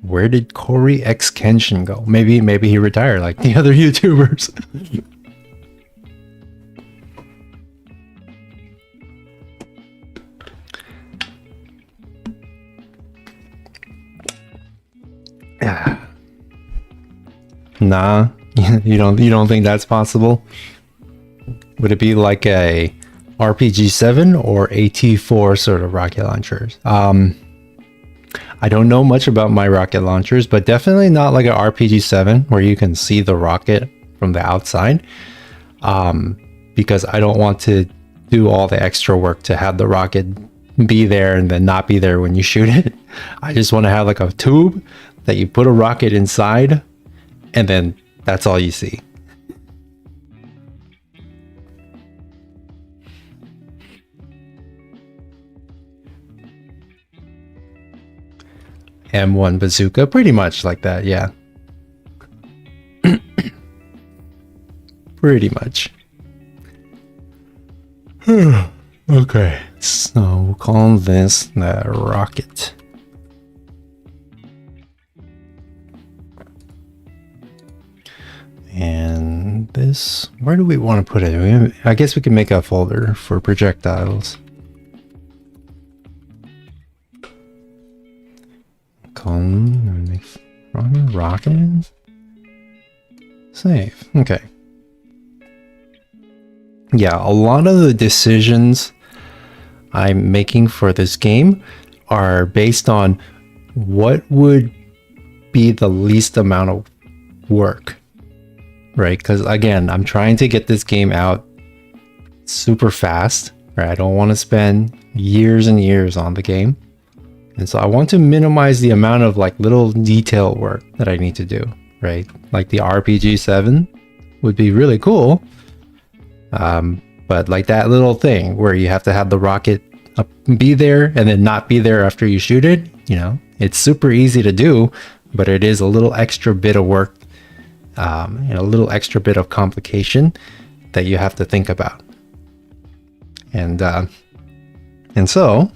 Where did Corey X Kenshin go? Maybe he retired like the other YouTubers. Nah, you don't think that's possible? Would it be like a RPG-7 or AT-4 sort of rocket launchers? I don't know much about my rocket launchers, but definitely not like an RPG-7 where you can see the rocket from the outside. Because I don't want to do all the extra work to have the rocket be there and then not be there when you shoot it. I just want to have like a tube that you put a rocket inside and then that's all you see. M1 bazooka, pretty much like that, yeah. Pretty much. Okay, so we'll call this the rocket. And this, where do we want to put it? I guess we can make a folder for projectiles. Make rocket. Save. Okay. Yeah, a lot of the decisions I'm making for this game are based on what would be the least amount of work, right? Because again, I'm trying to get this game out super fast, right? I don't want to spend years and years on the game. And so I want to minimize the amount of like little detail work that I need to do, right? Like the RPG-7 would be really cool. But like that little thing where you have to have the rocket be there and then not be there after you shoot it, it's super easy to do, but it is a little extra bit of work, a little extra bit of complication that you have to think about. And so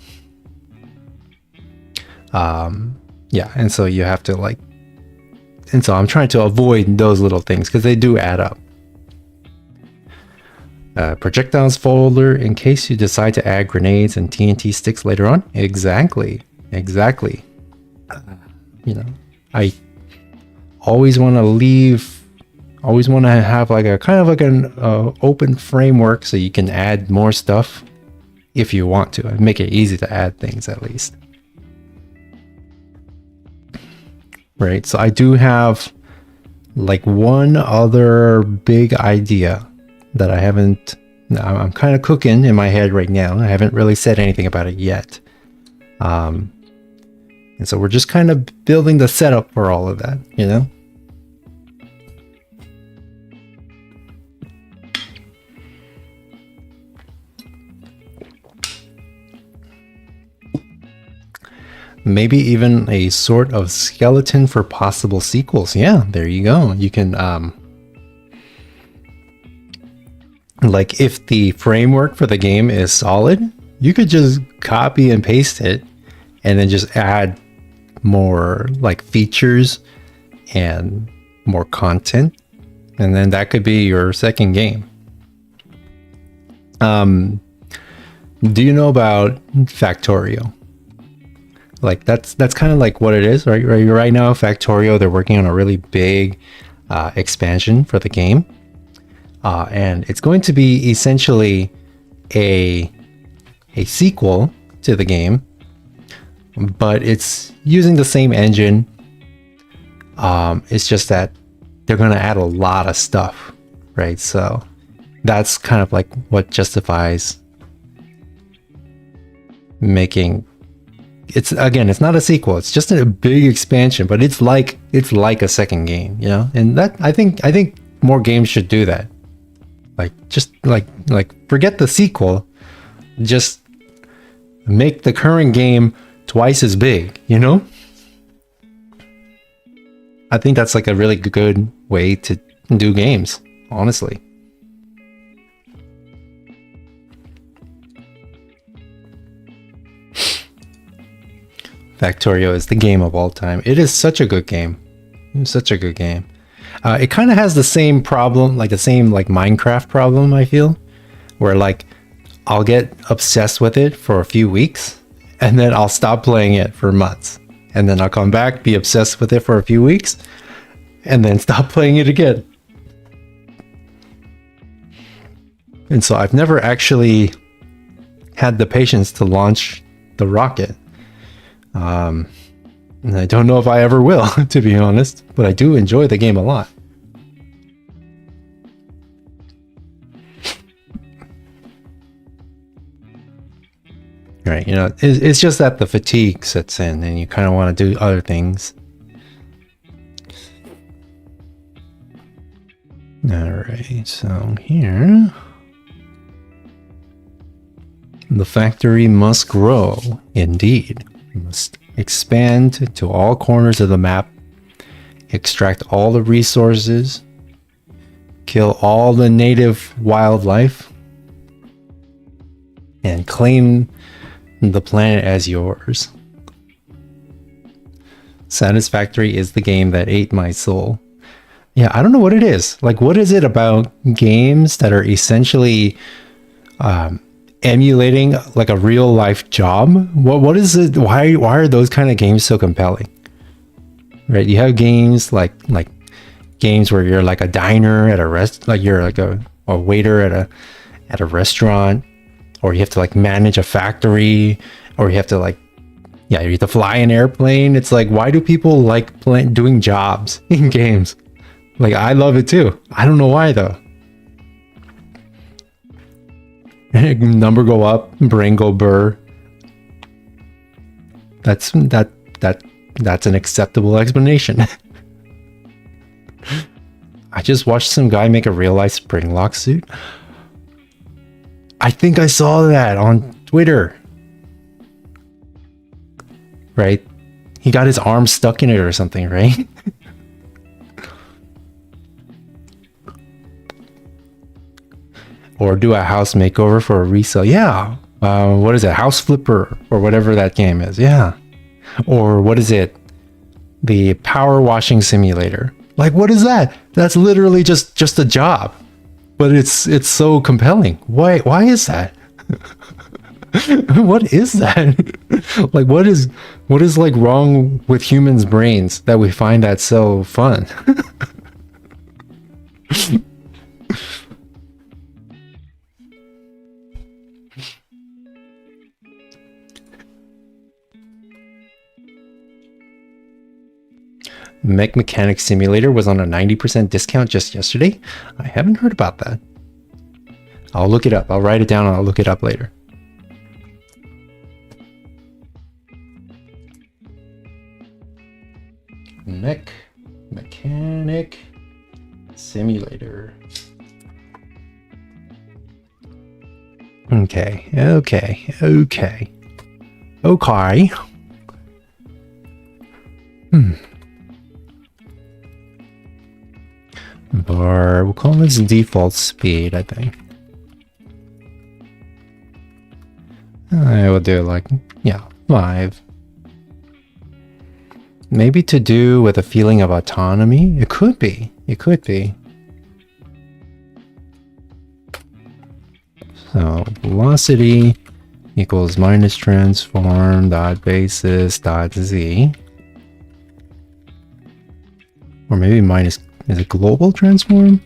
you have to and so I'm trying to avoid those little things because they do add up. Projectiles folder in case you decide to add grenades and TNT sticks later on. Exactly. I always want to have like a kind of like an open framework so you can add more stuff if you want to. Make it easy to add things at least. Right, so I do have like one other big idea that I'm kind of cooking in my head right now. I haven't really said anything about it yet. And so we're just kind of building the setup for all of that, Maybe even a sort of skeleton for possible sequels. Yeah, there you go. You can, like if the framework for the game is solid, you could just copy and paste it and then just add more like features and more content, and then that could be your second game. Do you know about Factorio? Like that's kind of like what it is, right? Right now, Factorio, they're working on a really big expansion for the game, and it's going to be essentially a sequel to the game, but it's using the same engine. It's just that they're going to add a lot of stuff, right? So that's kind of like what justifies making it's not a sequel, it's just a big expansion, but it's like a second game, you know? And that I think more games should do that. Like just like forget the sequel, just make the current game twice as big, you know? I think that's like a really good way to do games, honestly. Factorio is the game of all time. It is such a good game. It's such a good game. It kind of has the same problem, like the same like Minecraft problem, I feel, where like I'll get obsessed with it for a few weeks and then I'll stop playing it for months. And then I'll come back, be obsessed with it for a few weeks, and then stop playing it again. And so I've never actually had the patience to launch the rocket. And I don't know if I ever will, to be honest, but I do enjoy the game a lot. Right, you know, it's just that the fatigue sets in and you kind of want to do other things. Alright, so here... The factory must grow, indeed. We must expand to all corners of the map, extract all the resources, kill all the native wildlife, and claim the planet as yours. Satisfactory is the game that ate my soul. Yeah, I don't know what it is. Like, what is it about games that are essentially emulating like a real life job? What is it? Why are those kind of games so compelling? Right? You have games like games where you're like a diner at a like you're like a waiter at a restaurant, or you have to like manage a factory, or you have to like you have to fly an airplane. It's like, why do people like doing jobs in games? Like, I love it too. I don't know why though. Number go up, brain go burr. That's an acceptable explanation. I just watched some guy make a real life spring lock suit. I think I saw that on Twitter. Right? He got his arm stuck in it or something, right? Or do a house makeover for a resale. Yeah. What is it? House Flipper or whatever that game is. Yeah. Or what is it? The power washing simulator. Like, what is that? That's literally just a job. But it's so compelling. Why is that? What is that? Like, what is like wrong with humans' brains that we find that so fun? Mech Mechanic Simulator was on a 90% discount just yesterday. I haven't heard about that. I'll look it up. I'll write it down and I'll look it up later. Mech Mechanic Simulator. Okay. Bar, we'll call this default speed, I think. I will do like, yeah, 5. Maybe to do with a feeling of autonomy? It could be. It could be. So velocity equals minus transform dot basis dot z. Or maybe minus, is it global transform?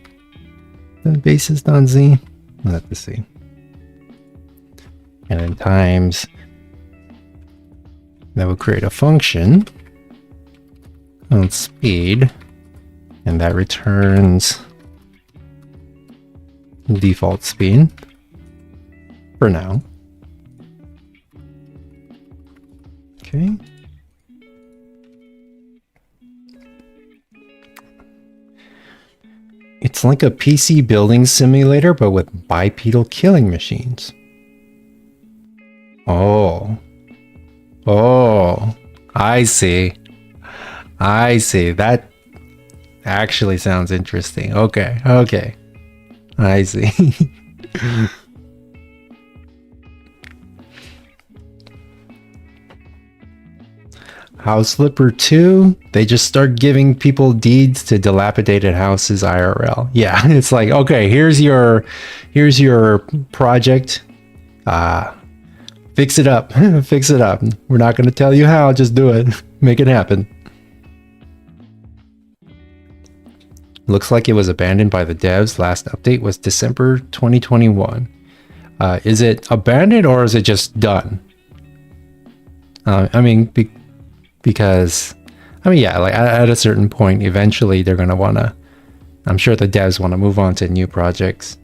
The basis dot z? We'll have to see. And then times, that would create a function on speed, and that returns default speed for now. Okay. It's like a PC building simulator, but with bipedal killing machines. Oh. Oh. I see. I see. That actually sounds interesting. Okay. Okay. I see. House Flipper 2, they just start giving people deeds to dilapidated houses IRL. Yeah, it's like, okay, here's your project. Fix it up. Fix it up. We're not going to tell you how, just do it. Make it happen. Looks like it was abandoned by the devs. Last update was December 2021. Is it abandoned or is it just done? I mean, because, I mean, yeah, like at a certain point, eventually they're going to want to, I'm sure the devs want to move on to new projects.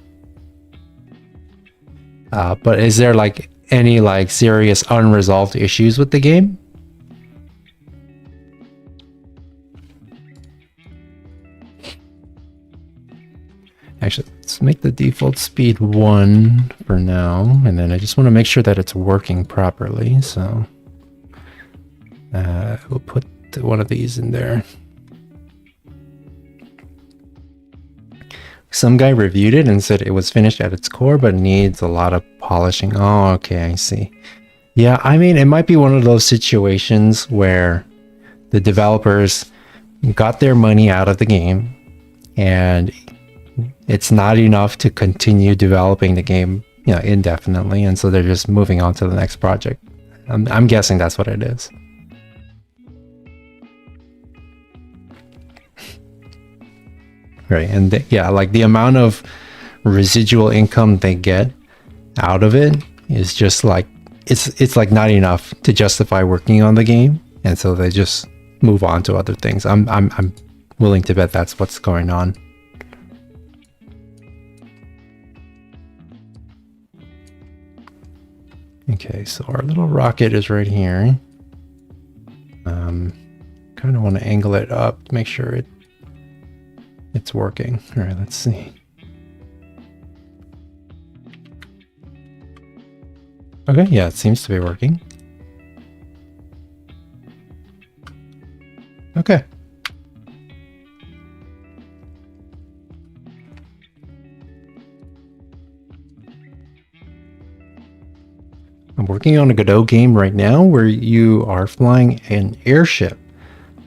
But is there like any like serious unresolved issues with the game? Actually, let's make the default speed 1 for now. And then I just want to make sure that it's working properly. So we'll put one of these in there. Some guy reviewed it and said it was finished at its core, but needs a lot of polishing. Oh, okay, I see. Yeah, I mean, it might be one of those situations where the developers got their money out of the game and it's not enough to continue developing the game, you know, indefinitely, and so they're just moving on to the next project. I'm guessing that's what it is. Right, and yeah, like the amount of residual income they get out of it is just like it's like not enough to justify working on the game, and so they just move on to other things. I'm willing to bet that's what's going on. Okay, so our little rocket is right here. Kind of want to angle it up to make sure it's working. All right, let's see. Okay, yeah, it seems to be working. Okay. I'm working on a Godot game right now where you are flying an airship,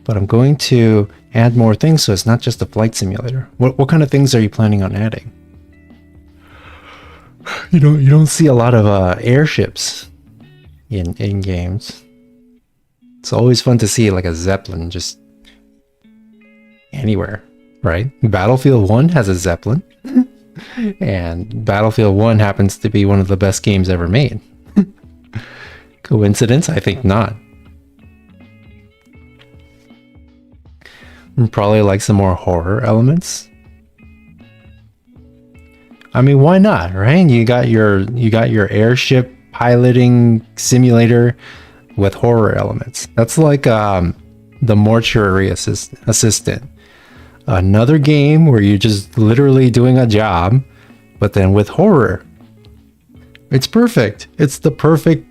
but I'm going to add more things so it's not just a flight simulator. What kind of things are you planning on adding? You don't see a lot of airships in games. It's always fun to see like a Zeppelin just anywhere, right? Battlefield 1 has a Zeppelin, and Battlefield 1 happens to be one of the best games ever made. Coincidence? I think not. Probably like some more horror elements. I mean, why not, right? You got your airship piloting simulator with horror elements. That's like the mortuary assistant. Another game where you're just literally doing a job, but then with horror. It's perfect. It's the perfect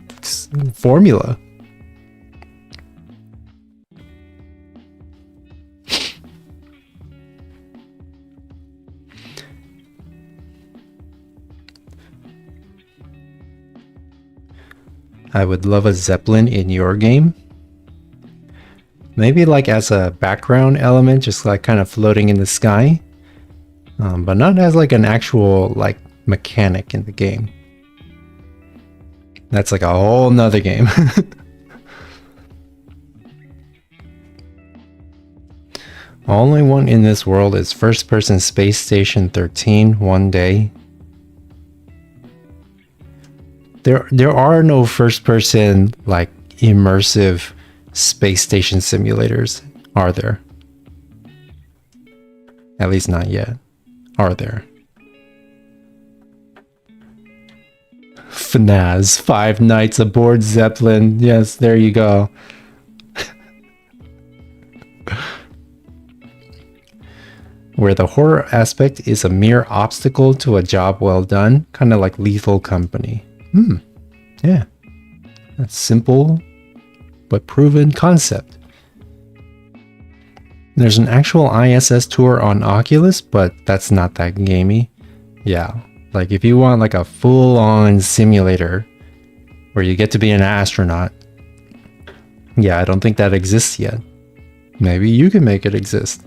formula. I would love a Zeppelin in your game. Maybe like as a background element, just like kind of floating in the sky. But not as like an actual like mechanic in the game. That's like a whole nother game. All I want in this world is first person Space Station 13 one day. There are no first person like immersive space station simulators, are there? At least not yet. Are there? FNAS, Five Nights Aboard Zeppelin. Yes, there you go. Where the horror aspect is a mere obstacle to a job well done, kind of like Lethal Company. Yeah. That's simple but proven concept. There's an actual ISS tour on Oculus, but that's not that gamey. Yeah, like if you want like a full-on simulator where you get to be an astronaut, yeah, I don't think that exists yet. Maybe you can make it exist.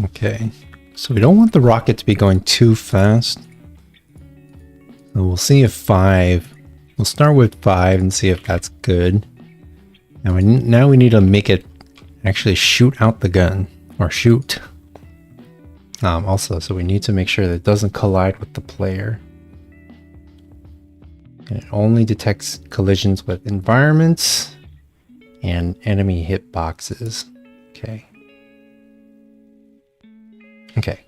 Okay, so we don't want the rocket to be going too fast. So we'll see if 5. We'll start with 5 and see if that's good. And now we need to make it actually shoot out the gun, or shoot. Also, so we need to make sure that it doesn't collide with the player. And it only detects collisions with environments and enemy hitboxes. Okay. Okay.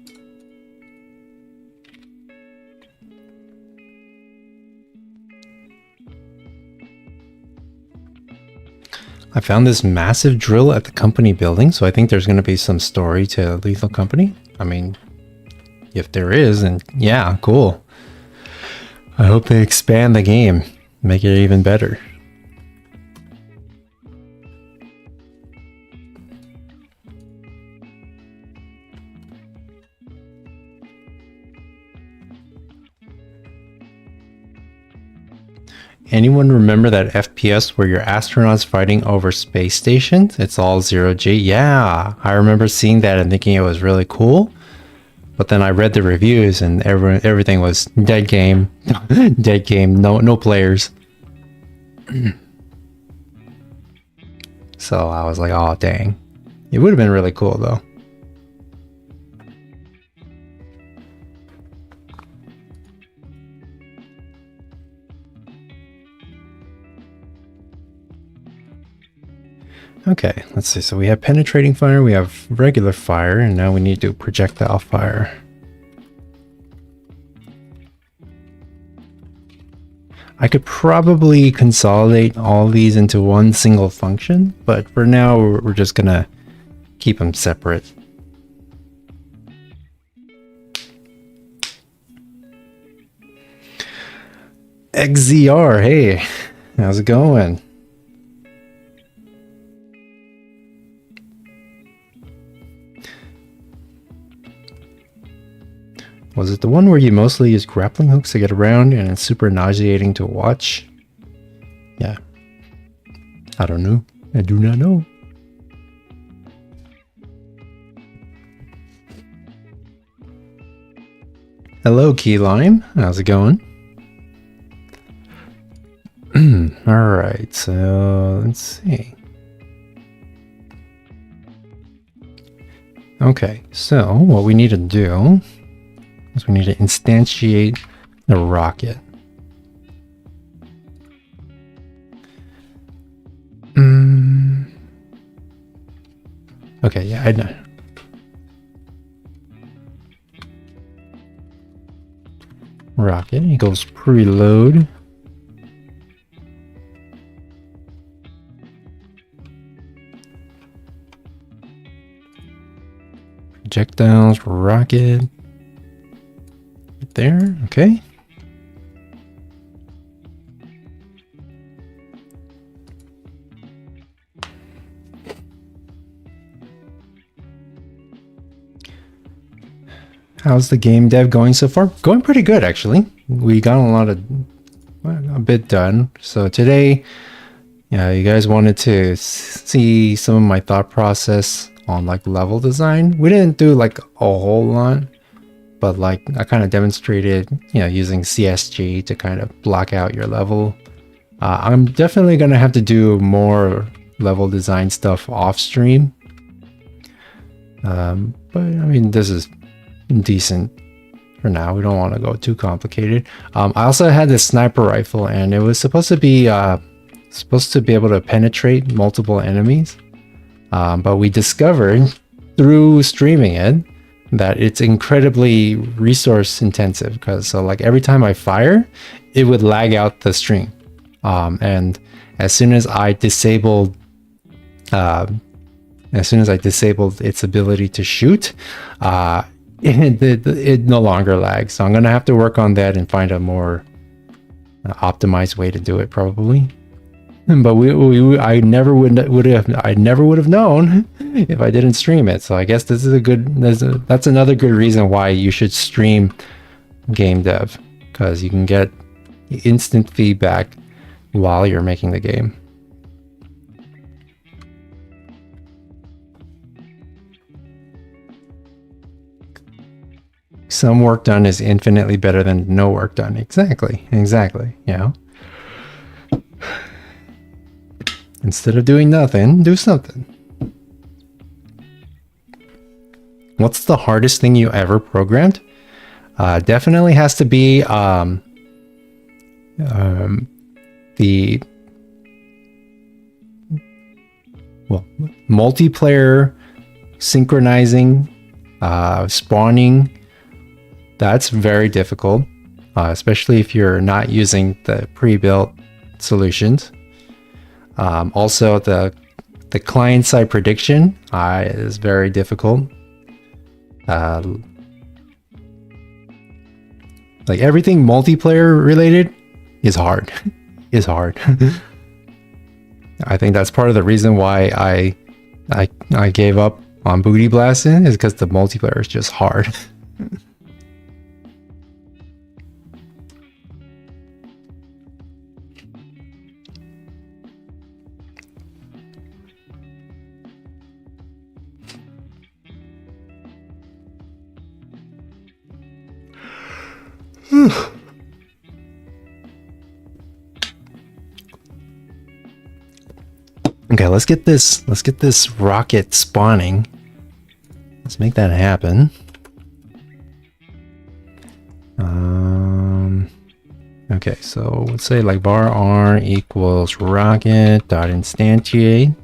I found this massive drill at the company building, so I think there's going to be some story to Lethal Company. I mean, if there is, then yeah, cool. I hope they expand the game, make it even better. Anyone remember that FPS where you're astronauts fighting over space stations? It's all 0G. Yeah, I remember seeing that and thinking it was really cool. But then I read the reviews and everything was dead game. Dead game, no players. So I was like, oh dang. It would have been really cool though. Okay, let's see. So we have penetrating fire, we have regular fire, and now we need to do projectile fire. I could probably consolidate all these into one single function, but for now we're just gonna keep them separate. XZR, hey, how's it going? Was it the one where you mostly use grappling hooks to get around and it's super nauseating to watch? Yeah. I don't know. I do not know. Hello, Key Lime. How's it going? Alright, so let's see. Okay, so what we need to do is we need to instantiate the rocket. Okay, yeah, I know. Rocket equals preload. projectiles, rocket. Right there, okay. How's the game dev going so far? Going pretty good, actually. We got a bit done. So today, yeah, you guys wanted to see some of my thought process on like level design. We didn't do like a whole lot, but like I kind of demonstrated, using CSG to kind of block out your level. I'm definitely gonna have to do more level design stuff off stream. But I mean, this is decent for now. We don't want to go too complicated. I also had this sniper rifle, and it was supposed to be able to penetrate multiple enemies, but we discovered through streaming it that it's incredibly resource intensive, because like every time I fire, it would lag out the stream, and as soon as I disabled its ability to shoot, it no longer lags. So I'm gonna have to work on that and find a more optimized way to do it, probably. But I never would have known if I didn't stream it. So I guess this is that's another good reason why you should stream game dev, because you can get instant feedback while you're making the game. Some work done is infinitely better than no work done. Exactly. Instead of doing nothing, do something. What's the hardest thing you ever programmed? Definitely has to be the multiplayer synchronizing, spawning. That's very difficult, especially if you're not using the pre-built solutions. Also, the client-side prediction is very difficult. Like everything multiplayer related is hard. I think that's part of the reason why I gave up on booty blasting, is because the multiplayer is just hard. Okay, let's get this rocket spawning. Let's make that happen. Okay, so let's say like var r equals rocket dot instantiate.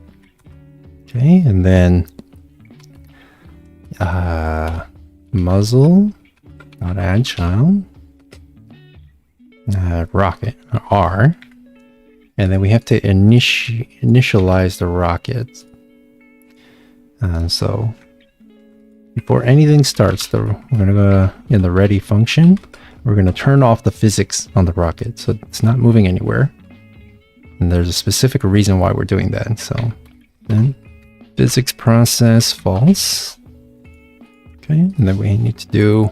Okay, and then muzzle dot add child rocket r. And then we have to initialize the rockets. So before anything starts, we're going to go in the ready function. We're going to turn off the physics on the rocket, so it's not moving anywhere. And there's a specific reason why we're doing that. So then physics process false. Okay, and then we need to do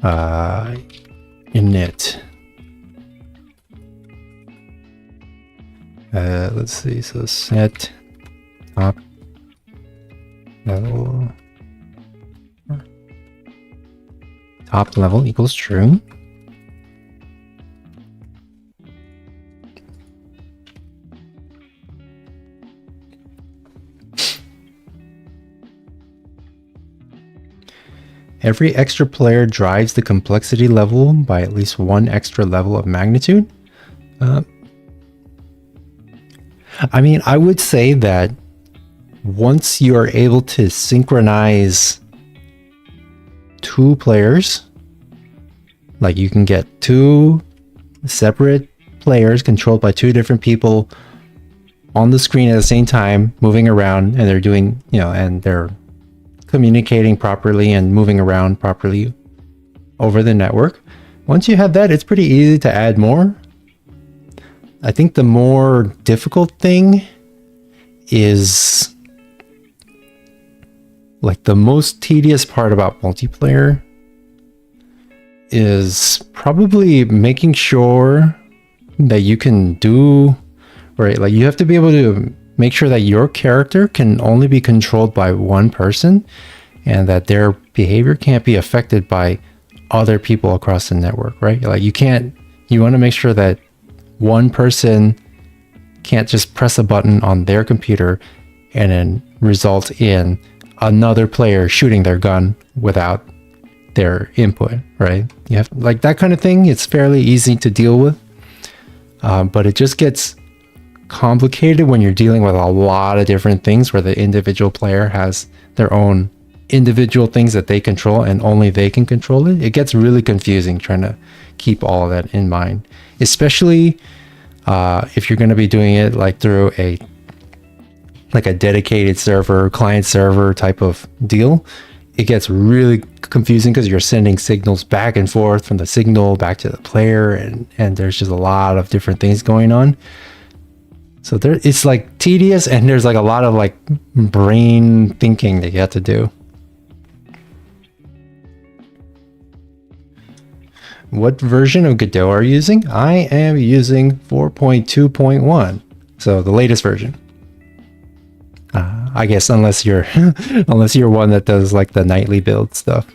init. Let's see, so set top level equals true. Every extra player drives the complexity level by at least one extra level of magnitude. I mean, I would say that once you're able to synchronize two players, like you can get two separate players controlled by two different people on the screen at the same time, moving around, and they're doing, and they're communicating properly and moving around properly over the network. Once you have that, it's pretty easy to add more. I think the more difficult thing is, like, the most tedious part about multiplayer is probably making sure that you can do, right? Like, you have to be able to make sure that your character can only be controlled by one person and that their behavior can't be affected by other people across the network, right? Like, you want to make sure that one person can't just press a button on their computer and then result in another player shooting their gun without their input, right? You have, like, that kind of thing. It's fairly easy to deal with, but it just gets complicated when you're dealing with a lot of different things where the individual player has their own individual things that they control and only they can control it. It gets really confusing trying to keep all of that in mind, especially if you're going to be doing it like through a dedicated server, client server type of deal. It gets really confusing because you're sending signals back and forth from the signal back to the player, and there's just a lot of different things going on. So it's like tedious, and there's like a lot of like brain thinking that you have to do. What version of Godot are you using? I am using 4.2.1, so the latest version. I guess unless you're one that does like the nightly build stuff.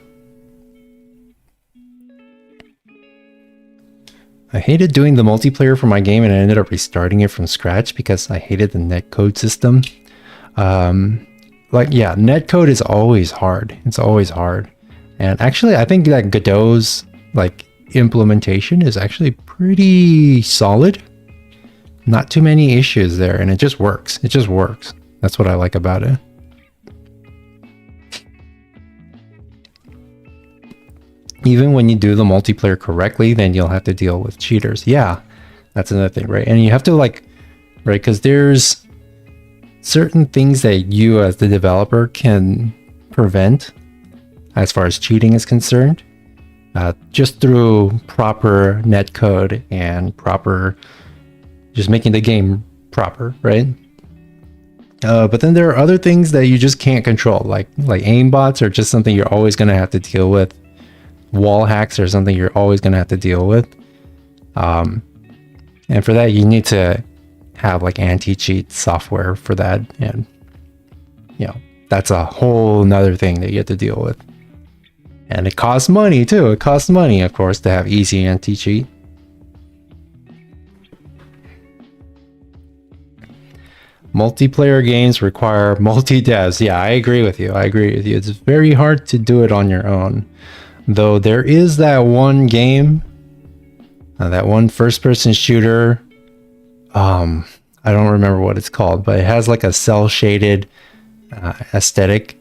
I hated doing the multiplayer for my game, and I ended up restarting it from scratch because I hated the netcode system. Netcode is always hard. It's always hard. And actually, I think that Godot's like implementation is actually pretty solid. Not too many issues there, and it just works. It just works. That's what I like about it. Even when you do the multiplayer correctly, then you'll have to deal with cheaters. Yeah, that's another thing, right? And you have to right? Because there's certain things that you as the developer can prevent as far as cheating is concerned, just through proper netcode and just making the game proper, right? But then there are other things that you just can't control, like aimbots are just something you're always going to have to deal with. Wall hacks are something you're always going to have to deal with. And for that, you need to have like anti-cheat software for that. And, that's a whole nother thing that you have to deal with. And it costs money too. It costs money, of course, to have easy anti-cheat. Multiplayer games require multi-devs. Yeah, I agree with you. It's very hard to do it on your own. Though there is that one game, that one first-person shooter. I don't remember what it's called, but it has like a cel-shaded aesthetic,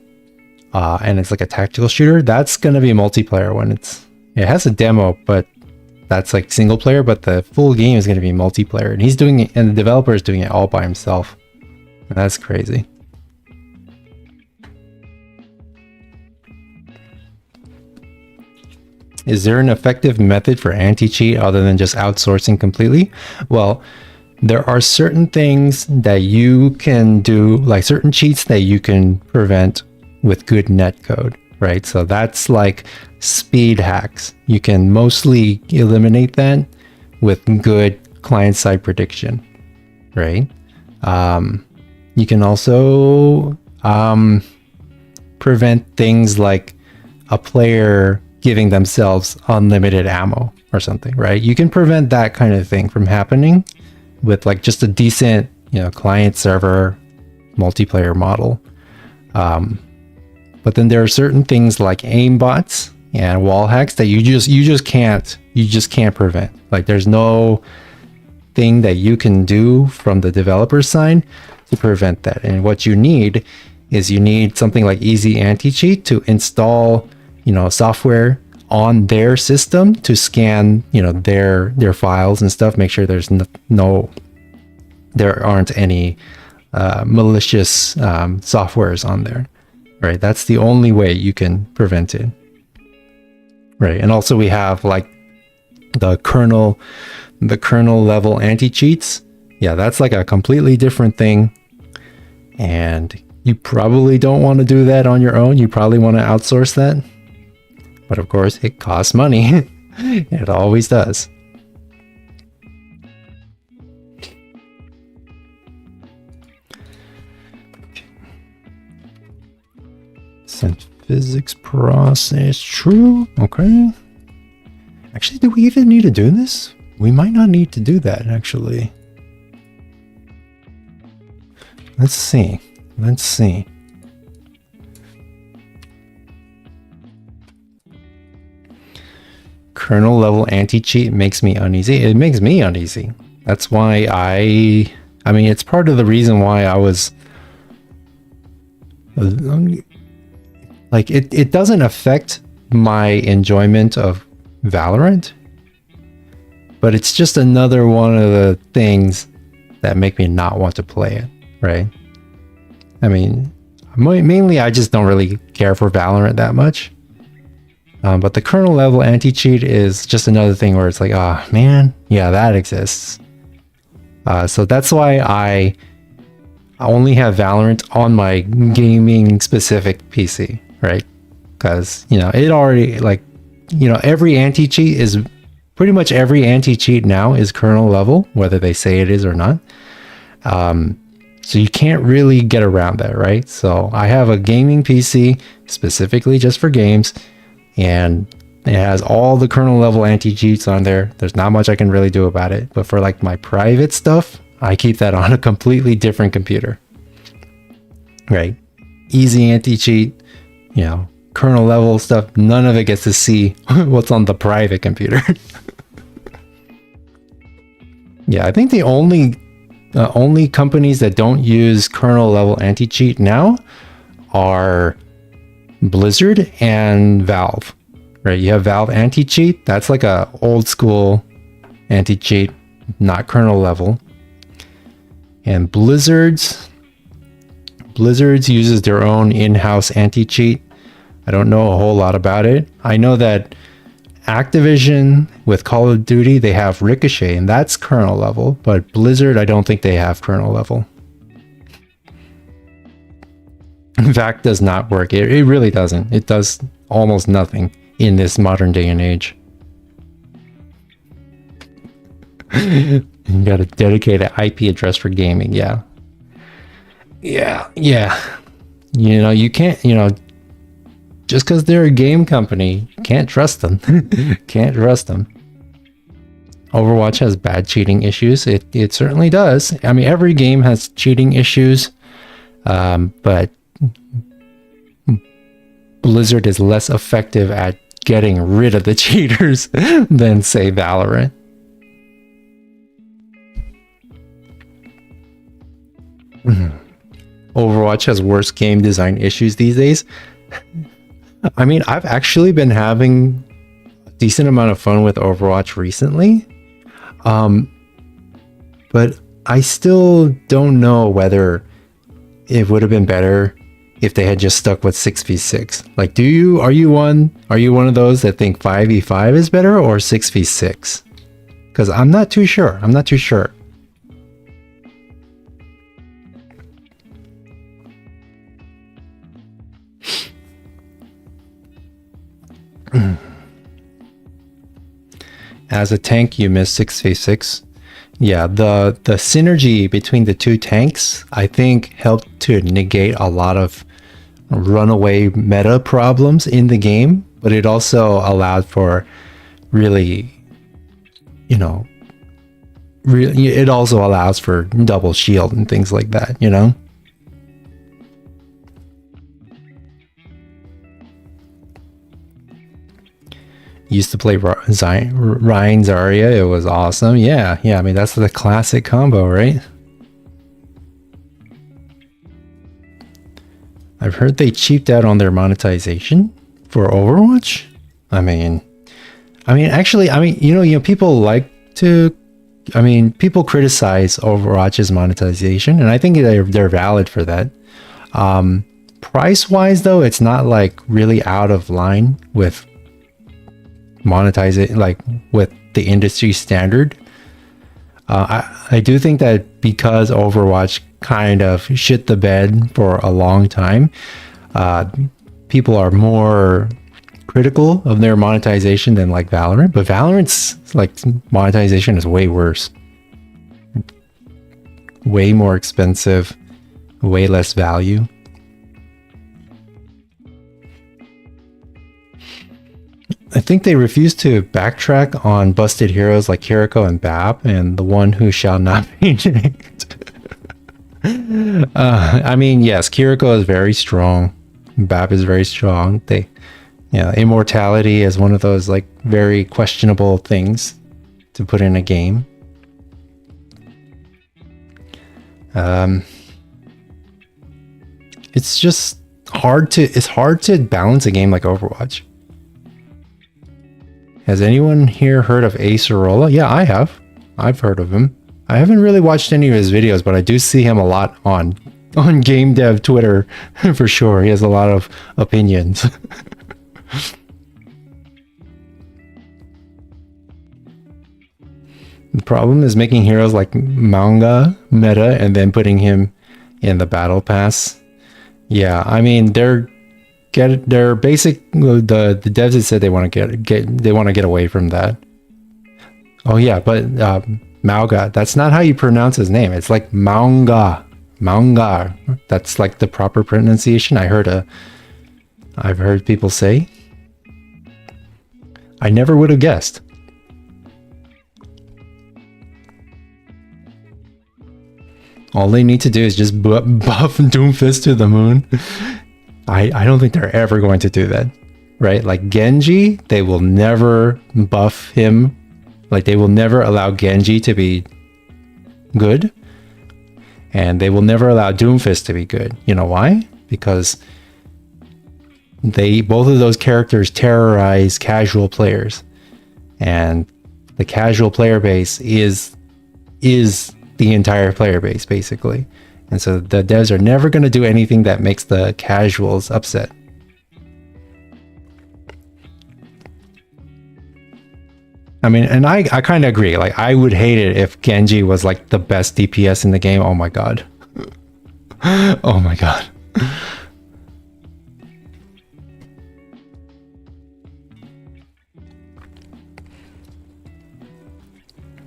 and it's like a tactical shooter. That's gonna be a multiplayer one. It has a demo, but that's like single player. But the full game is gonna be multiplayer, and he's doing it, and the developer is doing it all by himself. That's crazy. Is there an effective method for anti-cheat other than just outsourcing completely? Well, there are certain things that you can do, like certain cheats that you can prevent with good netcode, right? So that's like speed hacks. You can mostly eliminate that with good client-side prediction, right? You can also prevent things like a player giving themselves unlimited ammo or something, right? You can prevent that kind of thing from happening with like just a decent, client server multiplayer model. But then there are certain things like aimbots and wall hacks that you just can't prevent. Like there's no thing that you can do from the developer side to prevent that. And what you need is something like easy anti-cheat to install software on their system to scan their files and stuff, make sure there's no there aren't any malicious softwares on there, right? That's the only way you can prevent it, right? And also we have like the kernel level anti-cheats. Yeah, that's like a completely different thing, and you probably don't want to do that on your own. You probably want to outsource that, but of course it costs money. It always does. Since physics process true. Okay. Actually, do we even need to do this? We might not need to do that, actually. Let's see. Let's see. Kernel level anti-cheat makes me uneasy. It makes me uneasy. That's why I mean, it's part of the reason why I was like, it doesn't affect my enjoyment of Valorant, but it's just another one of the things that make me not want to play it, right? I mean, mainly I just don't really care for Valorant that much. But the kernel level anti-cheat is just another thing where it's like, oh man, yeah, that exists. So that's why I only have Valorant on my gaming specific PC, right? Because, you know, it already, like, you know, every anti-cheat is pretty much every anti-cheat now is kernel level, whether they say it is or not. So you can't really get around that, right? So I have a gaming PC specifically just for games, and it has all the kernel level anti-cheats on there. There's not much I can really do about it. But for like my private stuff, I keep that on a completely different computer, right? Easy anti-cheat, you know, kernel level stuff. None of it gets to see what's on the private computer. Yeah, I think the only companies that don't use kernel level anti-cheat now are Blizzard and Valve, right? You have Valve anti-cheat. That's like a old school anti-cheat, not kernel level. And Blizzard's uses their own in-house anti-cheat. I don't know a whole lot about it. I know that Activision with Call of Duty, they have Ricochet, and that's kernel level, but Blizzard, I don't think they have kernel level. VAC does not work. It really doesn't. It does almost nothing in this modern day and age. You got a dedicated IP address for gaming. Yeah. You know, you can't, you know, just because they're a game company, you can't trust them. Can't trust them. Overwatch has bad cheating issues. It certainly does. I mean, every game has cheating issues, but Blizzard is less effective at getting rid of the cheaters than, say, Valorant. Overwatch has worse game design issues these days. I mean, I've actually been having a decent amount of fun with Overwatch recently. But I still don't know whether it would have been better if they had just stuck with 6v6. Like, are you one of those that think 5v5 is better or 6v6? Because I'm not too sure. As a tank, you miss 6v6. Yeah, the synergy between the two tanks, I think, helped to negate a lot of runaway meta problems in the game, but it also allowed for really, you know, it also allows for double shield and things like that, you know? Used to play Ryan Zarya. It was awesome. Yeah. I mean, that's the classic combo, right? I've heard they cheaped out on their monetization for Overwatch. I mean, actually, you know, people like to I mean, people criticize Overwatch's monetization, and I think they're valid for that. Price wise, though, it's not like really out of line with monetizing, like with the industry standard. I do think that because Overwatch kind of shit the bed for a long time, people are more critical of their monetization than like Valorant. But Valorant's like monetization is way worse, way more expensive, way less value. I think they refuse to backtrack on busted heroes like Kiriko and Bab and the one who shall not be named. I mean, yes, Kiriko is very strong. Bab is very strong. Immortality is one of those like very questionable things to put in a game. It's just hard to balance a game like Overwatch. Has anyone here heard of Ace Arola? Yeah, I have. I've heard of him. I haven't really watched any of his videos, but I do see him a lot on game dev Twitter for sure. He has a lot of opinions. The problem is making heroes like manga meta and then putting him in the battle pass. Yeah, I mean they're basic. The devs have said they want to get away from that. Oh yeah, but Mauga, that's not how you pronounce his name. It's like Manga. That's like the proper pronunciation. I've heard people say. I never would have guessed. All they need to do is just buff Doomfist to the moon. I don't think they're ever going to do that, right? Like Genji, they will never buff him. Like they will never allow Genji to be good. And they will never allow Doomfist to be good. You know why? Because both of those characters terrorize casual players. And the casual player base is the entire player base, basically. And so the devs are never going to do anything that makes the casuals upset. I mean, and I kind of agree. Like, I would hate it if Genji was like the best DPS in the game. Oh my god. Oh my god.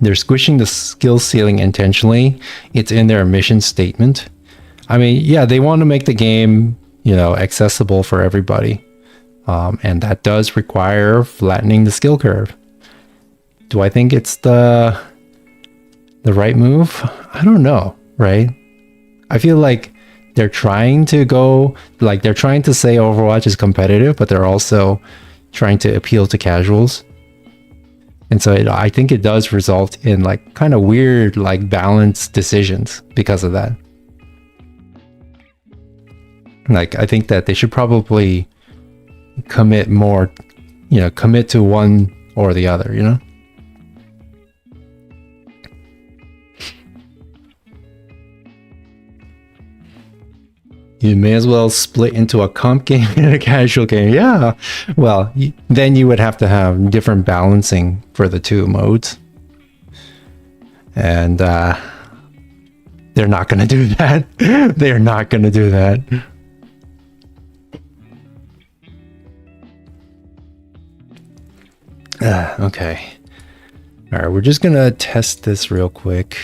They're squishing the skill ceiling intentionally. It's in their mission statement. I mean, yeah, they want to make the game, accessible for everybody. And that does require flattening the skill curve. Do I think it's the right move? I don't know, right? I feel like they're trying to say Overwatch is competitive, but they're also trying to appeal to casuals. And so I think it does result in like kind of weird, like balanced decisions because of that. Like, I think that they should probably commit more, commit to one or the other, You may as well split into a comp game and a casual game. Yeah. Well, then you would have to have different balancing for the two modes. And they're not going to do that. They're not going to do that. Okay. All right, we're just going to test this real quick.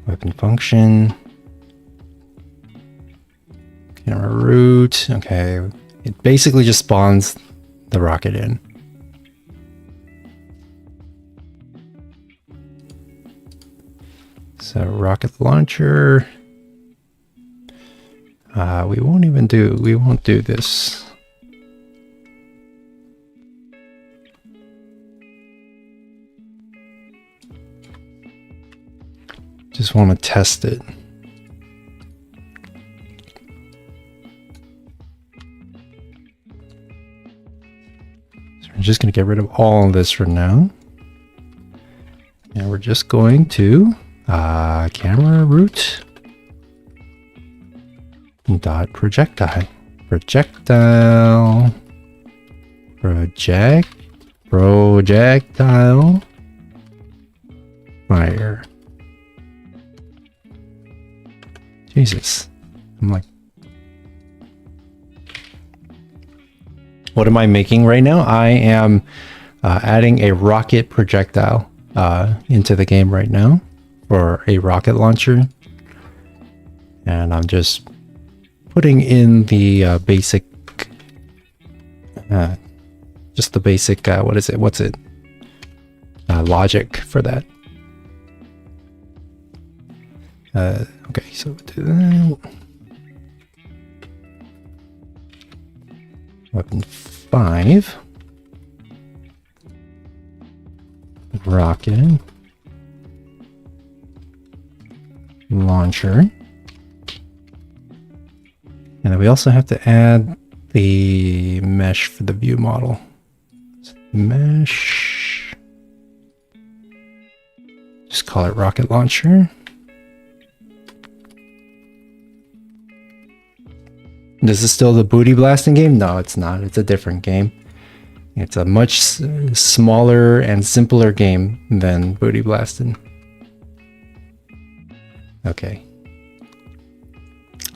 Weapon function. Camera root. Okay. It basically just spawns the rocket in. So rocket launcher. We won't do this. Just want to test it. I'm just going to get rid of all of this for now. And we're just going to camera root dot projectile. Projectile. Projectile. Fire. Jesus. I'm like, what am I making right now? I am adding a rocket projectile into the game right now for a rocket launcher. And I'm just putting in the basic, just the basic, what is it? What's it? Logic for that. Okay, so do that. Weapon 5. Rocket. Launcher. And then we also have to add the mesh for the view model. Mesh. Just call it rocket launcher. This is still the booty blasting game? No, it's not. It's a different game. It's a much smaller and simpler game than booty blasting. Okay.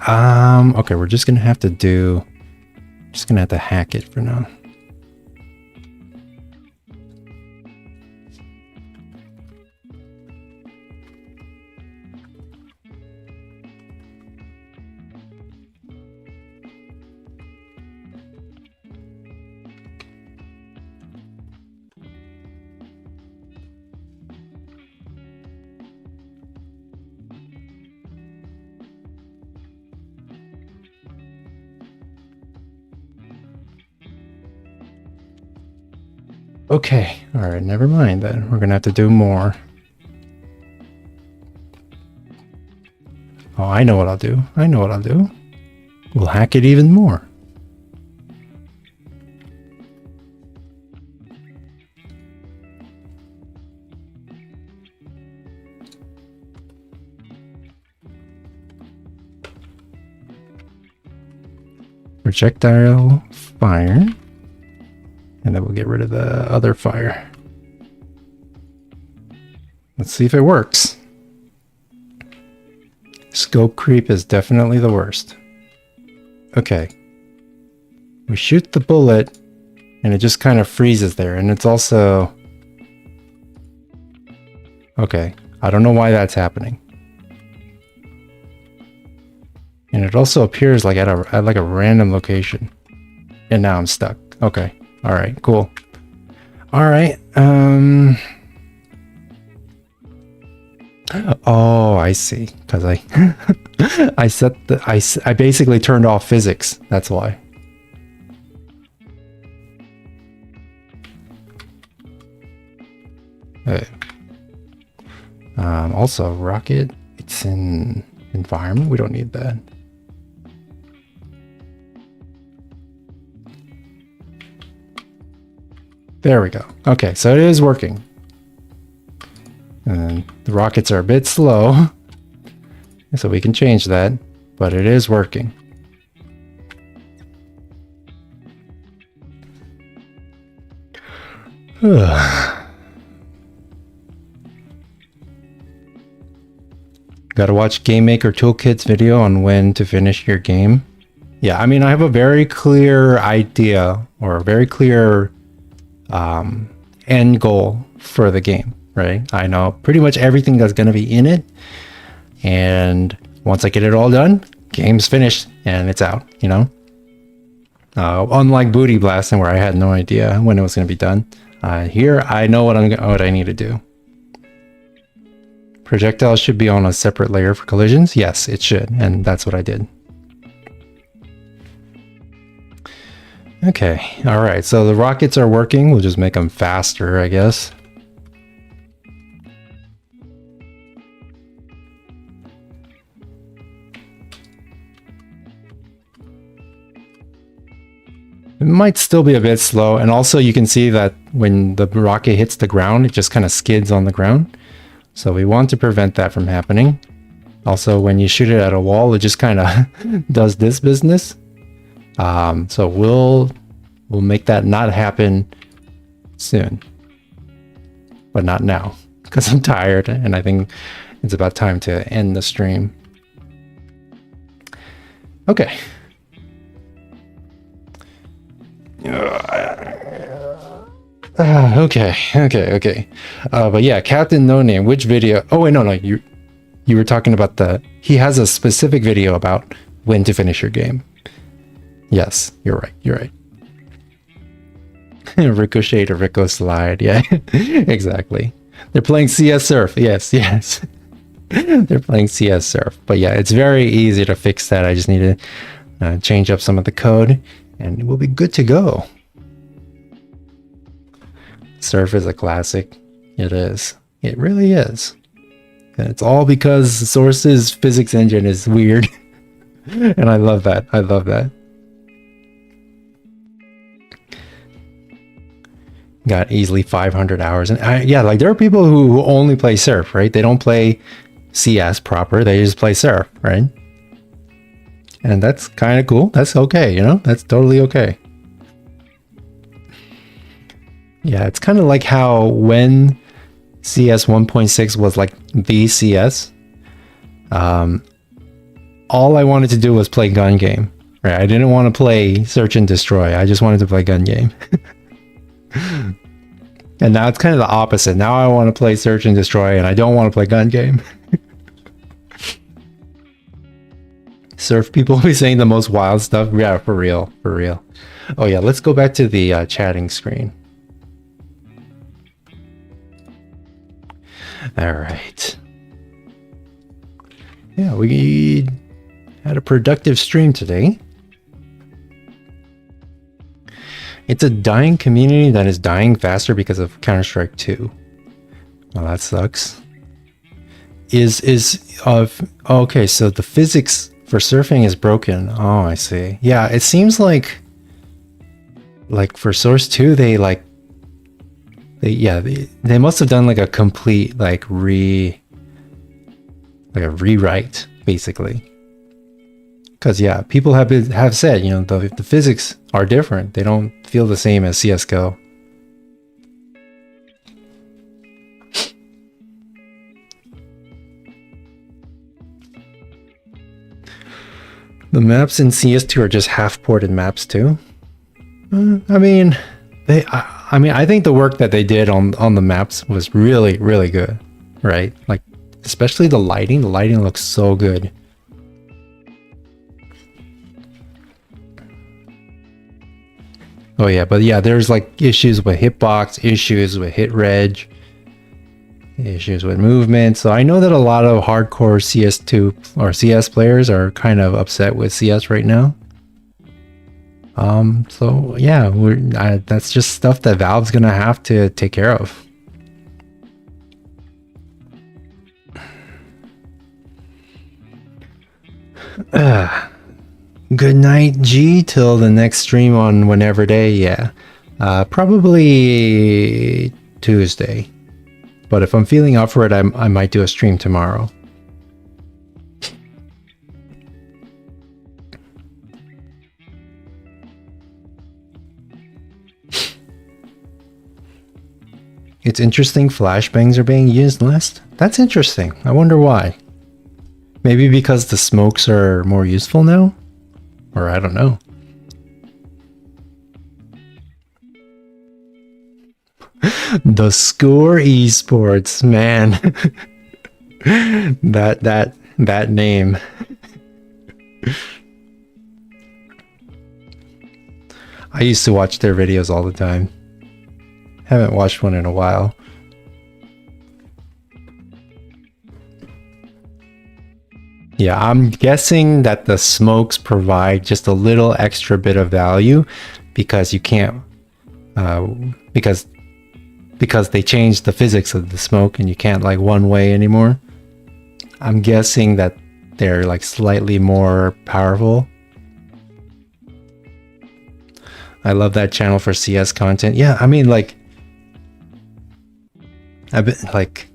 Okay, we're just gonna have to hack it for now. Okay, alright, never mind then. We're gonna have to do more. Oh, I know what I'll do. I know what I'll do. We'll hack it even more. Projectile fire. And then we'll get rid of the other fire. Let's see if it works. Scope creep is definitely the worst. Okay. We shoot the bullet and it just kind of freezes there. And it's also... Okay. I don't know why that's happening. And it also appears like at a random location. And now I'm stuck. Okay. All right, cool. All right. Oh, I see. Because I I basically turned off physics. That's why. Okay. Also, rocket. It's in environment. We don't need that. There we go. Okay, so it is working. And the rockets are a bit slow, so we can change that, but it is working. Gotta watch Game Maker Toolkit's video on when to finish your game. Yeah, I mean, I have a very clear idea, or a very clear end goal for the game, right? I know pretty much everything that's going to be in it, and once I get it all done, game's finished and it's out, you know? Unlike Booty Blasting, where I had no idea when it was going to be done, here I know what I need to do. Projectiles should be on a separate layer for collisions. Yes, it should, and that's what I did. Okay, all right, so the rockets are working. We'll just make them faster, I guess. It might still be a bit slow, and also you can see that when the rocket hits the ground, it just kind of skids on the ground. So we want to prevent that from happening. Also, when you shoot it at a wall, it just kind of does this business. So we'll make that not happen soon, but not now, because I'm tired and I think it's about time to end the stream. Okay. Okay. But yeah, Captain No Name, which video? Oh wait, no, you were talking about he has a specific video about when to finish your game. Yes, you're right. Ricochet to Rico Slide, yeah, exactly. They're playing CS Surf, yes. They're playing CS Surf, but yeah, it's very easy to fix that. I just need to change up some of the code, and we'll be good to go. Surf is a classic. It is. It really is. And it's all because Source's physics engine is weird. And I love that. Got easily 500 hours. And yeah, like there are people who only play Surf, right? They don't play CS proper. They just play Surf, right? And that's kind of cool. That's okay, you know? That's totally okay. Yeah, it's kind of like how when CS 1.6 was like the CS, all I wanted to do was play gun game, right? I didn't want to play search and destroy. I just wanted to play gun game. And now it's kind of the opposite. Now I want to play search and destroy and I don't want to play gun game. Surf people be saying the most wild stuff. Yeah, for real. Oh yeah, let's go back to the chatting screen. All right. Yeah, we had a productive stream today. It's a dying community that is dying faster because of Counter-Strike 2. Well, that sucks. Okay, so the physics for surfing is broken. Oh, I see. Yeah, it seems like for Source 2, they must have done like a complete a rewrite basically. Because yeah, people have said, you know, the physics are different. They don't feel the same as CS:GO. The maps in CS2 are just half-ported maps too. I mean, I think the work that they did on the maps was really, really good, right? Like, especially the lighting. The lighting looks so good. Oh yeah, but yeah, there's like issues with hitbox, issues with hit reg, issues with movement. So I know that a lot of hardcore CS2 or CS players are kind of upset with CS right now. So yeah, that's just stuff that Valve's gonna have to take care of. Good night, G, till the next stream on whenever day. Yeah, probably Tuesday. But if I'm feeling up for it, I might do a stream tomorrow. It's interesting flashbangs are being used less. That's interesting. I wonder why. Maybe because the smokes are more useful now? Or I don't know. The Score Esports, man. that name. I used to watch their videos all the time. Haven't watched one in a while. Yeah, I'm guessing that the smokes provide just a little extra bit of value because you can't, because they changed the physics of the smoke and you can't like one way anymore. I'm guessing that they're like slightly more powerful. I love that channel for CS content. Yeah, I mean, like, I've been like,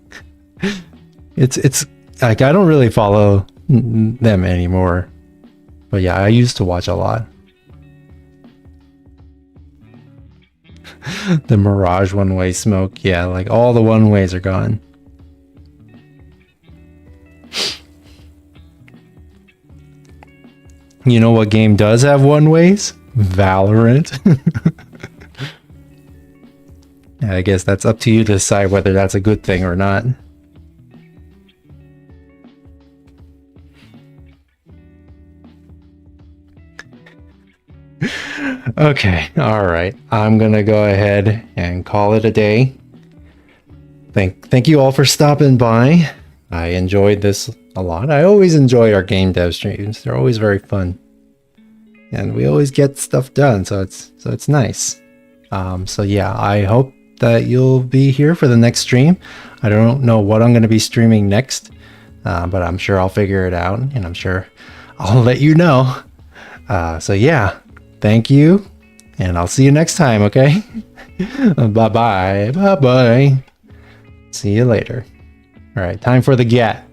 it's like I don't really follow them anymore, but yeah, I used to watch a lot. The Mirage one-way smoke, yeah, like all the one-ways are gone. You know what game does have one-ways? Valorant. I guess that's up to you to decide whether that's a good thing or not. Okay, all right. I'm gonna go ahead and call it a day. Thank you all for stopping by. I enjoyed this a lot. I always enjoy our game dev streams. They're always very fun, and we always get stuff done. So it's nice. So yeah, I hope that you'll be here for the next stream. I don't know what I'm going to be streaming next, but I'm sure I'll figure it out, and I'm sure I'll let you know. So yeah, thank you, and I'll see you next time, okay? Bye-bye. Bye-bye. See you later. All right, time for the get.